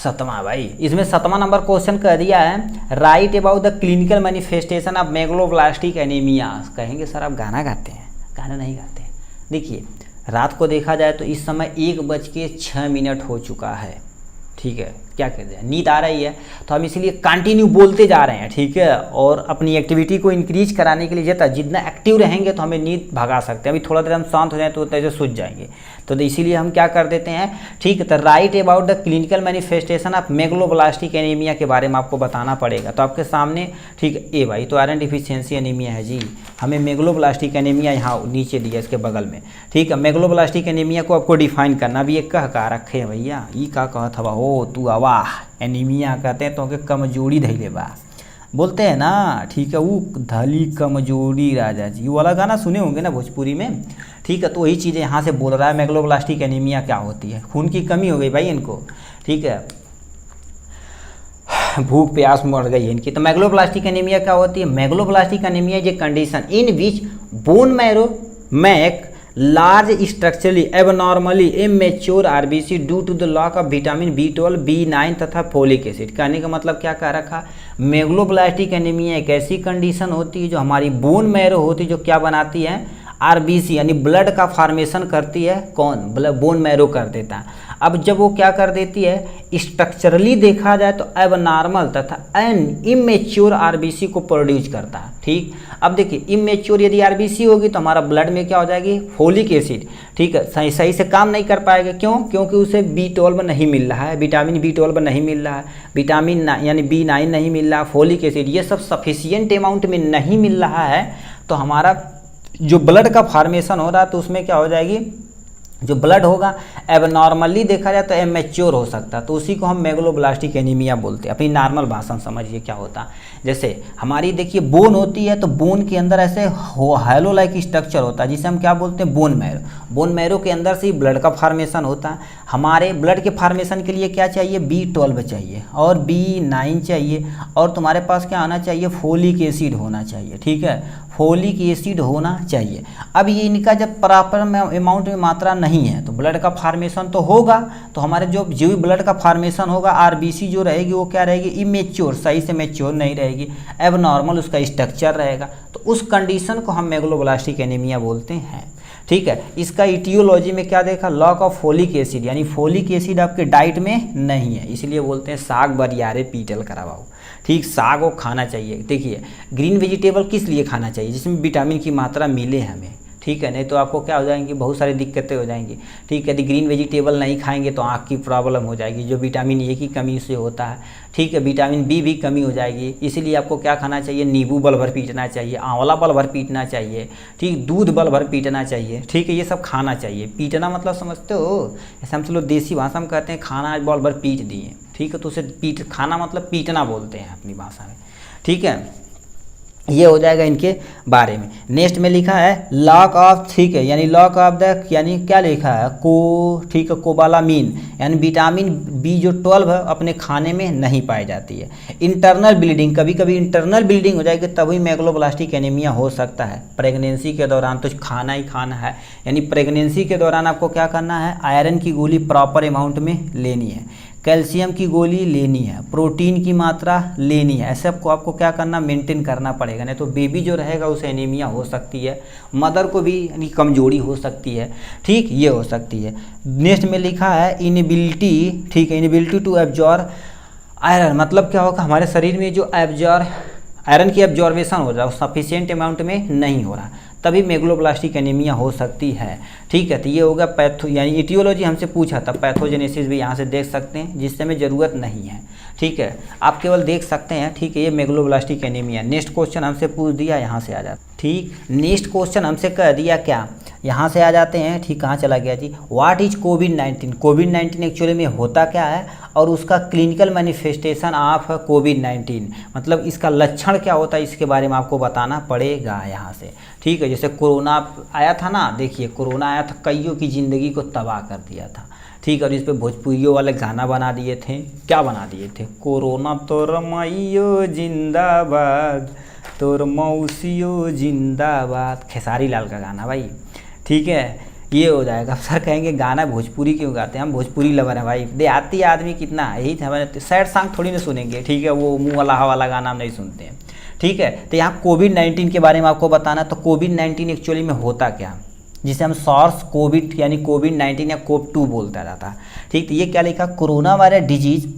7वां भाई। इसमें 7वां नंबर क्वेश्चन कह दिया है right about the clinical manifestation of megaloblastic anaemia. कहेंगे सर आप गाना गाते हैं, गाना नहीं गाते। देखिए रात को देखा जाए तो इस समय 1:06 हो चुका है। ठीक है, क्या कहते हैं, नींद आ रही है, तो हम इसीलिए कंटिन्यू बोलते जा रहे हैं। ठीक है, और अपनी एक्टिविटी को इंक्रीज कराने के लिए जितना एक्टिव रहेंगे तो हमें नींद भगा सकते हैं। अभी थोड़ा देर हम शांत हो जाए तो ऐसे सूझ जाएंगे, तो इसीलिए हम क्या कर देते हैं। ठीक है, तो right about the clinical manifestation of megaloblastic anaemia के बारे में आपको बताना पड़ेगा। तो आपके सामने ठीक है, ए भाई तो आयरन डिफिशियंसी एनीमिया है जी, हमें मेगलोब्लास्टिक एनीमिया यहाँ नीचे दिया इसके बगल में। ठीक है, मेगलोब्लास्टिक एनीमिया को आपको डिफाइन करना भी एक कह रखे हैं भैया, ई का कहत हवा हो तू वाह एनीमिया कहते हैं तो के कमजोरी धैले बा बोलते हैं ना। ठीक है, वो धली कमजोरी राजा जी वाला गाना सुने होंगे ना भोजपुरी में। ठीक है, तो वही चीज़ें यहाँ से बोल रहा है, मेगलोब्लास्टिक एनीमिया क्या होती है, खून की कमी हो गई भाई इनको। ठीक है, भूख प्यास मर गई है इनकी। तो मेगलोब्लास्टिक एनीमिया क्या होती है, megaloblastic anaemia is a condition in which bone marrow make large structurally abnormally immature RBC due to the lack of vitamin B12, B9 तथा फोलिक एसिड। कहने का मतलब क्या कह रखा, मेगलोब्लास्टिक एनीमिया एक ऐसी कंडीशन होती है जो हमारी बोन मैरो होती है, जो क्या बनाती है, आरबीसी यानी ब्लड का फॉर्मेशन करती है, कौन, बोन मैरो कर देता है। अब जब वो क्या कर देती है, स्ट्रक्चरली देखा जाए तो एबनॉर्मल तथा एन इमेच्योर आरबीसी को प्रोड्यूस करता है। ठीक, अब देखिए इमेच्योर यदि आरबीसी होगी तो हमारा ब्लड में क्या हो जाएगी, फोलिक एसिड। ठीक है, सही से काम नहीं कर पाएगा, क्यों, क्योंकि उसे B12 नहीं मिल रहा है, विटामिन B12 नहीं मिल रहा है, विटामिन यानी B9 नहीं मिल रहा, फोलिक एसिड ये सब सफिशियंट अमाउंट में नहीं मिल रहा है, तो हमारा जो ब्लड का फॉर्मेशन हो रहा है तो उसमें क्या हो जाएगी, जो ब्लड होगा एबनॉर्मली देखा जाए तो इमेच्योर हो सकता है, तो उसी को हम मेगलोब्लास्टिक एनीमिया बोलते हैं। अपनी नॉर्मल भाषा में समझिए क्या होता है। जैसे हमारी देखिए बोन होती है, तो बोन के अंदर ऐसे हैलो लाइक स्ट्रक्चर होता है जिसे हम क्या बोलते हैं, बोन मैरो। बोन मैरो के अंदर से ही ब्लड का फार्मेशन होता है। हमारे ब्लड के फार्मेशन के लिए क्या चाहिए, B12 चाहिए और B9 चाहिए, और तुम्हारे पास क्या आना चाहिए, फोलिक एसिड होना चाहिए। ठीक है, फोलिक एसिड होना चाहिए। अब ये इनका जब प्रॉपर अमाउंट में मात्रा नहीं है तो ब्लड का फार्मेशन तो होगा, तो हमारे जो भी ब्लड का फार्मेशन होगा आरबीसी जो रहेगी वो क्या रहेगी, इमेच्योर, सही से मैच्योर नहीं रहेगी, एबनॉर्मल उसका स्ट्रक्चर रहेगा। तो उस कंडीशन को हम मेगलोब्लास्टिक एनीमिया बोलते हैं। ठीक है, इसका इटियोलॉजी में क्या देखा, लॉक ऑफ फोलिक एसिड, यानी फोलिक एसिड आपके डाइट में नहीं है, इसलिए बोलते हैं साग बरियारे पीटल करवाओ। ठीक, साग को खाना चाहिए। देखिए ग्रीन वेजिटेबल किस लिए खाना चाहिए, जिसमें विटामिन की मात्रा मिले हमें। ठीक है, नहीं तो आपको क्या हो जाएंगी, बहुत सारी दिक्कतें हो जाएंगी। ठीक है, यदि ग्रीन वेजिटेबल नहीं खाएंगे तो आँख की प्रॉब्लम हो जाएगी, जो विटामिन ए की कमी से होता है। ठीक है, विटामिन बी भी कमी हो जाएगी, इसीलिए आपको क्या खाना चाहिए, नींबू बल भर पीटना चाहिए, आंवला बल भर पीटना चाहिए। ठीक, दूध बल भर पीटना चाहिए। ठीक है, ये सब खाना चाहिए। पीटना मतलब समझते हो, ऐसे हम चलो देसी भाषा में कहते हैं खाना आज बल भर पीट दिए। ठीक है, तो उसे खाना मतलब पीटना बोलते हैं अपनी भाषा में। ठीक है, ये हो जाएगा इनके बारे में। नेक्स्ट में लिखा है लॉक ऑफ, ठीक है, यानी लॉक ऑफ द, यानी क्या लिखा है, ठीक है, कोबालामीन, यानी विटामिन बी जो 12 है अपने खाने में नहीं पाई जाती है। इंटरनल ब्लीडिंग, कभी कभी इंटरनल ब्लीडिंग हो जाएगी तभी मेगलोब्लास्टिक एनीमिया हो सकता है। प्रेगनेंसी के दौरान तो खाना ही खाना है, यानी प्रेगनेंसी के दौरान आपको क्या करना है, आयरन की गोली प्रॉपर अमाउंट में लेनी है, कैल्शियम की गोली लेनी है, प्रोटीन की मात्रा लेनी है, ऐसे आपको क्या करना, मेंटेन करना पड़ेगा, नहीं तो बेबी जो रहेगा उसे एनीमिया हो सकती है, मदर को भी यानी कमजोरी हो सकती है। ठीक, ये हो सकती है। नेक्स्ट में लिखा है इनएबिलिटी, ठीक है, इनएबिलिटी टू एब्जॉर्ब आयरन, मतलब क्या होगा, हमारे शरीर में जो आयरन की एब्जॉर्बेशन हो रहा है वो सफिशिएंट अमाउंट में नहीं हो रहा, तभी मेगलोब्लास्टिक एनीमिया हो सकती है। ठीक है, तो ये होगा पैथो, यानी इटियोलॉजी हमसे पूछा था, पैथोजेनेसिस भी यहाँ से देख सकते हैं, जिससे में ज़रूरत नहीं है। ठीक है, आप केवल देख सकते हैं। ठीक है, ये मेगलोब्लास्टिक एनीमिया। नेक्स्ट क्वेश्चन हमसे पूछ दिया, यहाँ से आ जाता। ठीक, नेक्स्ट क्वेश्चन हमसे कह दिया क्या, यहाँ से आ जाते हैं। ठीक, कहाँ चला गया जी, what is covid, covid actually में होता क्या है और उसका क्लिनिकल मैनिफेस्टेशन ऑफ कोविड-19, मतलब इसका लक्षण क्या होता है, इसके बारे में आपको बताना पड़ेगा यहाँ से। ठीक है, जैसे कोरोना आया था ना, देखिए कोरोना आया था, कईयों की ज़िंदगी को तबाह कर दिया था। ठीक, और इस पे भोजपुरियों वाले गाना बना दिए थे, क्या बना दिए थे, कोरोना तोर माइयो जिंदाबाद, तोर मौसियो जिंदाबाद, खेसारी लाल का गाना भाई। ठीक है, ये हो जाएगा। सर कहेंगे गाना भोजपुरी क्यों गाते हैं, हम भोजपुरी लवर है भाई, देहाती आदमी कितना है, यही हमारे सैड सॉन्ग थोड़ी ना सुनेंगे। ठीक है, वो मुँह वाला गाना हम नहीं सुनते हैं। ठीक है, तो यहाँ कोविड-19 के बारे में आपको बताना, तो कोविड-19 एक्चुअली में होता क्या, जिसे हम सॉर्स कोविड यानी कोविड-19 या कोव-2 बोलता जाता है। ठीक, तो ये क्या लिखा, कोरोना वायरस डिजीज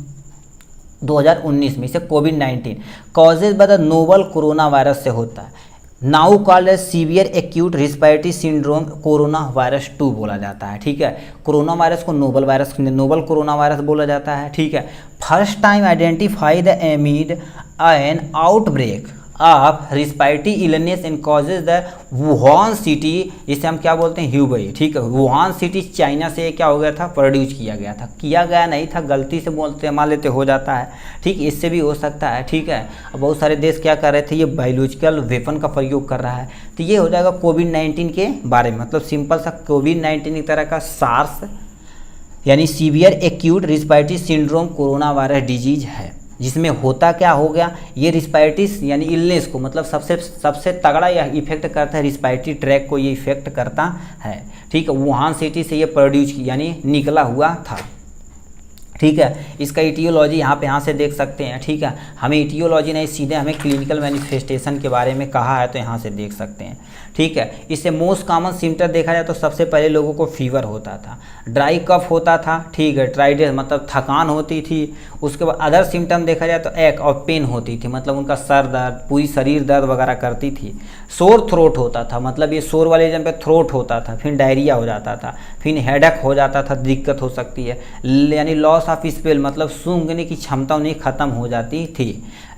2019 में, इसे कोविड-19 causes by the novel corona virus से होता है, now called as severe acute respiratory syndrome corona virus 2 बोला जाता है। ठीक है, कोरोना वायरस को नोवल कोरोना वायरस बोला जाता है। ठीक है, first time identify the amid an outbreak of respiratory illness in causes the Wuhan city, जिसे हम क्या बोलते हैं, ह्यूबई। ठीक है, वुहान सिटी चाइना से क्या हो गया था, प्रोड्यूस किया गया नहीं था, गलती से बोलते मान लेते हो जाता है। ठीक, इससे भी हो सकता है। ठीक है, बहुत सारे देश क्या कर रहे थे, ये बायोलॉजिकल वेपन का प्रयोग कर रहा है। तो ये हो जाएगा कोविड-19 के बारे में, मतलब सिंपल सा कोविड-19 एक तरह का सार्स यानी severe acute respiratory syndrome corona virus disease है, जिसमें होता क्या हो गया, ये रिस्पिरेटरी यानी इलनेस को, मतलब सबसे तगड़ा यह इफेक्ट करता है, रिस्पिरेटरी ट्रैक को ये इफेक्ट करता है। ठीक है, वुहान सिटी से ये प्रोड्यूस यानी निकला हुआ था। ठीक है, इसका इटियोलॉजी यहाँ से देख सकते हैं। ठीक है, हमें इटियोलॉजी नहीं, सीधे हमें क्लिनिकल मैनिफेस्टेशन के बारे में कहा है, तो यहाँ से देख सकते हैं। ठीक है, इससे मोस्ट कॉमन सिम्टम देखा जाए तो सबसे पहले लोगों को फीवर होता था, ड्राई कफ होता था। ठीक है, ट्राइडेस मतलब थकान होती थी। उसके बाद अदर सिम्टम देखा जाए तो एक और पेन होती थी, मतलब उनका सर दर्द, पूरी शरीर दर्द वगैरह करती थी। शोर थ्रोट होता था, मतलब ये शोर वाले जगह पे थ्रोट होता था, फिर डायरिया हो जाता था, फिर हेडेक हो जाता था, दिक्कत हो सकती है, यानी लॉस ऑफ स्पेल मतलब सूंघने की क्षमता उन्हें खत्म हो जाती थी।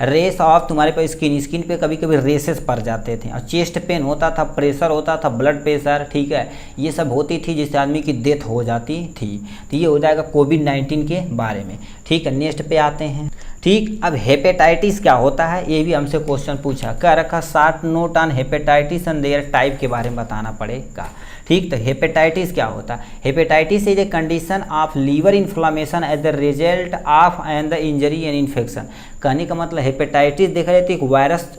रेस ऑफ तुम्हारे पास स्किन पे कभी कभी रेसेस पड़ जाते थे, और चेस्ट पेन होता था, प्रेशर होता था, ब्लड प्रेशर, ठीक है, ये सब होती थी जिससे आदमी की डेथ हो जाती थी। तो ये हो जाएगा कोविड-19 के बारे में। ठीक है, नेक्स्ट पे आते हैं। ठीक, अब हेपेटाइटिस क्या होता है ये भी हमसे क्वेश्चन पूछा, क्या रखा, short note on hepatitis and their type के बारे में बताना पड़ेगा। ठीक, तो हेपेटाइटिस क्या होता है, hepatitis is a condition of liver inflammation as the result of and the injury and infection. कहने का मतलब हेपेटाइटिस देखा जाए तो एक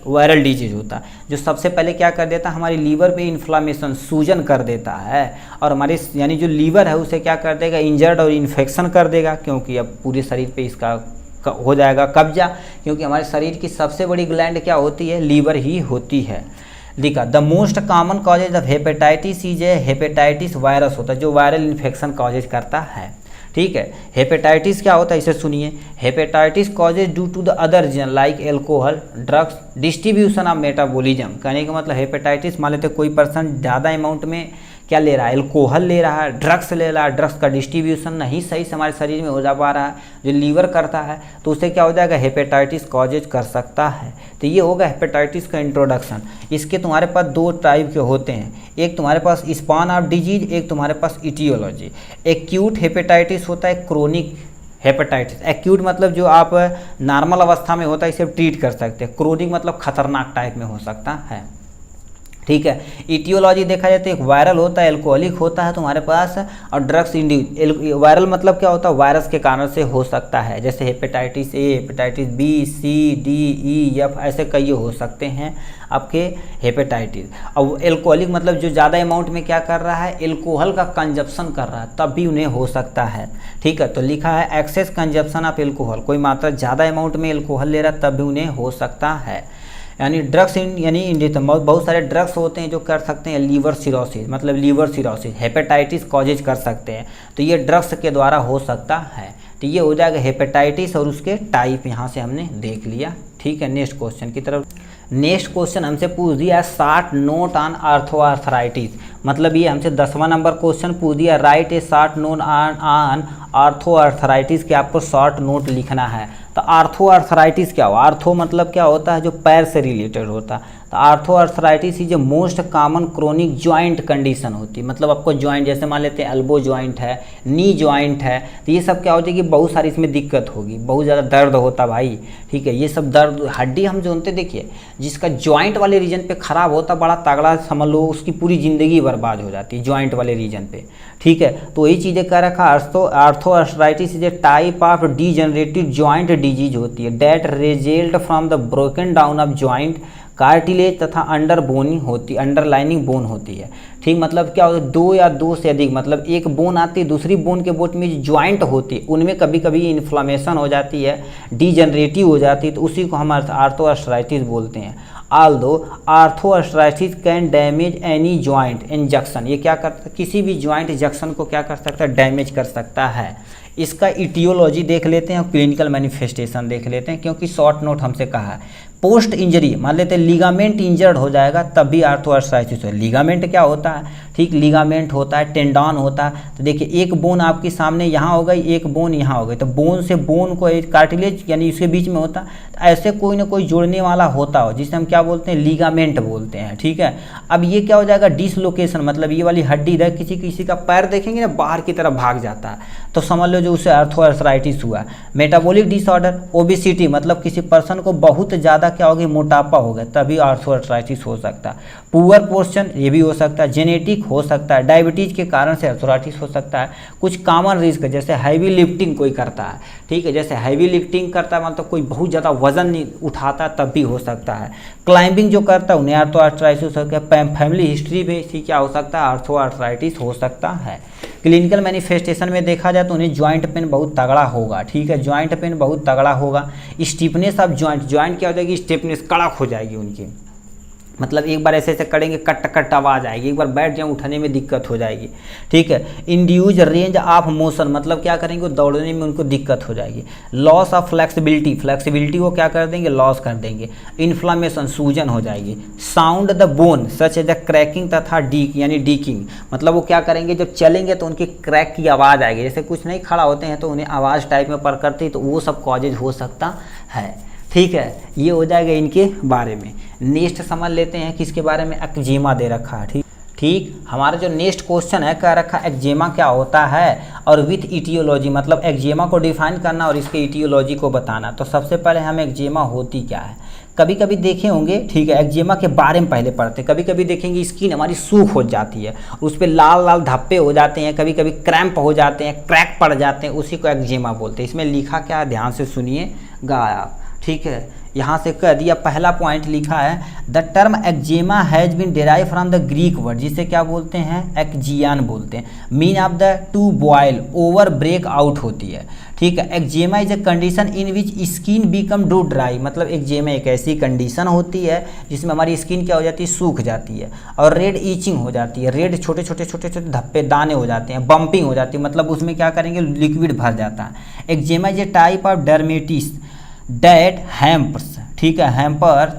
वायरल डिजीज होता है जो सबसे पहले क्या कर देता है, हमारी लीवर पे इन्फ्लामेशन, सूजन कर देता है, और हमारे यानी जो लीवर है उसे क्या कर देगा, इंजर्ड और इन्फेक्शन कर देगा, क्योंकि अब पूरे शरीर पे इसका हो जाएगा कब्जा, क्योंकि हमारे शरीर की सबसे बड़ी ग्लैंड क्या होती है, लीवर ही होती है। देखा, the most common causes of hepatitis is A hepatitis virus होता है जो वायरल इन्फेक्शन कॉजेज करता है। ठीक है, हेपेटाइटिस क्या होता है इसे सुनिए, hepatitis causes due to the other reason like alcohol, drugs, distribution of metabolism. कहने का मतलब हेपेटाइटिस मान लेते कोई पर्सन ज़्यादा अमाउंट में क्या ले रहा है, एल्कोहल ले रहा है, ड्रग्स ले रहा है, ड्रग्स का डिस्ट्रीब्यूशन नहीं सही से हमारे शरीर में हो जा पा रहा है, जो लीवर करता है, तो उससे क्या हो जाएगा, हेपेटाइटिस कॉजेज कर सकता है। तो ये होगा हेपेटाइटिस का इंट्रोडक्शन। इसके तुम्हारे पास दो टाइप के होते हैं, एक तुम्हारे पास स्पान ऑफ डिजीज, एक तुम्हारे पास इटियोलॉजी। एक्यूट हेपेटाइटिस होता है, क्रोनिक हेपेटाइटिस। एक्यूट मतलब जो आप नॉर्मल अवस्था में होता है इसे ट्रीट कर सकते हैं, क्रोनिक मतलब खतरनाक टाइप में हो सकता है। ठीक है, इटियोलॉजी देखा जाए तो एक वायरल होता है, एल्कोहलिक होता है तुम्हारे पास, और ड्रग्स इंड्यूस। वायरल मतलब क्या होता है, वायरस के कारण से हो सकता है, जैसे hepatitis A, hepatitis B, C, D, E, F, ऐसे कई हो सकते हैं आपके हेपेटाइटिस। और एल्कोहलिक मतलब जो ज़्यादा अमाउंट में क्या कर रहा है, एल्कोहल का कंजप्शन कर रहा है, तब भी उन्हें हो सकता है। ठीक है, तो लिखा है एक्सेस कंजप्शन ऑफ एल्कोहल, कोई मात्रा ज़्यादा अमाउंट में एल्कोहल ले रहा है तब भी उन्हें हो सकता है। यानी ड्रग्स यानी बहुत सारे ड्रग्स होते हैं जो कर सकते हैं लीवर सिरोसिस, मतलब लीवर सिरोसिस हेपेटाइटिस कॉजेज कर सकते हैं, तो ये ड्रग्स के द्वारा हो सकता है। तो ये हो जाएगा हेपेटाइटिस और उसके टाइप यहाँ से हमने देख लिया। ठीक है, नेक्स्ट क्वेश्चन की तरफ। नेक्स्ट क्वेश्चन हमसे पूछ दिया शॉर्ट नोट ऑन आर्थोआर्थराइटिस, मतलब ये हमसे 10वां नंबर क्वेश्चन पूछ दिया, write a short note on osteoarthritis के आपको शॉर्ट नोट लिखना है। तो आर्थोआर्थराइटिस क्या हुआ, आर्थो मतलब क्या होता है, जो पैर से रिलेटेड होता है। तो osteoarthritis is a most common chronic joint condition होती है, मतलब आपको जॉइंट जैसे मान लेते हैं एल्बो जॉइंट है, नी जॉइंट है, तो ये सब क्या होता है कि बहुत सारी इसमें दिक्कत होगी, बहुत ज़्यादा दर्द होता भाई। ठीक है, ये सब दर्द हड्डी हम जो होते देखिए, जिसका जॉइंट वाले रीजन पे खराब होता बड़ा तगड़ा समझ लो, उसकी पूरी ज़िंदगी बर्बाद हो जाती है जॉइंट वाले रीजन पे। ठीक है, तो वही चीज़ें कह रखा, osteoarthritis is a type of degenerative joint disease होती है that result from the broken down of joint cartilage तथा अंडरलाइनिंग बोन होती है। ठीक, मतलब क्या होता है, दो या दो से अधिक, मतलब एक बोन आती है, दूसरी बोन के बोट में जो ज्वाइंट होती है उनमें कभी कभी इन्फ्लामेशन हो जाती है, डीजनरेटिव हो जाती है, तो उसी को हम आर्थोआर्थराइटिस बोलते हैं। Although osteoarthritis can damage any joint injection, ये क्या करता है, किसी भी जॉइंट जंक्शन को क्या कर सकता है, डैमेज कर सकता है। इसका इटियोलॉजी देख लेते हैं और क्लिनिकल मैनिफेस्टेशन देख लेते हैं, क्योंकि शॉर्ट नोट हमसे कहा है। पोस्ट इंजरी मान लेते हैं लिगामेंट इंजर्ड हो जाएगा तब भी आर्थोआर्थराइटिस है। लिगामेंट क्या होता है, ठीक, लिगामेंट होता है, टेंडन होता है। तो देखिए एक बोन आपके सामने यहाँ हो गई, एक बोन यहाँ हो गई, तो बोन से बोन को एक कार्टिलेज यानी इसके बीच में होता है, तो ऐसे कोई ना कोई जोड़ने वाला होता हो जिसे हम क्या बोलते हैं, लिगामेंट बोलते हैं। ठीक है, अब ये क्या हो जाएगा, डिसलोकेशन, मतलब ये वाली हड्डी इधर किसी का पैर देखेंगे ना बाहर की तरफ भाग जाता है, तो समझ लो जो उसे आर्थोआर्थराइटिस हुआ। मेटाबॉलिक डिसऑर्डर, ओबेसिटी, मतलब किसी पर्सन को बहुत ज़्यादा क्या होगी, मोटापा हो गया, तभी आर्थोआर्थराइटिस हो सकता है। पुअर पोस्चर, ये भी हो सकता है। जेनेटिक हो सकता है, डायबिटीज के कारण से आर्थोआर्थराइटिस हो सकता है। कुछ कॉमन रिस्क जैसे हैवी लिफ्टिंग कोई करता है, ठीक है, जैसे हैवी लिफ्टिंग करता है मतलब कोई बहुत ज़्यादा वजन नहीं उठाता तब भी हो सकता है। क्लाइंबिंग जो करता है उन्हें आर्थोआर्थराइटिस हो सकता है। फैमिली हिस्ट्री में इसी क्या हो सकता है, आर्थोआर्थराइटिस हो सकता है। क्लिनिकल मैनिफेस्टेशन में देखा जाए तो उन्हें जॉइंट पेन बहुत तगड़ा होगा। ठीक है, जॉइंट पेन बहुत तगड़ा होगा। स्टिफनेस ऑफ जॉइंट, जॉइंट क्या हो जाएगी, स्टिफनेस कड़क हो जाएगी उनकी। मतलब एक बार ऐसे ऐसे करेंगे कट कट आवाज़ आएगी, एक बार बैठ जाए उठने में दिक्कत हो जाएगी, ठीक है। इंड्यूज रेंज ऑफ मोशन, मतलब क्या करेंगे, दौड़ने में उनको दिक्कत हो जाएगी। लॉस ऑफ फ्लेक्सिबिलिटी, फ्लेक्सिबिलिटी को क्या कर देंगे, लॉस कर देंगे। इन्फ्लामेशन, सूजन हो जाएगी। Sound the bone such as the cracking तथा डीक यानी डीकिंग, मतलब वो क्या करेंगे, जब चलेंगे तो उनकी क्रैक की आवाज़ आएगी, जैसे कुछ नहीं खड़ा होते हैं तो उन्हें आवाज़ टाइप में पर करती, तो वो सब कॉजेज हो सकता है, ठीक है। ये हो जाएगा इनके बारे में। नेक्स्ट समझ लेते हैं किसके बारे में, एक्जिमा दे रखा है, ठीक। हमारा जो नेक्स्ट क्वेश्चन है कह रखा है एक्जिमा क्या होता है और विथ इटियोलॉजी, मतलब एक्जिमा को डिफाइन करना और इसके इटियोलॉजी को बताना। तो सबसे पहले हम एक्जिमा होती क्या है, कभी कभी देखे होंगे, ठीक है। एक्जिमा के बारे में पहले पढ़ते हैं। कभी कभी देखेंगे स्किन हमारी सूख हो जाती है, उस पर लाल लाल धब्बे हो जाते हैं, कभी कभी क्रैम्प हो जाते हैं, क्रैक पड़ जाते हैं, उसी को एक्जिमा बोलते हैं। इसमें लिखा क्या है, ध्यान से सुनिएगा आप, ठीक है। यहाँ से कह दिया, पहला पॉइंट लिखा है the term eczema has been derive from the Greek word, जिसे क्या बोलते हैं, एक्जियन बोलते हैं। Mean of the to boil, over break out होती है, ठीक है। Eczema is a condition in which skin become do dry, मतलब एक्जिमा एक ऐसी कंडीशन होती है जिसमें हमारी स्किन क्या हो जाती है, सूख जाती है, और रेड ईचिंग हो जाती है, रेड छोटे छोटे धब्बे दाने हो जाते हैं, बम्पिंग हो जाती है, मतलब उसमें क्या करेंगे, लिक्विड भर जाता है। Eczema is a type of dermatitis that hampers, ठीक है, hamper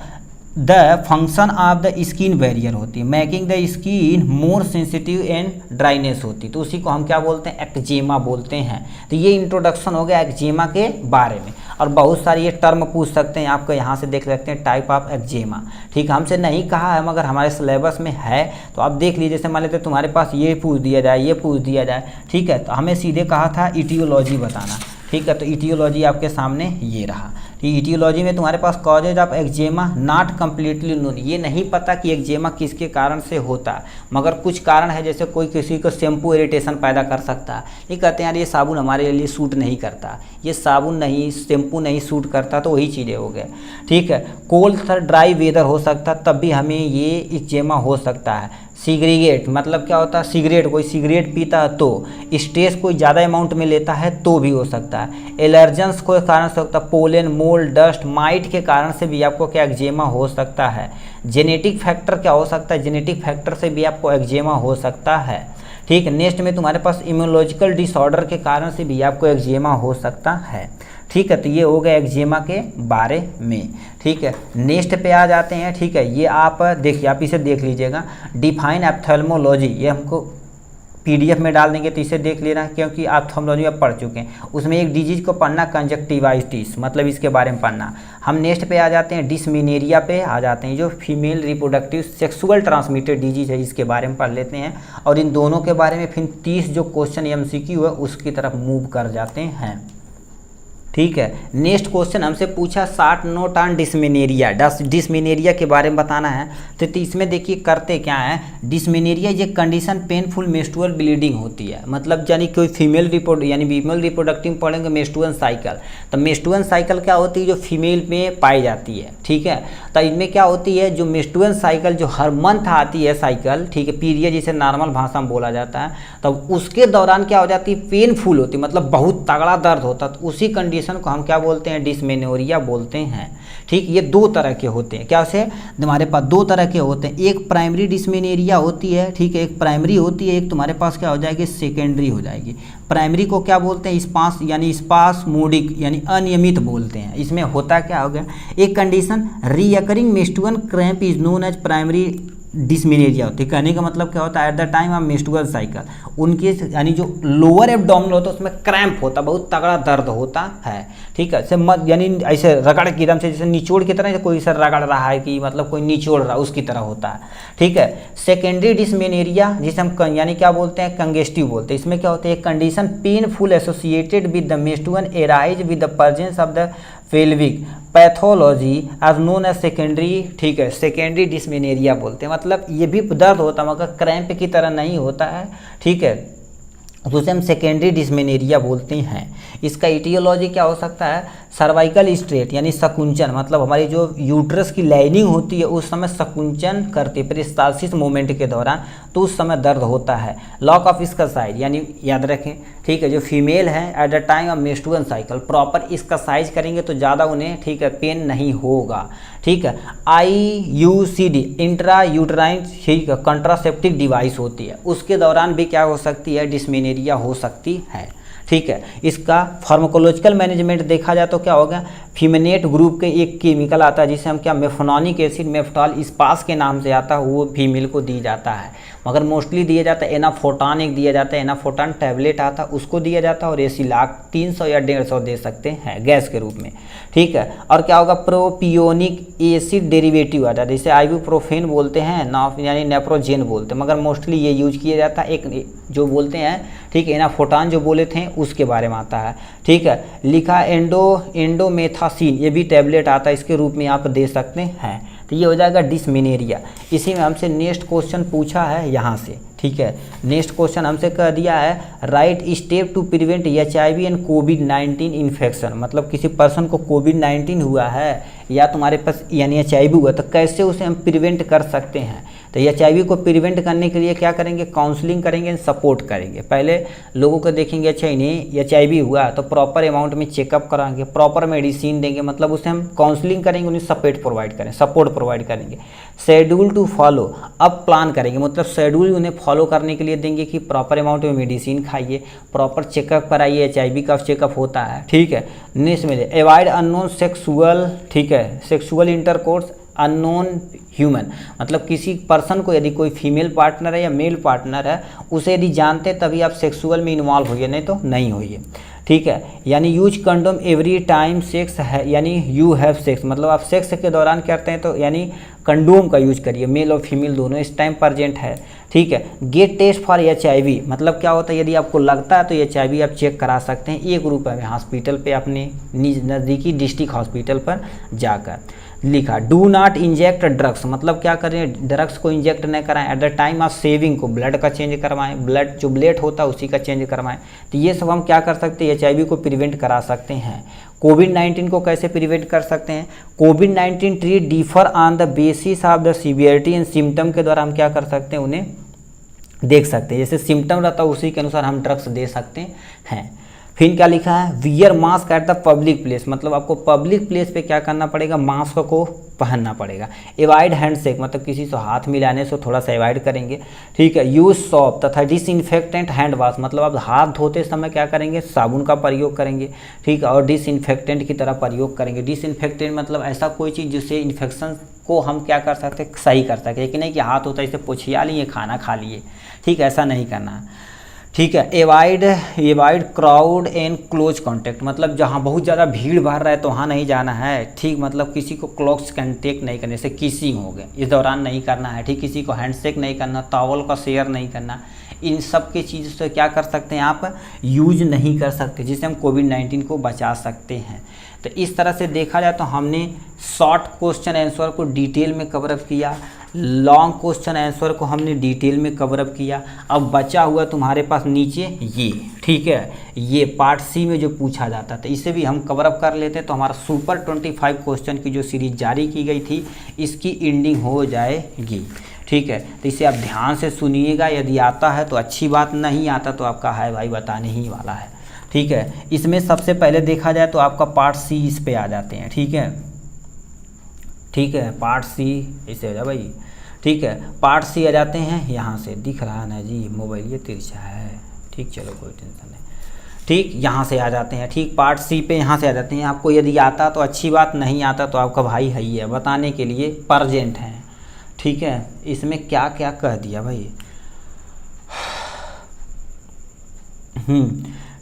the function of the skin barrier होती है, making the skin more sensitive and dryness होती है, तो उसी को हम क्या बोलते हैं, एक्जिमा बोलते हैं। तो ये इंट्रोडक्शन हो गया एक्जिमा के बारे में, और बहुत सारी ये टर्म पूछ सकते हैं आपको, यहाँ से देख सकते हैं टाइप ऑफ एक्जिमा, ठीक। हमसे नहीं कहा है मगर हमारे सिलेबस में है, तो आप देख लीजिए। जैसे मान लेते तुम्हारे पास ये पूछ दिया जाए, ये पूछ दिया जाए, ठीक है, तो हमें सीधे कहा था इटियोलॉजी बताना, ठीक है। तो इटियोलॉजी आपके सामने ये रहा, ठीक। इटियोलॉजी में तुम्हारे पास causes of eczema not completely known, ये नहीं पता कि एक्जिमा किसके कारण से होता है, मगर कुछ कारण है, जैसे कोई किसी को शैम्पू इरिटेशन पैदा कर सकता है, ये कहते हैं यार ये साबुन हमारे लिए सूट नहीं करता, ये साबुन नहीं, शैम्पू नहीं सूट करता, तो वही चीज़ें हो गए, ठीक है। कोल्ड था, ड्राई वेदर हो सकता, तब भी हमें ये एक्जिमा हो सकता है। सिगरेट, मतलब क्या होता है, सिगरेट, कोई सिगरेट पीता है तो, स्ट्रेस कोई ज़्यादा अमाउंट में लेता है तो भी हो सकता है। एलर्जेंस के कारण से होता है, पोलन, मोल्ड, डस्ट, माइट के कारण से भी आपको क्या एक्जिमा हो सकता है। जेनेटिक फैक्टर क्या हो सकता है, जेनेटिक फैक्टर से भी आपको एक्जिमा हो सकता है, ठीक। नेक्स्ट में तुम्हारे पास इम्यूनोलॉजिकल डिसऑर्डर के कारण से भी आपको एक्जिमा हो सकता है, ठीक है। तो ये हो गया एक्जिमा के बारे में, ठीक है। नेक्स्ट पे आ जाते हैं, ठीक है। ये आप देखिए, आप इसे देख लीजिएगा, डिफाइन एप्थेल्मोलॉजी, ये हमको PDF में डाल देंगे, तो इसे देख लेना, क्योंकि आप एप्थेल्मोलॉजी में पढ़ चुके हैं। उसमें एक डिजीज को पढ़ना कंजक्टिवाइटिस, मतलब इसके बारे में पढ़ना। हम नेक्स्ट पे आ जाते हैं, डिस्मेनोरिया पे आ जाते हैं, जो female reproductive sexual transmitted disease है, इसके बारे में पढ़ लेते हैं। और इन दोनों के बारे में फिर 30 जो क्वेश्चन MCQ है उसकी तरफ मूव कर जाते हैं, ठीक है। नेक्स्ट क्वेश्चन हमसे पूछा short note on dysmenorrhoea, dysmenorrhoea के बारे में बताना है। तो इसमें देखिए करते क्या है, डिस्मेनोरिया ये कंडीशन पेनफुल मेंस्ट्रुअल ब्लीडिंग होती है, मतलब यानी कोई फीमेल रिप्रोडक्टिव पढ़ेंगे मेंस्ट्रुअल साइकिल, तो मेंस्ट्रुअल साइकिल क्या होती है, जो फीमेल में पाई जाती है, ठीक है। तो इनमें क्या होती है, जो मेंस्ट्रुअल साइकिल जो हर मंथ आती है साइकिल, ठीक है, पीरियड जिसे नॉर्मल भाषा में बोला जाता है, तब उसके दौरान क्या हो जाती है, पेनफुल होती है, मतलब बहुत तगड़ा दर्द होता है, तो उसी कंडीशन को हम क्या बोलते हैं, डिस्मेनोरिया बोलते हैं, ठीक। ये दो तरह के होते हैं, क्या से हमारे पास दो तरह के होते हैं, एक प्राइमरी डिस्मेनोरिया होती है, ठीक है, एक प्राइमरी होती है, एक तुम्हारे पास क्या हो जाएगी, सेकेंडरी हो जाएगी। प्राइमरी को क्या बोलते हैं, स्पास यानी स्पास्मोडिक यानी अनियमित बोलते हैं। इसमें होता क्या हो गया, एक condition recurring menstrual cramp is known as primary dysmenorrhoea होती है। कहने का मतलब क्या होता है, at the time of menstrual cycle, उनके यानी जो लोअर एब्डोमिनल होता है उसमें क्रैम्प होता है, बहुत तगड़ा दर्द होता है, ठीक है। यानी ऐसे रगड़ की एकदम से, जैसे निचोड़ की तरह, कोई सर रगड़ रहा है कि मतलब कोई निचोड़ रहा है, उसकी तरह होता है, ठीक है। सेकेंडरी डिस्मेनोरिया जिसे हम यानी क्या बोलते हैं, कंजेस्टिव बोलते हैं। इसमें क्या होता है, एक condition painful associated with the menstrual arise with the presence of the pelvic pathology as known as secondary, ठीक है, सेकेंडरी डिस्मेनोरिया बोलते हैं। मतलब ये भी दर्द होता है मगर क्रैम्प की तरह नहीं होता है, ठीक है, तो उसे हम सेकेंडरी डिस्मेनोरिया बोलते हैं। इसका इटियोलॉजी क्या हो सकता है, सर्वाइकल स्ट्रेट यानी संकुंचन, मतलब हमारी जो यूट्रस की लाइनिंग होती है उस समय संकुंचन करती है पेरिस्टालसिस मूवमेंट के दौरान, तो उस समय दर्द होता है। लॉक ऑफ इसका साइज यानी याद रखें, ठीक है, जो फीमेल है at the time of menstrual cycle proper इसका साइज करेंगे तो ज़्यादा उन्हें, ठीक है, पेन नहीं होगा। ठीक है, IUCD इंट्रा यूट्राइन, ठीक है, कंट्रासेप्टिव डिवाइस होती है, उसके दौरान भी क्या हो सकती है, डिस्मेनोरिया हो सकती है। ठीक है, इसका फार्माकोलॉजिकल मैनेजमेंट देखा जाए तो क्या होगा, फिमेनेट ग्रुप के एक केमिकल आता है जिसे हम क्या मेफोनॉनिक एसिड मेफ्टॉल इस्पास के नाम से आता है, वो फीमेल को दी जाता है, मगर मोस्टली दिया जाता है एनाफोटान, एक दिया जाता है एनाफोटान टैबलेट आता है उसको दिया जाता है, और एसिलाक 300 या 150 दे सकते हैं गैस के रूप में। ठीक है, और क्या होगा, प्रोपियोनिक एसिड डेरिवेटिव आता है, जैसे आइबुप्रोफेन बोलते हैं यानी नेप्रोजेन बोलते हैं, मगर मोस्टली ये यूज किया जाता है एक जो बोलते हैं, ठीक है, एनाफोटान जो बोले थे उसके बारे में आता है। ठीक है, लिखा एंडोमेथासिन, ये भी टैबलेट आता है, इसके रूप में आप दे सकते हैं। तो ये हो जाएगा डिस्मेनोरिया। इसी में हमसे नेक्स्ट क्वेश्चन पूछा है यहाँ से। ठीक है, नेक्स्ट क्वेश्चन हमसे कह दिया है right step to prevent HIV and कोविड-19 इन्फेक्शन, मतलब किसी पर्सन को कोविड-19 हुआ है या तुम्हारे पास यानी HIV हुआ, तो कैसे उसे हम प्रिवेंट कर सकते हैं। तो HIV को प्रिवेंट करने के लिए क्या करेंगे, काउंसलिंग करेंगे, सपोर्ट करेंगे। पहले लोगों को देखेंगे, अच्छा इन्हें HIV हुआ तो प्रॉपर अमाउंट में चेकअप कराएंगे, प्रॉपर मेडिसिन देंगे, मतलब उसे हम काउंसलिंग करेंगे, उन्हें सपोर्ट प्रोवाइड करेंगे। शेड्यूल टू फॉलो, अब प्लान करेंगे, मतलब शेड्यूल उन्हें फॉलो करने के लिए देंगे कि प्रॉपर अमाउंट में मेडिसिन खाइए, प्रॉपर चेकअप कराइए, HIV का चेकअप होता है। ठीक है, नेक्स्ट में अवॉइड अननोन सेक्सुअल, ठीक है, सेक्सुअल इंटरकोर्स अननोन ह्यूमन, मतलब किसी पर्सन को यदि कोई फीमेल पार्टनर है या मेल पार्टनर है उसे यदि जानते तभी आप सेक्सुअल में इन्वॉल्व होइए, नहीं तो नहीं होइए। ठीक है, यानी use condom every time sex है, यानी यू हैव सेक्स, मतलब आप सेक्स के दौरान करते हैं तो यानी कंडोम का यूज करिए, मेल और फीमेल दोनों इस टाइम प्रेजेंट है। ठीक है, गेट टेस्ट फॉर HIV, मतलब क्या होता है, यदि आपको लगता है तो HIV आप चेक करा सकते हैं ₹1 में हॉस्पिटल पे, अपने नज़दीकी डिस्ट्रिक्ट हॉस्पिटल पर जाकर। लिखा डू नॉट इंजेक्ट ड्रग्स, मतलब क्या करें, ड्रग्स को इंजेक्ट न कराएं। Eight the time of saving को ब्लड का चेंज करवाएं, ब्लड जो ब्लेड होता है उसी का चेंज करवाएं। तो ये सब हम क्या कर सकते हैं, HIV को प्रिवेंट करा सकते हैं। कोविड-19 को कैसे प्रिवेंट कर सकते हैं, कोविड-19 treat differ on the basis of the severity and symptom के द्वारा हम क्या कर सकते हैं, उन्हें देख सकते हैं, जैसे सिम्टम रहता है उसी के अनुसार हम ड्रग्स दे सकते हैं। फिर क्या लिखा है, wear mask at the public place, मतलब आपको पब्लिक प्लेस पे क्या करना पड़ेगा, मास्क को पहनना पड़ेगा। एवॉइड हैंडशेक, मतलब किसी से हाथ मिलाने से थोड़ा सा एवॉइड करेंगे। ठीक है, यूज सॉप तथा डिसइंफेक्टेंट हैंड वॉश, मतलब आप हाथ धोते समय क्या करेंगे, साबुन का प्रयोग करेंगे। ठीक है, और डिसइंफेक्टेंट की तरह प्रयोग करेंगे। डिसइंफेक्टेंट मतलब ऐसा कोई चीज़ जिससे इन्फेक्शन को हम क्या कर सकते हैं, सही कर सकते हैं, कि नहीं कि हाथ होता है इसे पोछिया लिए खाना खा लिए। ठीक है, ऐसा नहीं करना है। ठीक है, avoid crowd and close contact, मतलब जहाँ बहुत ज़्यादा भीड़ भाड़ रहा है तो वहाँ नहीं जाना है। ठीक, मतलब किसी को क्लोज कॉन्टैक्ट नहीं करने से, किसिंग हो गया इस दौरान नहीं करना है। ठीक, किसी को हैंडशेक नहीं करना, टॉवल का शेयर नहीं करना, इन सब की चीज़ से क्या कर सकते हैं आप, यूज नहीं कर सकते, जिससे हम कोविड-19 को बचा सकते हैं। तो इस तरह से देखा जाए तो हमने शॉर्ट क्वेश्चन आंसर को डिटेल में कवरअप किया, लॉन्ग क्वेश्चन आंसर को हमने डिटेल में कवरअप किया। अब बचा हुआ तुम्हारे पास नीचे ये, ठीक है, ये पार्ट C में जो पूछा जाता था इसे भी हम कवरअप कर लेते हैं, तो हमारा सुपर 25 क्वेश्चन की जो सीरीज जारी की गई थी इसकी एंडिंग हो जाएगी। ठीक है, तो इसे आप ध्यान से सुनिएगा, यदि आता है तो अच्छी बात, नहीं आता तो आपका है भाई बताने ही वाला है। ठीक है, इसमें सबसे पहले देखा जाए तो आपका पार्ट C इस पे आ जाते हैं। ठीक है, ठीक है, पार्ट C इसे आ जा भाई। ठीक है, पार्ट C आ जाते हैं, यहाँ से दिख रहा है ना जी, मोबाइल ये तिरछा है। ठीक, चलो कोई टेंशन नहीं। ठीक, यहाँ से आ जाते हैं। ठीक, पार्ट C पे यहाँ से आ जाते हैं। आपको यदि आता तो अच्छी बात, नहीं आता तो आपका भाई है ही है, बताने के लिए प्रेजेंट है। ठीक है, इसमें क्या क्या कह दिया भाई।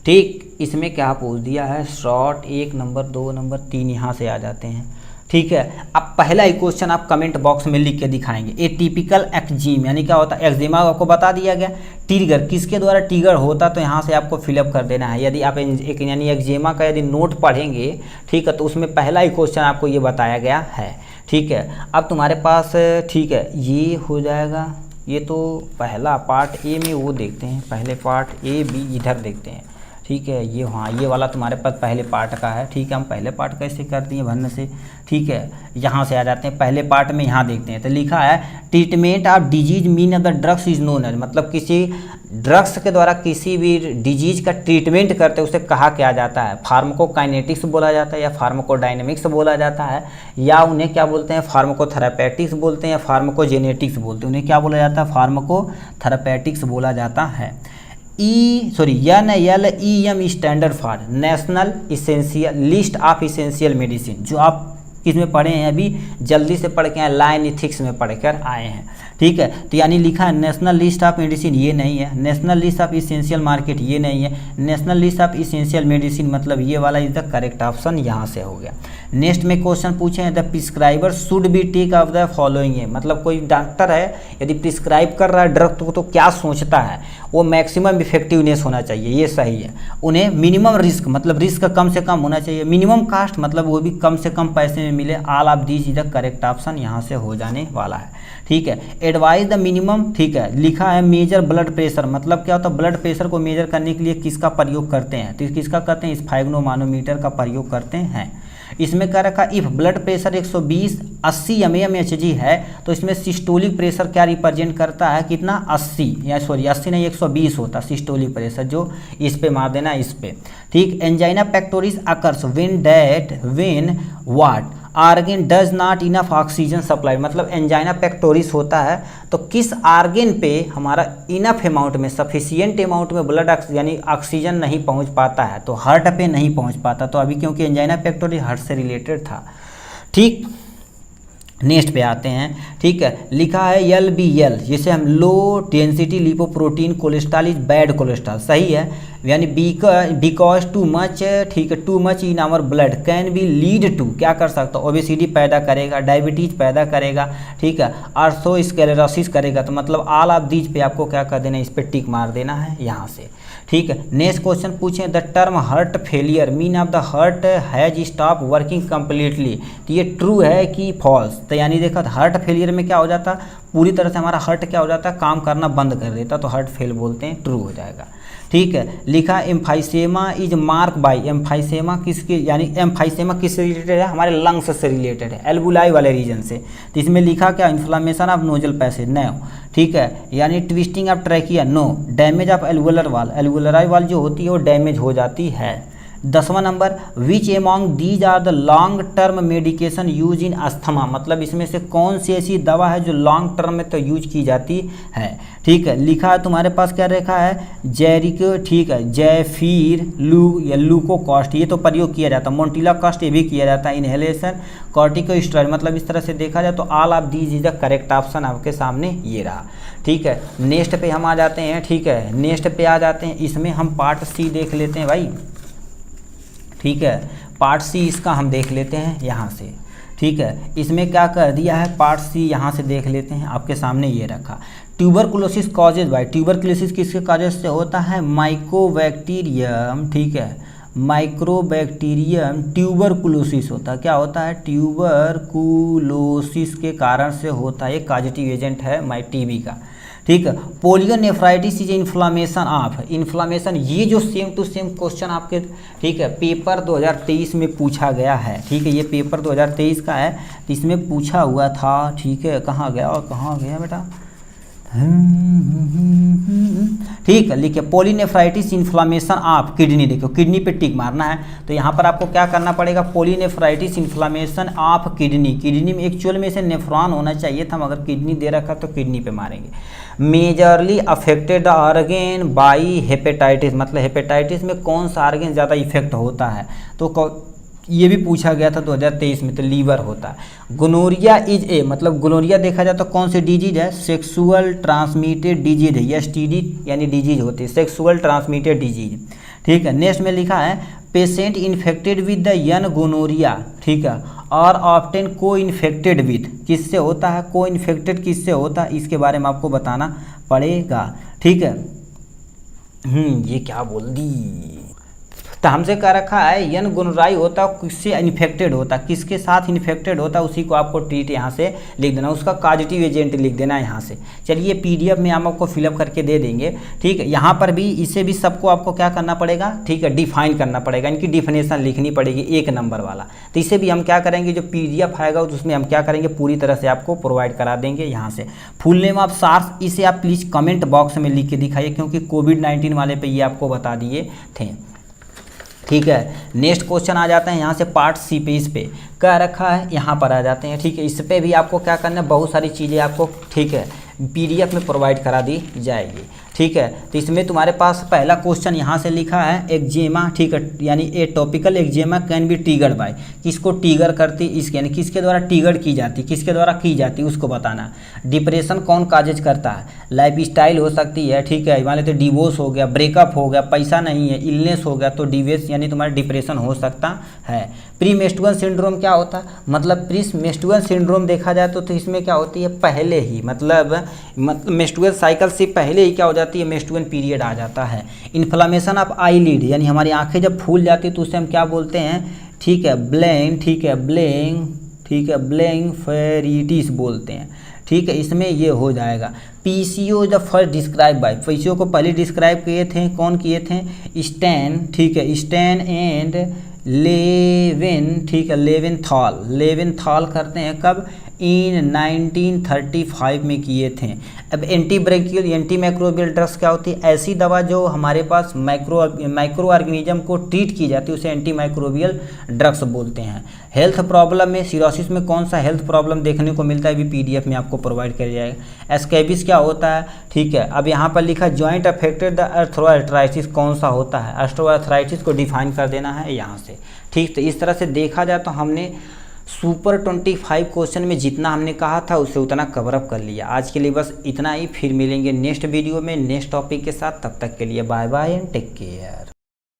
ठीक, इसमें क्या पूछ दिया है, शॉर्ट 1 नंबर 2 नंबर 3 यहाँ से आ जाते हैं। ठीक है, अब पहला ही क्वेश्चन आप कमेंट बॉक्स में लिख के दिखाएंगे। ए टिपिकल एक्जिम यानी क्या होता है, एक्जिमा आपको बता दिया गया। ट्रिगर किसके द्वारा ट्रिगर होता, तो यहाँ से आपको फिलअप कर देना है। यदि आप एक यानी एक्जिमा का यदि नोट पढ़ेंगे, ठीक है, तो उसमें पहला ही क्वेश्चन आपको ये बताया गया है। ठीक है, अब तुम्हारे पास, ठीक है, ये हो जाएगा। ये तो पहला पार्ट A में वो देखते हैं, पहले पार्ट A B इधर देखते हैं। ठीक है। ये हाँ, ये वाला तुम्हारे पास पहले पार्ट का है। ठीक है, हम पहले पार्ट कैसे कर दिए भरने से। ठीक है, यहाँ से आ जाते हैं पहले पार्ट में, यहाँ देखते हैं। तो लिखा है treatment of disease mean of the drugs is known as, मतलब किसी ड्रग्स के द्वारा किसी भी डिजीज का ट्रीटमेंट करते उसे कहा क्या जाता है, फार्माकोकाइनेटिक्स बोला जाता है या फार्माकोडायनेमिक्स बोला जाता है, या उन्हें क्या बोलते हैं फार्माकोथेरापेटिक्स बोलते हैं या फार्माकोजेनेटिक्स बोलते हैं। उन्हें क्या बोला जाता है, फार्माकोथेरापेटिक्स बोला जाता है। NLEM standard for national essential list of essential medicine, जो आप किसमें पढ़े हैं अभी, जल्दी से पढ़ के आए, लाइन इथिक्स में पढ़कर आए हैं। ठीक है, तो यानी लिखा है नेशनल लिस्ट ऑफ मेडिसिन, ये नहीं है। National list of essential market, ये नहीं है। National list of essential medicine, मतलब ये वाला इज द करेक्ट ऑप्शन, यहाँ से हो गया। नेक्स्ट में क्वेश्चन पूछे हैं the prescriber should be take of the following है, मतलब कोई डॉक्टर है यदि प्रिस्क्राइब कर रहा है ड्रग तो क्या सोचता है, वो मैक्सिमम इफेक्टिवनेस होना चाहिए, ये सही है। उन्हें मिनिमम रिस्क, मतलब रिस्क कम से कम होना चाहिए। मिनिमम कास्ट, मतलब वो भी कम से कम पैसे में मिले। All of these is the correct option, यहाँ से हो जाने वाला है। ठीक है, एडवाइज द मिनिमम, ठीक है। लिखा है मेजर ब्लड प्रेशर, मतलब क्या होता है, ब्लड प्रेशर को मेजर करने के लिए किसका प्रयोग करते हैं, तो किसका करते हैं, स्फेग्नोमानोमीटर का प्रयोग करते हैं। इसमें क्या रखा, इफ ब्लड प्रेशर 120/80 mmHg है तो इसमें सिस्टोलिक प्रेशर क्या रिप्रेजेंट करता है, कितना, 80, या सॉरी 80 नहीं 120 होता सिस्टोलिक प्रेशर, जो इस पे मार देना, इस पे। ठीक, angina pectoris occurs when what organ does not enough oxygen supply, मतलब एंजाइना पेक्टोरिस होता है तो किस आर्गन पे हमारा इनफ अमाउंट में, सफिशियंट अमाउंट में ब्लड यानी ऑक्सीजन नहीं पहुंच पाता है, तो हार्ट पे नहीं पहुंच पाता। तो अभी क्योंकि एंजाइना पेक्टोरिस हार्ट से रिलेटेड था। ठीक, नेक्स्ट पे आते हैं। ठीक है, लिखा है LBL, जिसे हम low density lipoprotein cholesterol is bad cholesterol, सही है, यानी बिकॉज टू मच, ठीक है, too much in our blood can be lead to, क्या कर सकता है, ओबेसिटी पैदा करेगा, डायबिटीज पैदा करेगा, ठीक है, आर्थरोस्क्लेरोसिस करेगा। तो मतलब ऑल ऑफ दीज पे आपको क्या कर देना है, इस पर टिक मार देना है यहाँ से। ठीक है, नेक्स्ट क्वेश्चन पूछें the term heart failure mean of the heart has stop working completely, तो ये ट्रू है कि फॉल्स। तो यानी देखा हार्ट फेलियर में क्या हो जाता, पूरी तरह से हमारा हार्ट क्या हो जाता है, काम करना बंद कर देता, तो हार्ट फेल बोलते हैं, ट्रू हो जाएगा। ठीक है, लिखा emphysema is mark bye, emphysema किसके, यानी एम्फाइसेमा किससे रिलेटेड है, हमारे लंग्स से रिलेटेड है, एल्बुलाई वाले रीजन से। तो इसमें लिखा क्या, inflammation of nasal passage, no. ठीक है, यानी twisting of trachea, no. Damage of alveolar wall, alveoli वाल जो होती है वो डैमेज हो जाती है। 10वां number, which among these are the long term medication use in asthma, मतलब इसमें से कौन सी ऐसी दवा है जो लॉन्ग टर्म में तो यूज की जाती है। ठीक है, लिखा है तुम्हारे पास क्या रखा है, जैरिक, ठीक है, जैफीर लू या लूकोकॉस्ट, ये तो प्रयोग किया जाता है। मोन्टिलाकॉस्ट ये भी किया जाता है। इनहेलेशन कॉर्टिकोस्टेरॉइड, मतलब इस तरह से देखा जाए तो all of these is the correct option आपके सामने ये रहा। ठीक है, नेक्स्ट पे हम आ जाते हैं। ठीक है, नेक्स्ट पे आ जाते हैं, इसमें हम पार्ट सी देख लेते हैं भाई। ठीक है, पार्ट सी इसका हम देख लेते हैं यहाँ से। ठीक है, इसमें क्या कर दिया है, पार्ट सी यहाँ से देख लेते हैं, आपके सामने ये रखा। ट्यूबरकुलोसिस कॉजेज बाय, ट्यूबरकुलोसिस किसके काजेज से होता है, माइकोबैक्टीरियम, ठीक है, माइक्रोबैक्टीरियम ट्यूबरकुलोसिस होता है। क्या होता है, ट्यूबरकुलोसिस के कारण से होता है, ये काजेटिव एजेंट है टीबी का। ठीक है, पोलियोनेफ्राइटिस इज इन्फ्लामेशन ऑफ, इन्फ्लामेशन, ये जो सेम टू सेम क्वेश्चन आपके, ठीक है, पेपर 2023 में पूछा गया है। ठीक है, ये पेपर 2023 का है, तो इसमें पूछा हुआ था। ठीक है, कहाँ गया और कहाँ गया बेटा, ठीक है, लिखिए पोलिनेफ्राइटिस इन्फ्लामेशन ऑफ किडनी, देखो किडनी पे टिक मारना है। तो यहाँ पर आपको क्या करना पड़ेगा, पोलिनेफ्राइटिस इन्फ्लामेशन ऑफ किडनी, किडनी में एक्चुअल में से नेफ्रॉन होना चाहिए था, मगर किडनी दे रखा तो किडनी पे मारेंगे। Majorly affected organ by hepatitis, मतलब हेपेटाइटिस में कौन सा ऑर्गेन ज़्यादा इफेक्ट होता है, तो ये भी पूछा गया था 2023 में, तो लीवर होता है। गोनोरिया इज ए, मतलब गोनोरिया देखा जाए तो कौन सी डिजीज है, सेक्सुअल ट्रांसमिटेड डिजीज है, STD यानी डिजीज होती है, सेक्सुअल ट्रांसमिटेड डिजीज। ठीक है, नेक्स्ट में लिखा है पेशेंट इन्फेक्टेड विद द यन गोनोरिया, ठीक है, और ऑफ्टेन को इन्फेक्टेड विद, किससे होता है, को इन्फेक्टेड किससे होता है, इसके बारे में आपको बताना पड़ेगा। ठीक है, ये क्या बोल दी, तो हमसे कह रखा है यन गोनोराई होता है किससे इन्फेक्टेड होता है, किसके साथ इन्फेक्टेड होता है उसी को आपको ट्रीट यहाँ से लिख देना, उसका कॉजेटिव एजेंट लिख देना है यहाँ से। चलिए पीडीएफ में हम आपको फिलअप करके दे देंगे, ठीक है। यहाँ पर भी इसे भी सबको आपको क्या करना पड़ेगा, ठीक है, डिफाइन करना पड़ेगा, इनकी डिफिनेशन लिखनी पड़ेगी 1 नंबर वाला। तो इसे भी हम क्या करेंगे, जो पीडीएफ आएगा उसमें हम क्या करेंगे, पूरी तरह से आपको प्रोवाइड करा देंगे यहाँ से। फुल नेम ऑफ सार्स, इसे आप प्लीज़ कमेंट बॉक्स में लिख के दिखाइए, क्योंकि कोविड-19 वाले पे ये आपको बता दिए थे, ठीक है। नेक्स्ट क्वेश्चन आ जाते हैं यहाँ से पार्ट सी पे, इस पे क्या रखा है यहाँ पर आ जाते हैं, ठीक है। इस पे भी आपको क्या करना है, बहुत सारी चीज़ें आपको, ठीक है, पीडीएफ में प्रोवाइड करा दी जाएगी, ठीक है। तो इसमें तुम्हारे पास पहला क्वेश्चन यहाँ से लिखा है एक्जेमा, ठीक है, यानी a topical eczema can be triggered by, किसको ट्रिगर करती, इसके यानी किसके द्वारा ट्रिगर की जाती, किसके द्वारा की जाती उसको बताना। डिप्रेशन कौन काजेज करता है, लाइफ स्टाइल हो सकती है, ठीक है, मान लेते डिवोर्स हो गया, ब्रेकअप हो गया, पैसा नहीं है, इलनेस हो गया, तो डिवेस यानी तुम्हारा डिप्रेशन हो सकता है। प्री मेंस्ट्रुअल सिंड्रोम क्या होता है, मतलब प्री मेंस्ट्रुअल सिंड्रोम देखा जाए तो इसमें क्या होती है, पहले ही मतलब मेंस्ट्रुअल साइकिल से पहले ही क्या हो जाती है, मेंस्ट्रुअल पीरियड आ जाता है। इन्फ्लामेशन ऑफ आईलिड, यानी हमारी आंखें जब फूल जाती है तो उसे हम क्या बोलते हैं, ठीक है, ब्लैंक, ठीक है, ब्लैंक, ठीक है, ब्लैंफेरिटिस बोलते हैं, ठीक है, इसमें ये हो जाएगा। PCO the first describe by, PCO को पहले डिस्क्राइब किए थे, कौन किए थे, स्टैन, ठीक है, स्टैन एंड लेविन, ठीक है, लेविनथॉल करते हैं कब, इन 1935 में किए थे। अब एंटी माइक्रोबियल ड्रग्स क्या होती है, ऐसी दवा जो हमारे पास माइक्रो ऑर्गेनिज्म को ट्रीट की जाती है उसे एंटी माइक्रोबियल ड्रग्स बोलते हैं। हेल्थ प्रॉब्लम में सिरोसिस में कौन सा हेल्थ प्रॉब्लम देखने को मिलता है, भी पीडीएफ में आपको प्रोवाइड किया जाएगा। एस्केबिस क्या होता है, ठीक है, अब यहाँ पर लिखा जॉइंट अफेक्टेड द आर्थराइटिस कौन सा होता है, आर्थराइटिस को डिफाइन कर देना है यहाँ से, ठीक। तो इस तरह से देखा जाए तो हमने सुपर 25 क्वेश्चन में जितना हमने कहा था उसे उतना कवर अप कर लिया। आज के लिए बस इतना ही, फिर मिलेंगे नेक्स्ट वीडियो में नेक्स्ट टॉपिक के साथ, तब तक के लिए bye bye and take care.